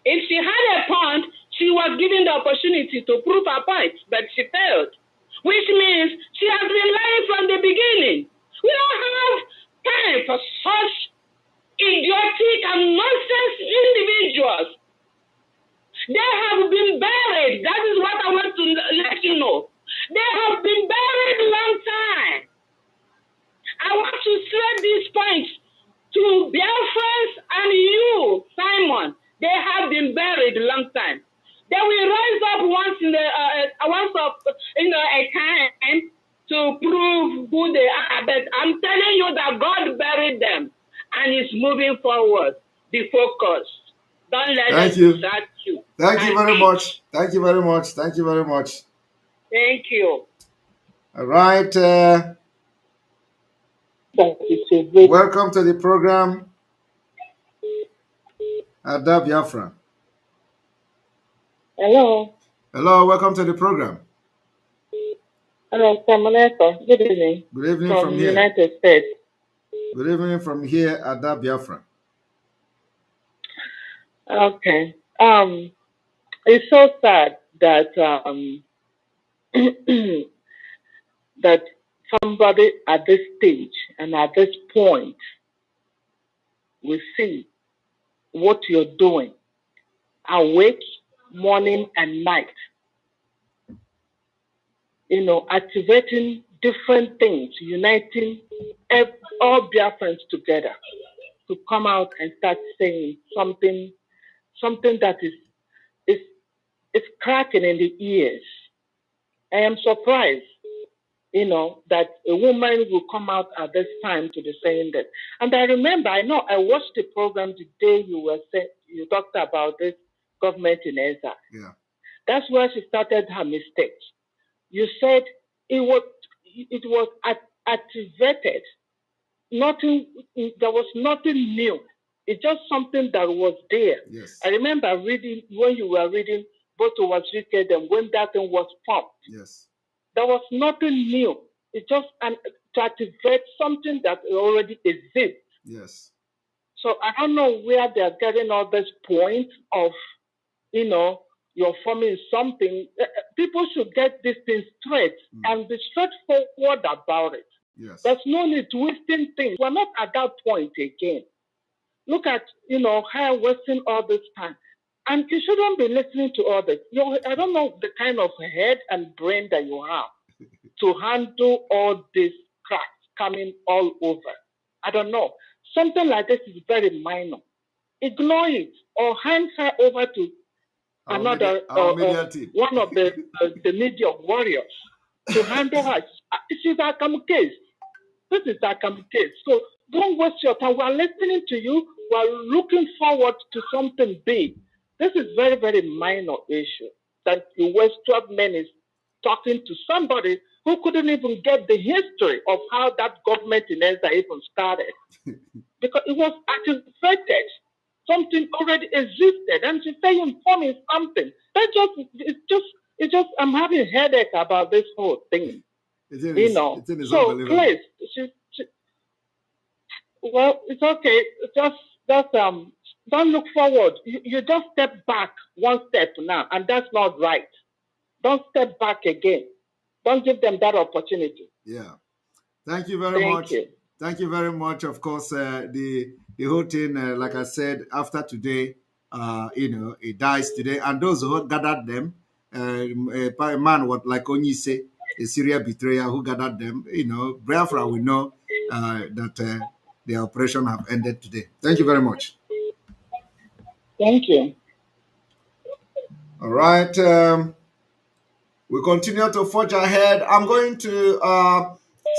If she had a point, she was given the opportunity to prove her point, but she failed. Which means she has been lying from the beginning. We don't have time for such idiotic and nonsense individuals. They have been buried. That is what I want to let you know. They have been buried a long time. I want to stress these points to Biafrans and you, Simon. They have been buried a long time. They will rise up once in a time to prove who they are. But I'm telling you that God buried them and is moving forward. Be focused. Don't let them distract you. Thank you very much. Thank you very much. Thank you very much. Thank you. All right. Welcome to the program, Ada Biafra. Hello. Hello, welcome to the program. Hello, Samoneta. Good evening. Good evening from the here. United States. Good evening from here, Ada Biafra. Okay. It's so sad that that somebody at this stage and at this point will see what you're doing, awake, morning and night. Activating different things, uniting all Biafrans together to come out and start saying something that is cracking in the ears. I am surprised, that a woman will come out at this time to be saying that. And I remember, I watched the program the day you talked about this government in Ezra. Yeah. That's where she started her mistakes. You said it was activated. There was nothing new. It's just something that was there. Yes. I remember reading when you were reading both was wicked and when that thing was pumped. Yes. There was nothing new. It's just to activate something that already exists. Yes. So I don't know where they're getting all this point of, you're forming something. People should get this thing straight and be straightforward about it. Yes. There's no need to wasting things. We're not at that point again. Look at, how wasting all this time. And you shouldn't be listening to others. I don't know the kind of head and brain that you have to handle all this crap coming all over. I don't know. Something like this is very minor. Ignore it or hand her over to another one of the media warriors to handle her. She's a case. This is a case. So don't waste your time. We're listening to you. We're looking forward to something big. This is very, very minor issue that you waste 12 minutes talking to somebody who couldn't even get the history of how that government in Ezra even started. Because it was activated. Something already existed, and she's saying informing something. It's just I'm having a headache about this whole thing. So please, well, it's okay. Just don't look forward. You just step back one step now, and that's not right. Don't step back again. Don't give them that opportunity. Yeah. Thank you very much. Thank you very much. Of course, the whole thing, like I said, after today, it dies today. And those who gathered them, a man what like Onyi say, a serial betrayer who gathered them, Biafra will know that the operation have ended today. Thank you very much. Thank you. All right. We continue to forge ahead. I'm going to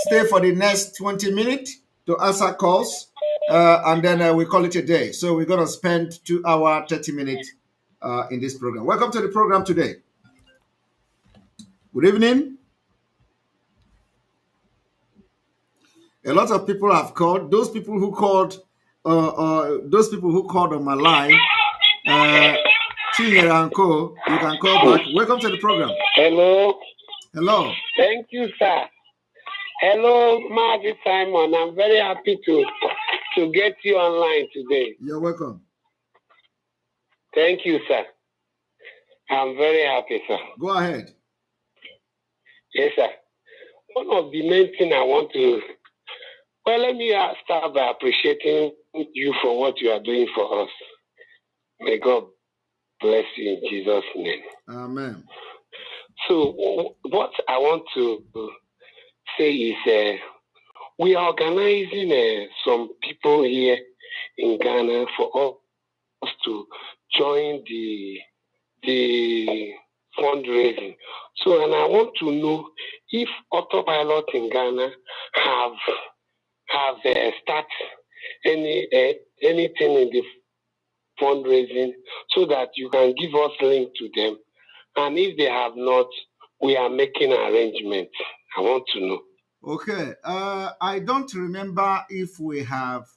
stay for the next 20 minutes to answer calls, and then we call it a day. So we're going to spend 2 hours, 30 minutes in this program. Welcome to the program today. Good evening. A lot of people have called. Those people who called on my line, Chinyere and Co, you can call back. Welcome to the program. Hello. Hello. Thank you, sir. Hello, Margie Simon. I'm very happy to get you online today. You're welcome. Thank you, sir. I'm very happy, sir. Go ahead. Yes, sir. One of the main things I want to... Well, let me start by appreciating you for what you are doing for us. May God bless you in Jesus' name. Amen. So what I want to say is we are organizing some people here in Ghana for us to join the fundraising. So, and I want to know if Autopilot in Ghana have start anything in the fundraising so that you can give us link to them. And if they have not, we are making arrangements. I want to know. Okay. I don't remember if we have.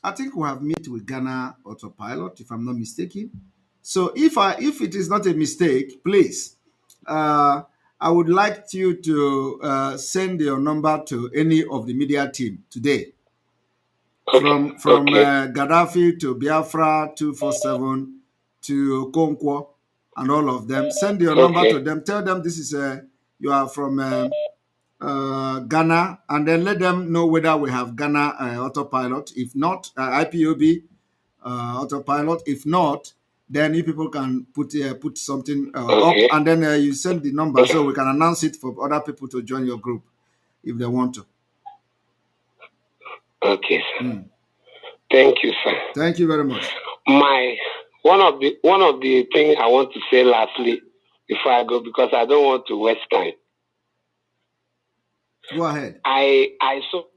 I think we have met with Ghana Autopilot, if I'm not mistaken. So if it is not a mistake, please, I would like you to send your number to any of the media team today. From Gaddafi to Biafra 247 to Konkwo and all of them. Send your number to them. Tell them this is you are from Ghana, and then let them know whether we have Ghana Autopilot. If not, IPOB Autopilot. If not, then you people can put something up, and then you send the number so we can announce it for other people to join your group if they want to. Okay, sir. Thank you, sir. Thank you very much. One of the things I want to say lastly before I go, because I don't want to waste time. Go ahead. I so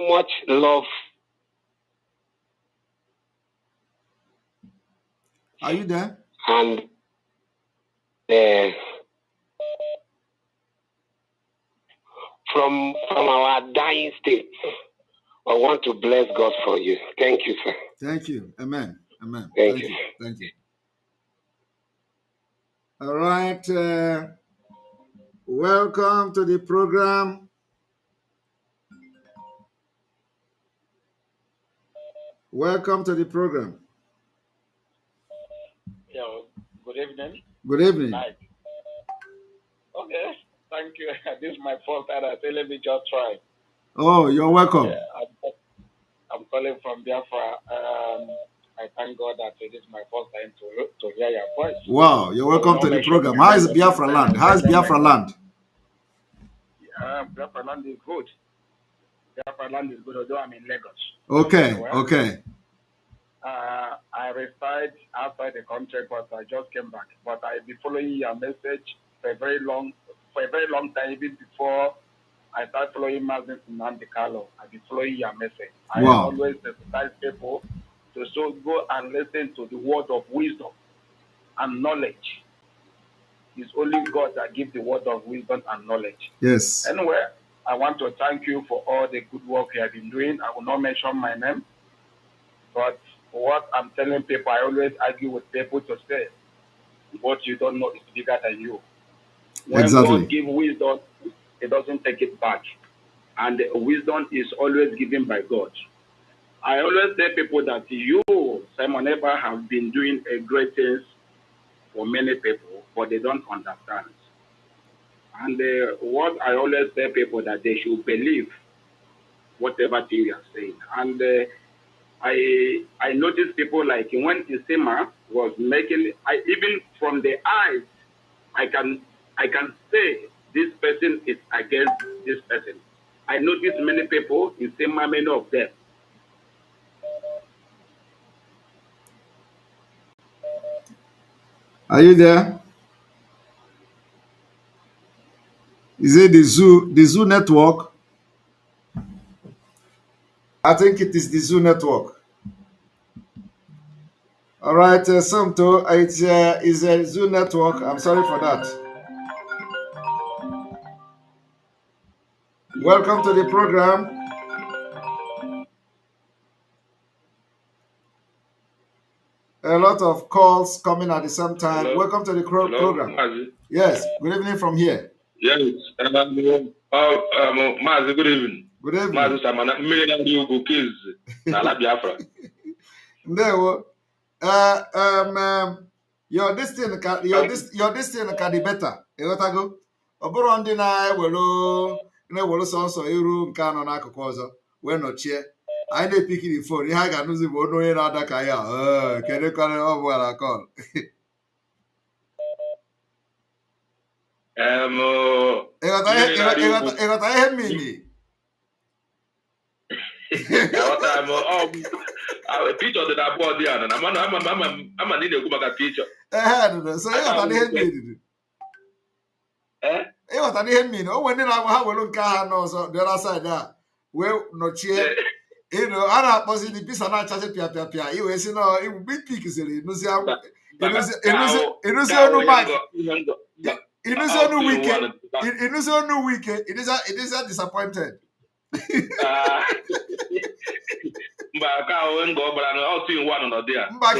much love. Are you there? And from our dying state, I want to bless God for you. Thank you, sir. Thank you. Amen. Amen. Thank you. Thank you. All right. Welcome to the program. Welcome to the program. Yeah, good evening. Good evening. Night. Okay, thank you. This is my first time. I say, let me just try. Oh, you're welcome. Yeah, I'm calling from Biafra. I thank God that it is my first time to hear your voice. Wow, you're welcome to the program. How is Biafra land? How is Biafra land? Biafra land is good. Biafran is good, although I'm in Lagos. Okay, okay. I reside outside the country, but I just came back. But I've been following your message for a very long time, even before I started following Mazin Nnamdi Kanu. I've been following your message. I always sensitize people to so go and listen to the word of wisdom and knowledge. It's only God that gives the word of wisdom and knowledge. Yes. Anyway, I want to thank you for all the good work you have been doing. I will not mention my name, but what I'm telling people, I always argue with people to say, what you don't know is bigger than you. When God gives wisdom, He doesn't take it back. And wisdom is always given by God. I always tell people that you, Simon Eber, have been doing a great things for many people, but they don't understand. And what I always tell people that they should believe whatever thing you are saying. And I noticed people like when Isema was making, even from the eyes, I can say this person is against this person. I noticed many people, Isema, many of them. Are you there? Is it the Zoo network? I think it is the Zoo network. All right, Somto, it's a Zoo network. I'm sorry for that. Welcome to the program. A lot of calls coming at the same time. Hello? Welcome to the program. Mazi. Yes, good evening from here. Yes. Mazi, good evening. Good evening. Mazi Samana, Millionaire Kids, Nala Biafra. Ndewo. Your destiny can be better. Ịghọtago? Ọ bụrụ ndị na-ewelu sọnsọ iru nke anọ n'akụkụ ọzọ wee nọchie. Anyị na-epiki the phone, ihe a ga-anụzi bụ onye na-ada ka ya. Kedu ka ọ bụ ala kọl? Ịghọta ihe mmiri? Picture dị na bọọdụ ya na ama na ị na-ekwu maka picture. So ịghọta ihe mmiri. Ịghọta ihe mmiri. O nwere ndị na-agwa ha were nke ha n'ọzọ the other side a wee nọchie. A na-akpọzi ndị pisa na-achacha pịa iwee si na igbu big pig siri ịnụzi ọnụ mak ịnụzi ọnụ wike it is disappointed. Mba ka ahụ nga ọ bara na otu iwu anọ nọdụ ya. Mba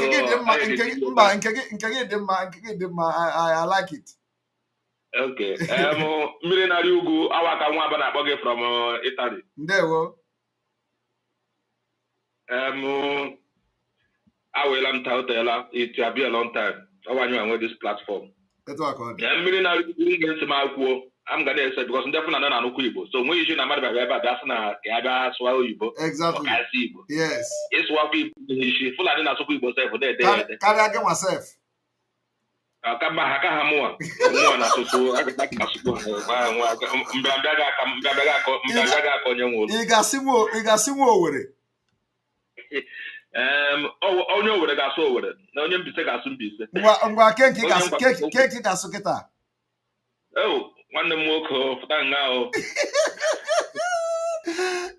nke gị dị mma I like it. Okay. Mmiri narị ugwu awa ka nwa aba na-akpọ gị from Italy. Ndewo. Awela m tautela it have been a long time. Ọwanyụ anwe this platform. Mmiri narị ugwu ga-esi m akwuo. I'm gonna say because definitely na anụkwu Igbo. So when you should na mmadụ bịa ebe a bịa sị na ya bịa sụwa Oyibo. Exactly. Igbo. Yes. Ịsụwakwa Igbo n'ishi. Fulani na-asụkwa Igbo sef de. Karịa gị nwa sef. Aka ha mụwa na-asụsụ asụsụ mbịabịa ga-aka onye nwe ụlọ. Ị ga-asị nwa Owere? Onye Owere ga-asụ Owere na onye Mbaise ga-asụ Mbaise. Ngwa keki ga-asụ kịta. Nwanne m nwoke fụta nga ahụ.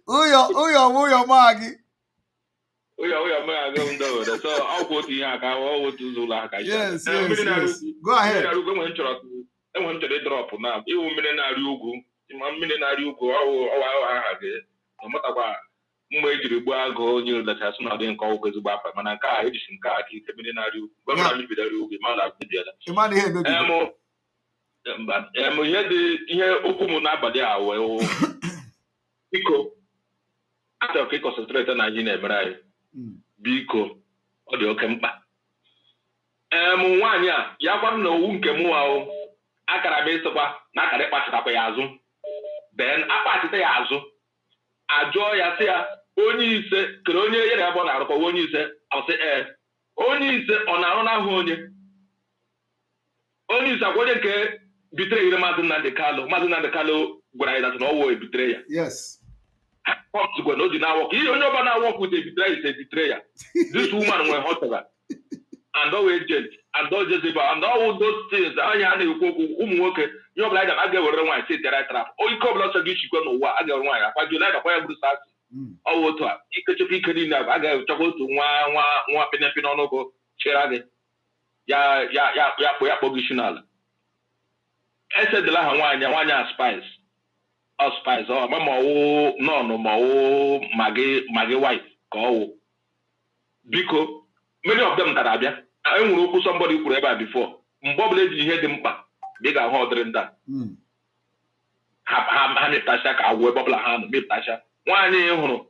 Ụyọ maa gị. Ụyọ maa gị ndị Owere. So ọkwụ otu ihe aka otu ụzọ ụlọ aka. Yes. Go ahead. Enwe m chọrọ ịdrọpụ na iwu mmiri na-arị ugwu. Mmiri na-arị ugwu ọwa aha gị. Ọmatakwa mgbe ejiri gbuo agụ onye lechasị na ọ dị nke ọgwụgwụ ezigbo afa mana nke a ejisi nke a ka ike mmiri na-arị ugwu. Mgbe mara mebidara ugwu ma na-abịala. Ihe okwu m n'abalị a wee biko achọrọ ka ị kọnsentreti na anyị na-emere anyị biko ọ dị oke mkpa. Nwaanyị a ya gwa m na owu nke mụ ahụ akara m ịsịkwa na akara ịkpachịtakwa ya azụ then akpachite ya azụ ajụọ ya sị ya onye ise kere onye ya na abụọ na-arụkọ onye ise ọsị onye ise ọ na-arụ n'ahụ onye ise akwa onye nke bitere ire Maazị Nnamdi Kanu gwara ya na ọ wụ ebitere ya. Yes. Come to go, no, did not work. You never now work with a betrayer, is a betrayer. This woman were husband and all agent and all just and all those things. I had a worker. You're like I get one I say that I trap. Oh, you come lots of you go no I get one. But you like a fire blue start. Oh, what? You could pick it in. I got to go to one penny on go. Cherade. Ya, positional. I said the last one spice. Or spice or mama no magi wife go biko many of them that are there I will somebody could ever before mbobble you hear them back big and hard that have tasha ka we bubble hand me tasha one hunu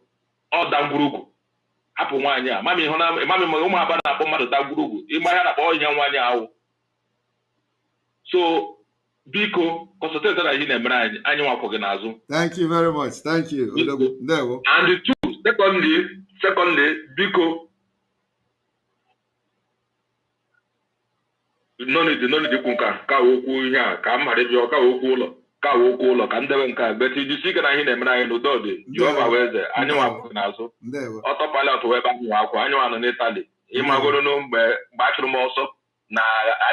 or down gurugu happen one year mami hona mami mo ma ba na mmadụ down gurugu I ya na boy yan one year so biko concentrate that in emra anyị nwakwo gị n'azụ. Thank you very much. Thank you. And the two, secondly, biko no need kunka ka okwu ihe a ka mmadụ bịa ka okwu ụlọ ka ndebe nka but you see na ihe na-emere anyị n'udo dị Jehova weze anyị nwakwo gị n'azụ. Ọtọ pilot wee ba nwakwo anyị nwa nọ n'Italy ịmagoro no mgbe achụrụ m ọsọ na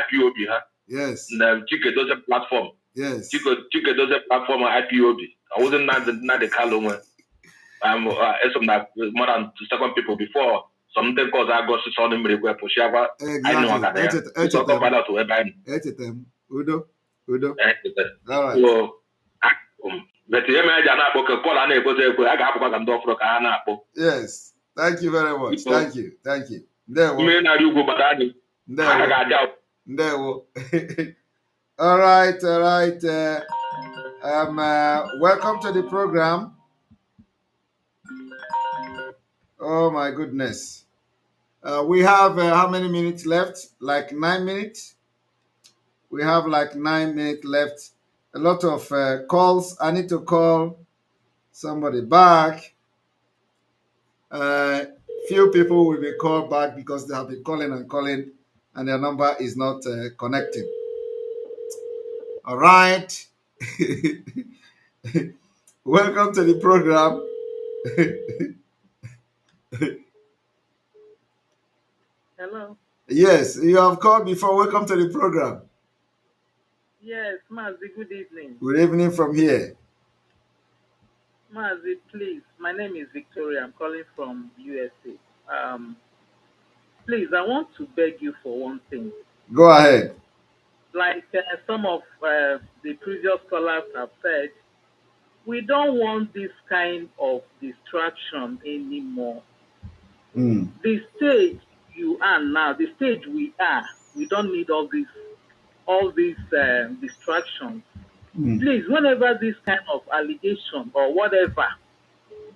IPOB ha. Yes. The Chike does a platform. Yes. Chike does a platform on IPOB. I wasn't not the Kalonwe. Some more than second people before something cause I got to saw them request for Shava. I know that. It's all about that to everybody. Udo. All right. So, but the MI book a call on a go I got to go for Kana. Yes. Thank you very much. Thank you. There you you go but I got out. There all right. Welcome to the program. Oh my goodness. We have how many minutes left? Like 9 minutes. We have like 9 minutes left. A lot of calls. I need to call somebody back. Few people will be called back because they have been calling and their number is not connecting. All right. Welcome to the program. Hello. Yes, you have called before. Welcome to the program. Yes, Mazi, good evening. Good evening from here. Mazi, please. My name is Victoria. I'm calling from USA. Please, I want to beg you for one thing. Go ahead. Like some of the previous callers have said, we don't want this kind of distraction anymore. The stage you are now, the stage we are, we don't need all these distractions. Please, whenever this kind of allegation or whatever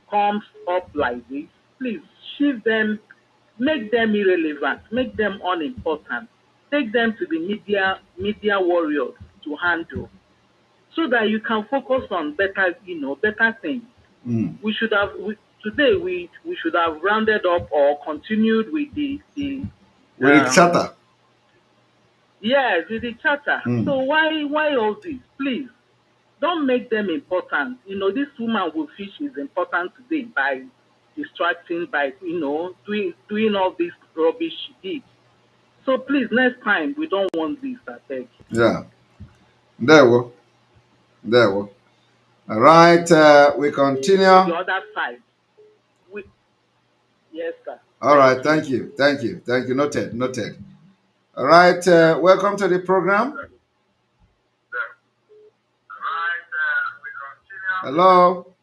comes up like this, please shift them, make them irrelevant, make them unimportant, take them to the media warriors to handle, so that you can focus on better things. We should have today we should have rounded up or continued with the charter. Yes, with the charter. So why all this? Please don't make them important. This woman will fish is important today by distracting, by doing all this rubbish she did. So please, next time we don't want this. I beg. Yeah. There we go. All right, we continue. The other side. Yes, sir. All right, thank you. Noted. All right, welcome to the program. Hello.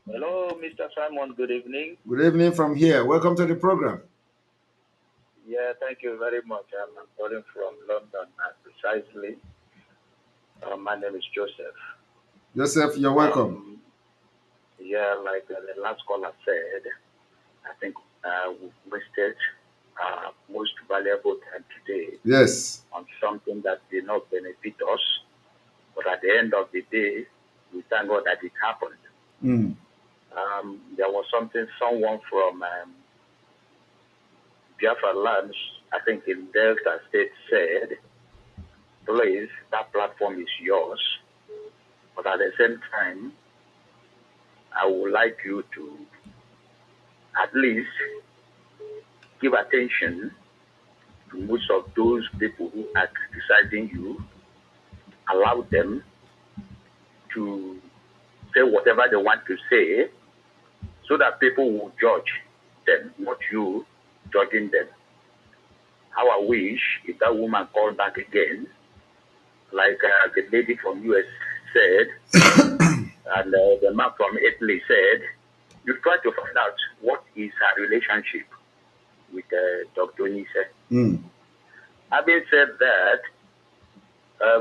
Hello, Mr. Simon. Good evening. Good evening from here. Welcome to the program. Yeah, thank you very much. I'm calling from London, precisely. My name is Joseph. Joseph, you're welcome. Yeah, like the last caller said, I think we wasted most valuable time today. Yes. On something that did not benefit us, but at the end of the day, we thank God that it happened. There was someone from Biafra lands, I think in Delta State, said, please, that platform is yours. But at the same time, I would like you to at least give attention to most of those people who are criticizing you. Allow them to say whatever they want to say so that people will judge them, not you judging them. How I wish if that woman called back again, like the lady from US said, and the man from Italy said, you try to find out what is her relationship with Dr. Nise. Having said that,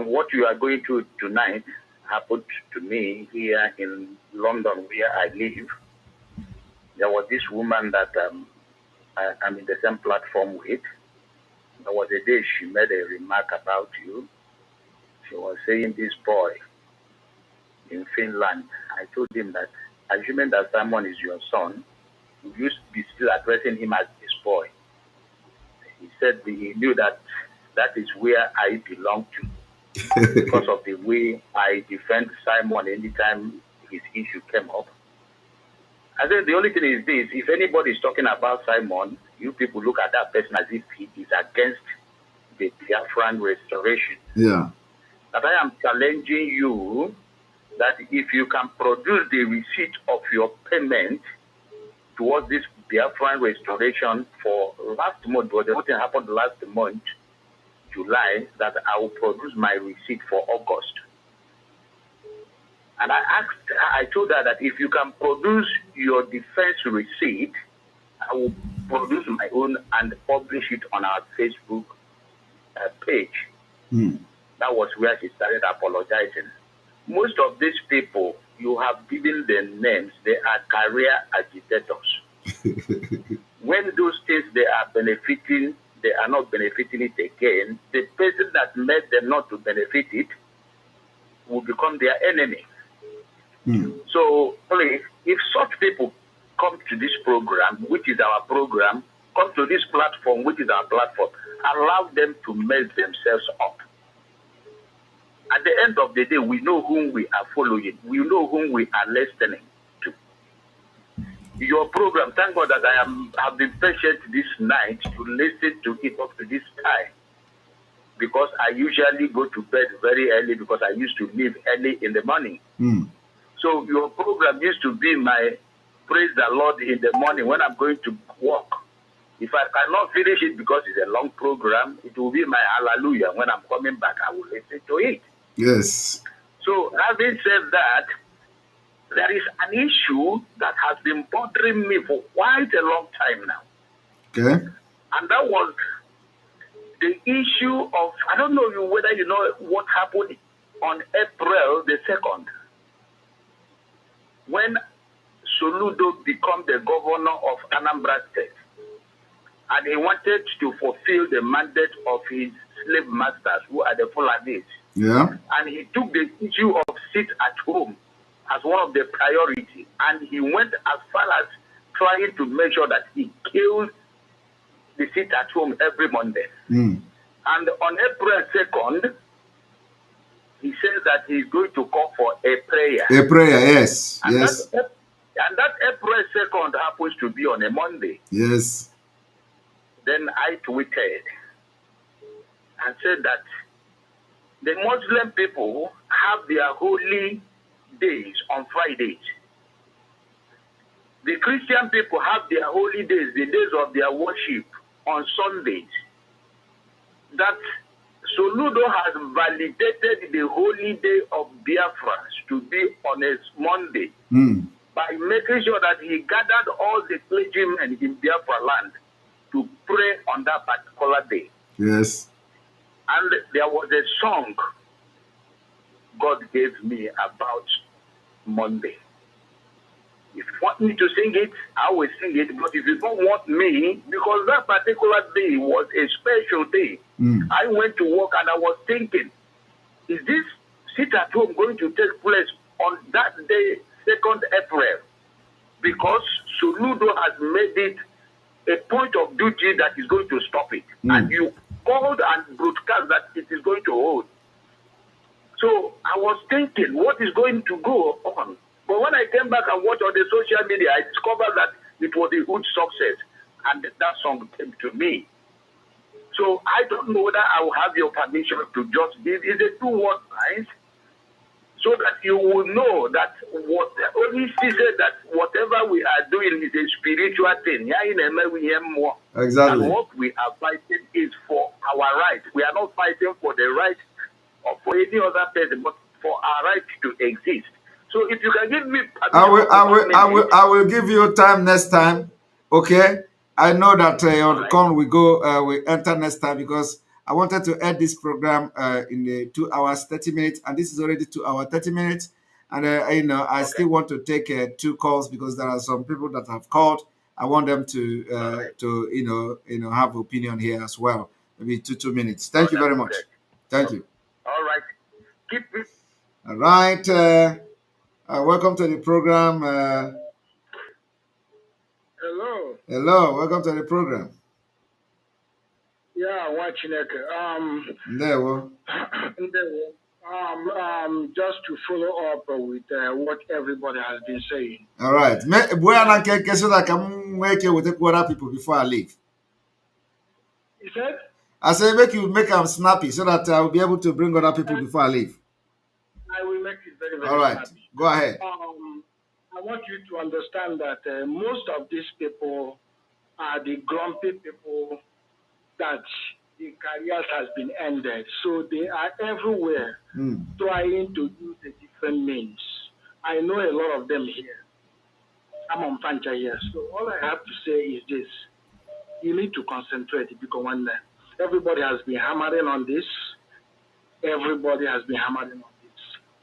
what you are going through tonight happened to me here in London, where I live. There was this woman that I'm in the same platform with. There was a day she made a remark about you. She was saying this boy in Finland. I told him that, assuming that Simon is your son, you used to be still addressing him as this boy. He said he knew that that is where I belong to because of the way I defend Simon anytime his issue came up. I said the only thing is this: if anybody is talking about Simon, you people look at that person as if he is against the Biafran restoration. Yeah. But I am challenging you that if you can produce the receipt of your payment towards this Biafran restoration for last month, but the whole thing happened last month, July, that I will produce my receipt for August. And I told her that if you can produce your defense receipt, I will produce my own and publish it on our Facebook page. That was where she started apologizing. Most of these people, you have given them names, they are career agitators. When those things they are benefiting, they are not benefiting it again, the person that made them not to benefit it will become their enemy. So please, if such people come to this program, which is our program, come to this platform, which is our platform, allow them to mess themselves up. At the end of the day, we know whom we are following. We know whom we are listening to. Your program, thank God that I have been patient this night to listen to it up to this time. Because I usually go to bed very early because I used to leave early in the morning. So your program used to be my praise the Lord in the morning when I'm going to work. If I cannot finish it because it's a long program, it will be my hallelujah. When I'm coming back, I will listen to it. Yes. So having said that, there is an issue that has been bothering me for quite a long time now. Okay. And that was the issue of, I don't know whether you know what happened on April the 2nd. When Soludo became the governor of Anambra State, and he wanted to fulfill the mandate of his slave masters, who are the Fulanis. Yeah. And he took the issue of sit at home as one of the priorities, and he went as far as trying to make sure that he killed the sit at home every Monday. And on April 2nd, he says that he's going to call for a prayer. A prayer, yes. And yes. That April 2nd happens to be on a Monday. Yes. Then I tweeted and said that the Muslim people have their holy days on Fridays. The Christian people have their holy days, the days of their worship, on Sundays. That Soludo has validated the holy day of Biafra to be on a Monday by making sure that he gathered all the clergymen in Biafra land to pray on that particular day. Yes. And there was a song God gave me about Monday. If you want me to sing it, I will sing it. But if you don't want me, because that particular day was a special day, I went to work and I was thinking, is this sit at home going to take place on that day, 2nd April? Because Soludo has made it a point of duty that is going to stop it. And you called and broadcast that it is going to hold. So I was thinking, what is going to go on? But when I came back and watched on the social media, I discovered that it was a huge success, and that song came to me. So I don't know whether I will have your permission to just give it a 2-word line, so that you will know that what only she said that whatever we are doing is a spiritual thing. Exactly. And what we are fighting is for our right. We are not fighting for the right or for any other person, but for our right to exist. So if you can give me permission, I will give you time next time. Okay. I know that your call will go will enter next time because I wanted to end this program in the 2 hours 30 minutes, and this is already 2 hours 30 minutes. And I still want to take 2 calls because there are some people that have called. I want them to have opinion here as well. Maybe 2 minutes. Thank you very much. Thank you. All right. Keep it. All right. Welcome to the program. Hello. Hello. Welcome to the program. Yeah, watching it. There we just to follow up with what everybody has been saying. All right. Where I can so that I can make it with the other people before I leave. You said? I say make them snappy so that I will be able to bring other people before I leave. I will make it very, very all right. snappy. Go ahead. I want you to understand that most of these people are the grumpy people that the careers has been ended. So they are everywhere trying to use a different means. I know a lot of them here. I'm on Pancha here. So all I have to say is this. You need to concentrate because everybody has been hammering on this. Everybody has been hammering on this.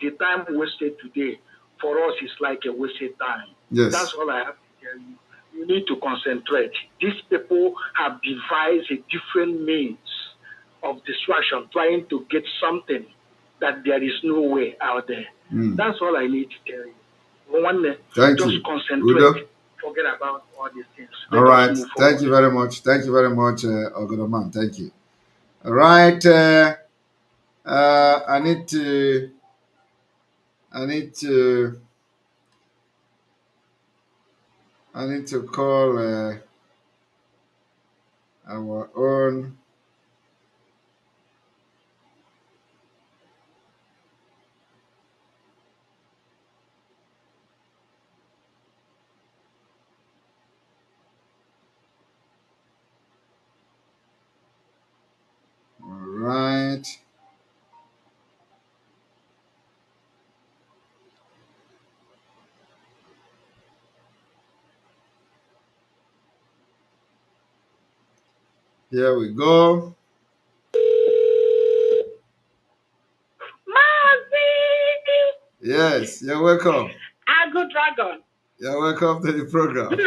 The time wasted today for us is like a wasted time. Yes. That's all I have to tell you. You need to concentrate. These people have devised a different means of distraction, trying to get something that there is no way out there. That's all I need to tell you. Just concentrate. Udo. Forget about all these things. All right. Thank you very much. Thank you very much, Ogodoman. Thank you. All right. I need to call our own. All right. Here we go. Yes, you're welcome. Good Dragon. You're welcome to the program. Thanks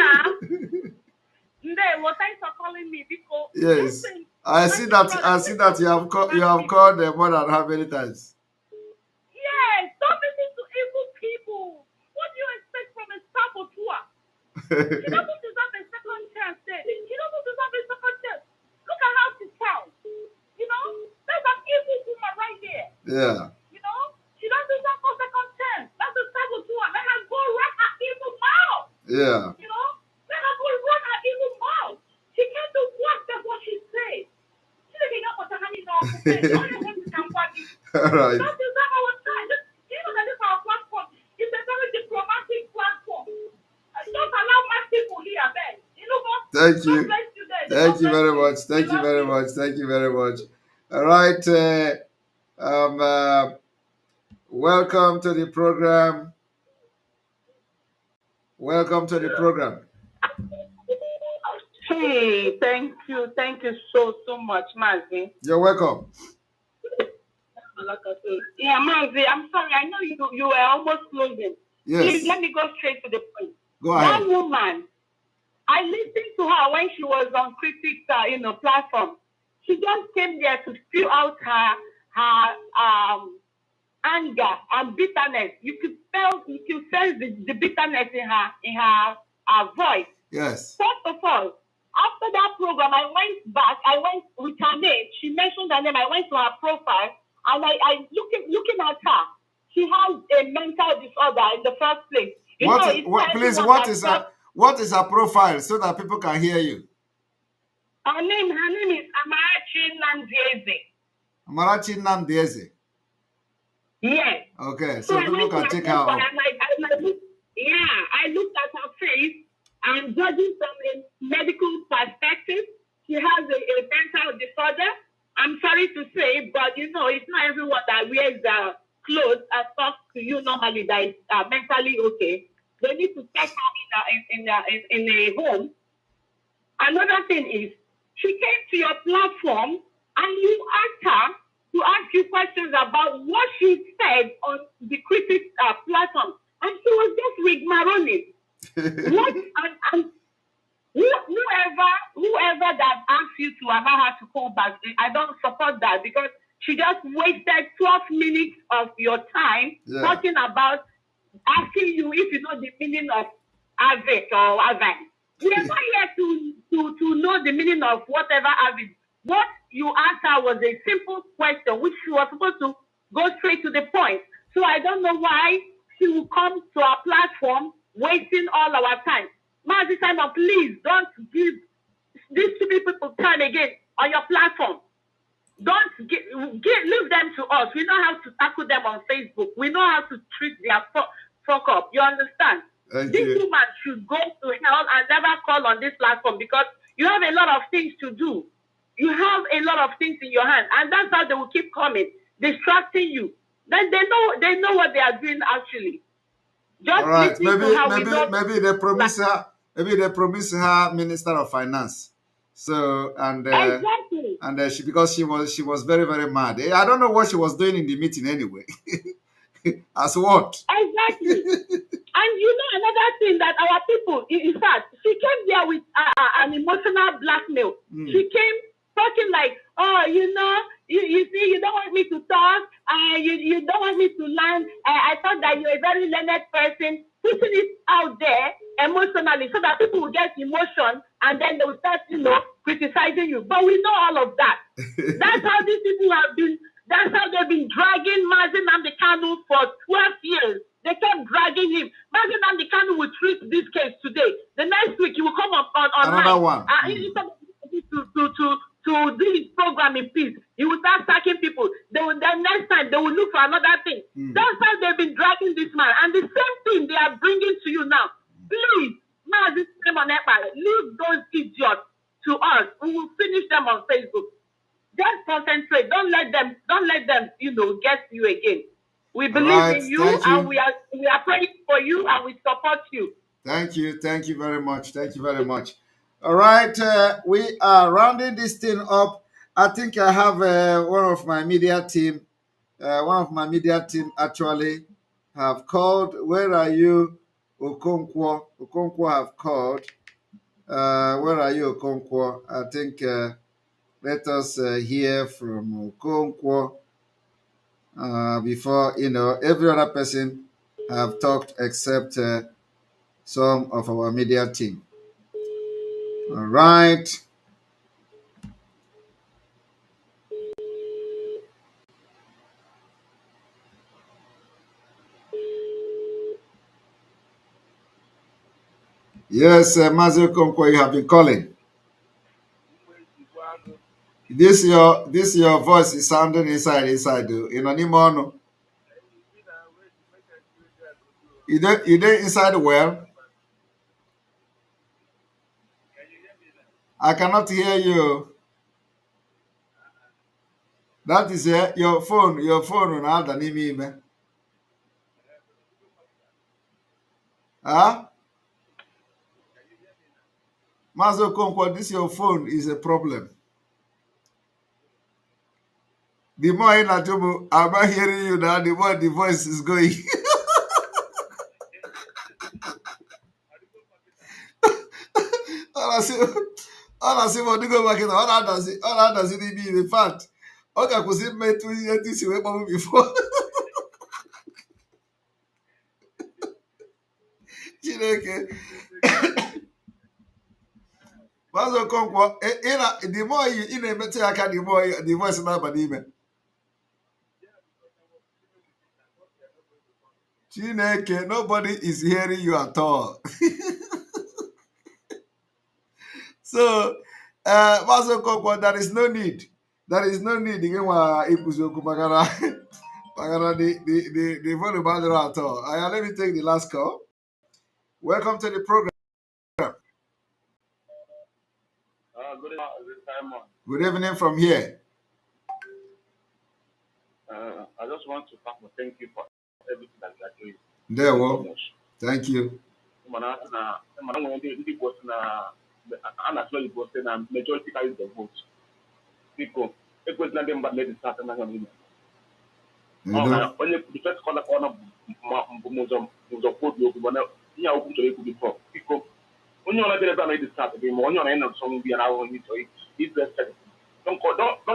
for calling me because yes, I see that you have called more than how many times? Yes, don't listen to evil people. What do you expect from a saboteur? She doesn't deserve a second chance. She doesn't deserve a second chance. Look at how she sounds. There's an evil woman right there. Yeah. She doesn't deserve a second chance. That's a saboteur. Let her go run her evil mouth. Yeah. Let her go run her evil mouth. She can't do what? That's what she says. She doesn't know what to hang off the face. All right. That is not our time. That is our platform. It's a very diplomatic platform. Don't allow my people here, Ben. Thank you. Thank you very much. Thank you very much. Thank you very much. All right. Welcome to the program. Welcome to the program. Hey, thank you. Thank you so much, Mazi. You're welcome. Yeah, Mazi, I'm sorry. I know you were almost closing. Yes. Please, let me go straight to the point. Go ahead. That woman, I listened to her when she was on Critics, platform. She just came there to spew out her anger and bitterness. You could sense the bitterness in her voice. Yes. First of all, after that program, I went back. I went with her name. She mentioned her name. I went to her profile, and I looking at her. She has a a mental disorder in the first place. Please, what is her profile so that people can hear you? Her name is Amarachi Namdieze. Yes. Okay, so people can take her up. I looked at her face, and judging from a medical perspective, she has a mental disorder. I'm sorry to say, but it's not everyone that wears clothes as talks to you normally that is mentally okay. They need to take her in a home. Another thing is, she came to your platform and you asked her to ask you questions about what she said on the critics platform, and she was just rigmaroning. And whoever that asked you to allow her to call back, I don't support that, because she just wasted 12 minutes of your time talking about asking you if you know the meaning of Avet or Avit. We are not here to know the meaning of whatever Avit. What you asked her was a simple question, which she was supposed to go straight to the point. So I don't know why she will come to our platform wasting all our time. Mazi Simon, please don't give these two people time again on your platform. Don't leave them to us. We know how to tackle them on Facebook. We know how to treat their fuck up. You understand? This woman should go to hell and never call on this platform, because you have a lot of things to do. You have a lot of things in your hand, and that's how they will keep coming, distracting you. Then they know what they are doing actually. Just all right, maybe they promise her Minister of Finance. So exactly. And she was very, very mad. I don't know what she was doing in the meeting anyway. As what? Exactly. And another thing that our people, in fact, she came there with an emotional blackmail. She came talking like, oh, you see, you don't want me to talk, you don't want me to learn. I thought that you're a very learned person, putting it out there emotionally so that people will get emotion and then they will start, criticizing you. But we know all of that. That's how these people have been. That's how they've been dragging Mazi Nnamdi Kanu for 12 years. They kept dragging him. Mazi Nnamdi Kanu will treat this case today. The next week he will come up on another one. To do his program in peace. He will start sacking people. Then next time they will look for another thing. That's how they've been dragging this man. And the same thing they are bringing to you now. Please, Mazi Simon Ekpa, leave those idiots to us. We will finish them on Facebook. Just concentrate. Don't let them, get you again. We believe in you, and we are praying for you, and we support you. Thank you. Thank you very much. Thank you very much. All right, we are rounding this thing up. I think I have one of my media team actually have called. Where are you, Okonkwo? Okonkwo have called. Where are you, Okonkwo? I think let us hear from Okonkwo before, every other person have talked except some of our media team. All right. Yes, Mazi Okonkwo, you have been calling. This your voice is sounding inside. Animono. You don't inside well. I cannot hear you. That is your phone. Your phone on other name. Huh? Mazi Okonkwo, this your phone is a problem. The more I'm not hearing you now, the more the voice is going. All I see want to go back in all does it mean in fact. Okay, I could see me 2 years this way before. Chineke. Mazi Okonkwo, the more you in a better the more the voice not by email. Chineke, nobody is hearing you at all. So, Master Kokwa, there is no need. There is no need. Again, the volume at all. Let me take the last call. Welcome to the program. Good evening from here. I just want to thank you for everything that you are doing. There, well, thank you. Majority carries the vote. Because it was not them but let it start and only the first corner was a port you want to open to it before. Because when you're not going to start again, when you're in some be an hour to it, it's best. Don't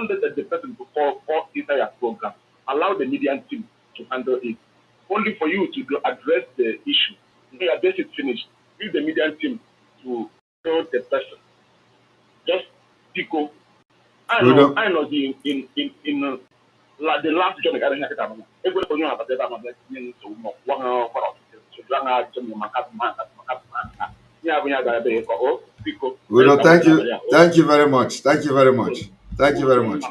let the person before inside your program. Allow the media team to handle it. Only for you to address the issue. When you address it finished, leave the media team to know the person. Just because I know in like the last job I got in Nakata. Every person has a data to one hour to run out to Thank you. Thank you very much. Thank you very much. Thank you very much.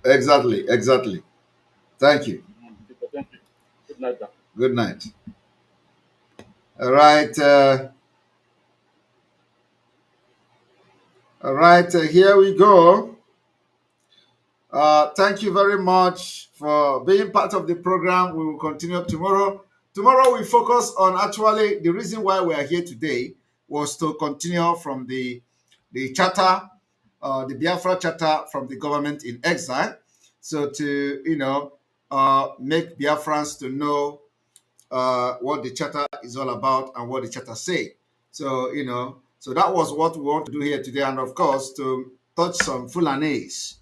Exactly. Exactly. Thank you. Good night. All right. All right. Here we go. Thank you very much for being part of the program. We will continue tomorrow. Tomorrow we focus on actually the reason why we are here today was to continue from the charter, the Biafra charter from the government in exile. So to make Biafrans to know what the charter is all about and what the charter say. So so that was what we want to do here today, and of course to touch some Fulanese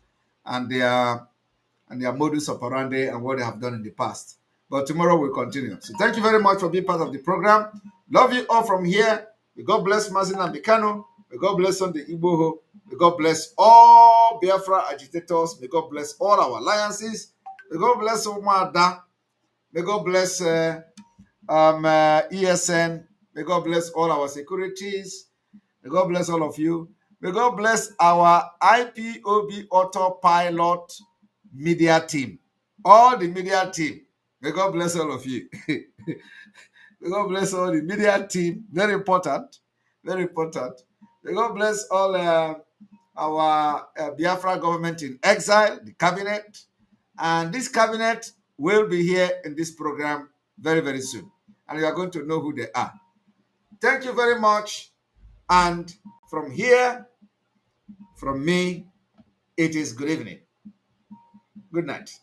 and their modus operandi and what they have done in the past. But tomorrow we'll continue. So thank you very much for being part of the program. Love you all from here. May God bless Mazin and Mikano. May God bless on the Igboho. May God bless all Biafra agitators. May God bless all our alliances. May God bless Omada. May God bless ESN. May God bless all our securities. May God bless all of you. May God bless our IPOB autopilot media team. All the media team. May God bless all of you. May God bless all the media team. Very important. Very important. May God bless all our Biafra government in exile, the cabinet. And this cabinet will be here in this program very, very soon. And you are going to know who they are. Thank you very much. And from here, from me, it is good evening. Good night.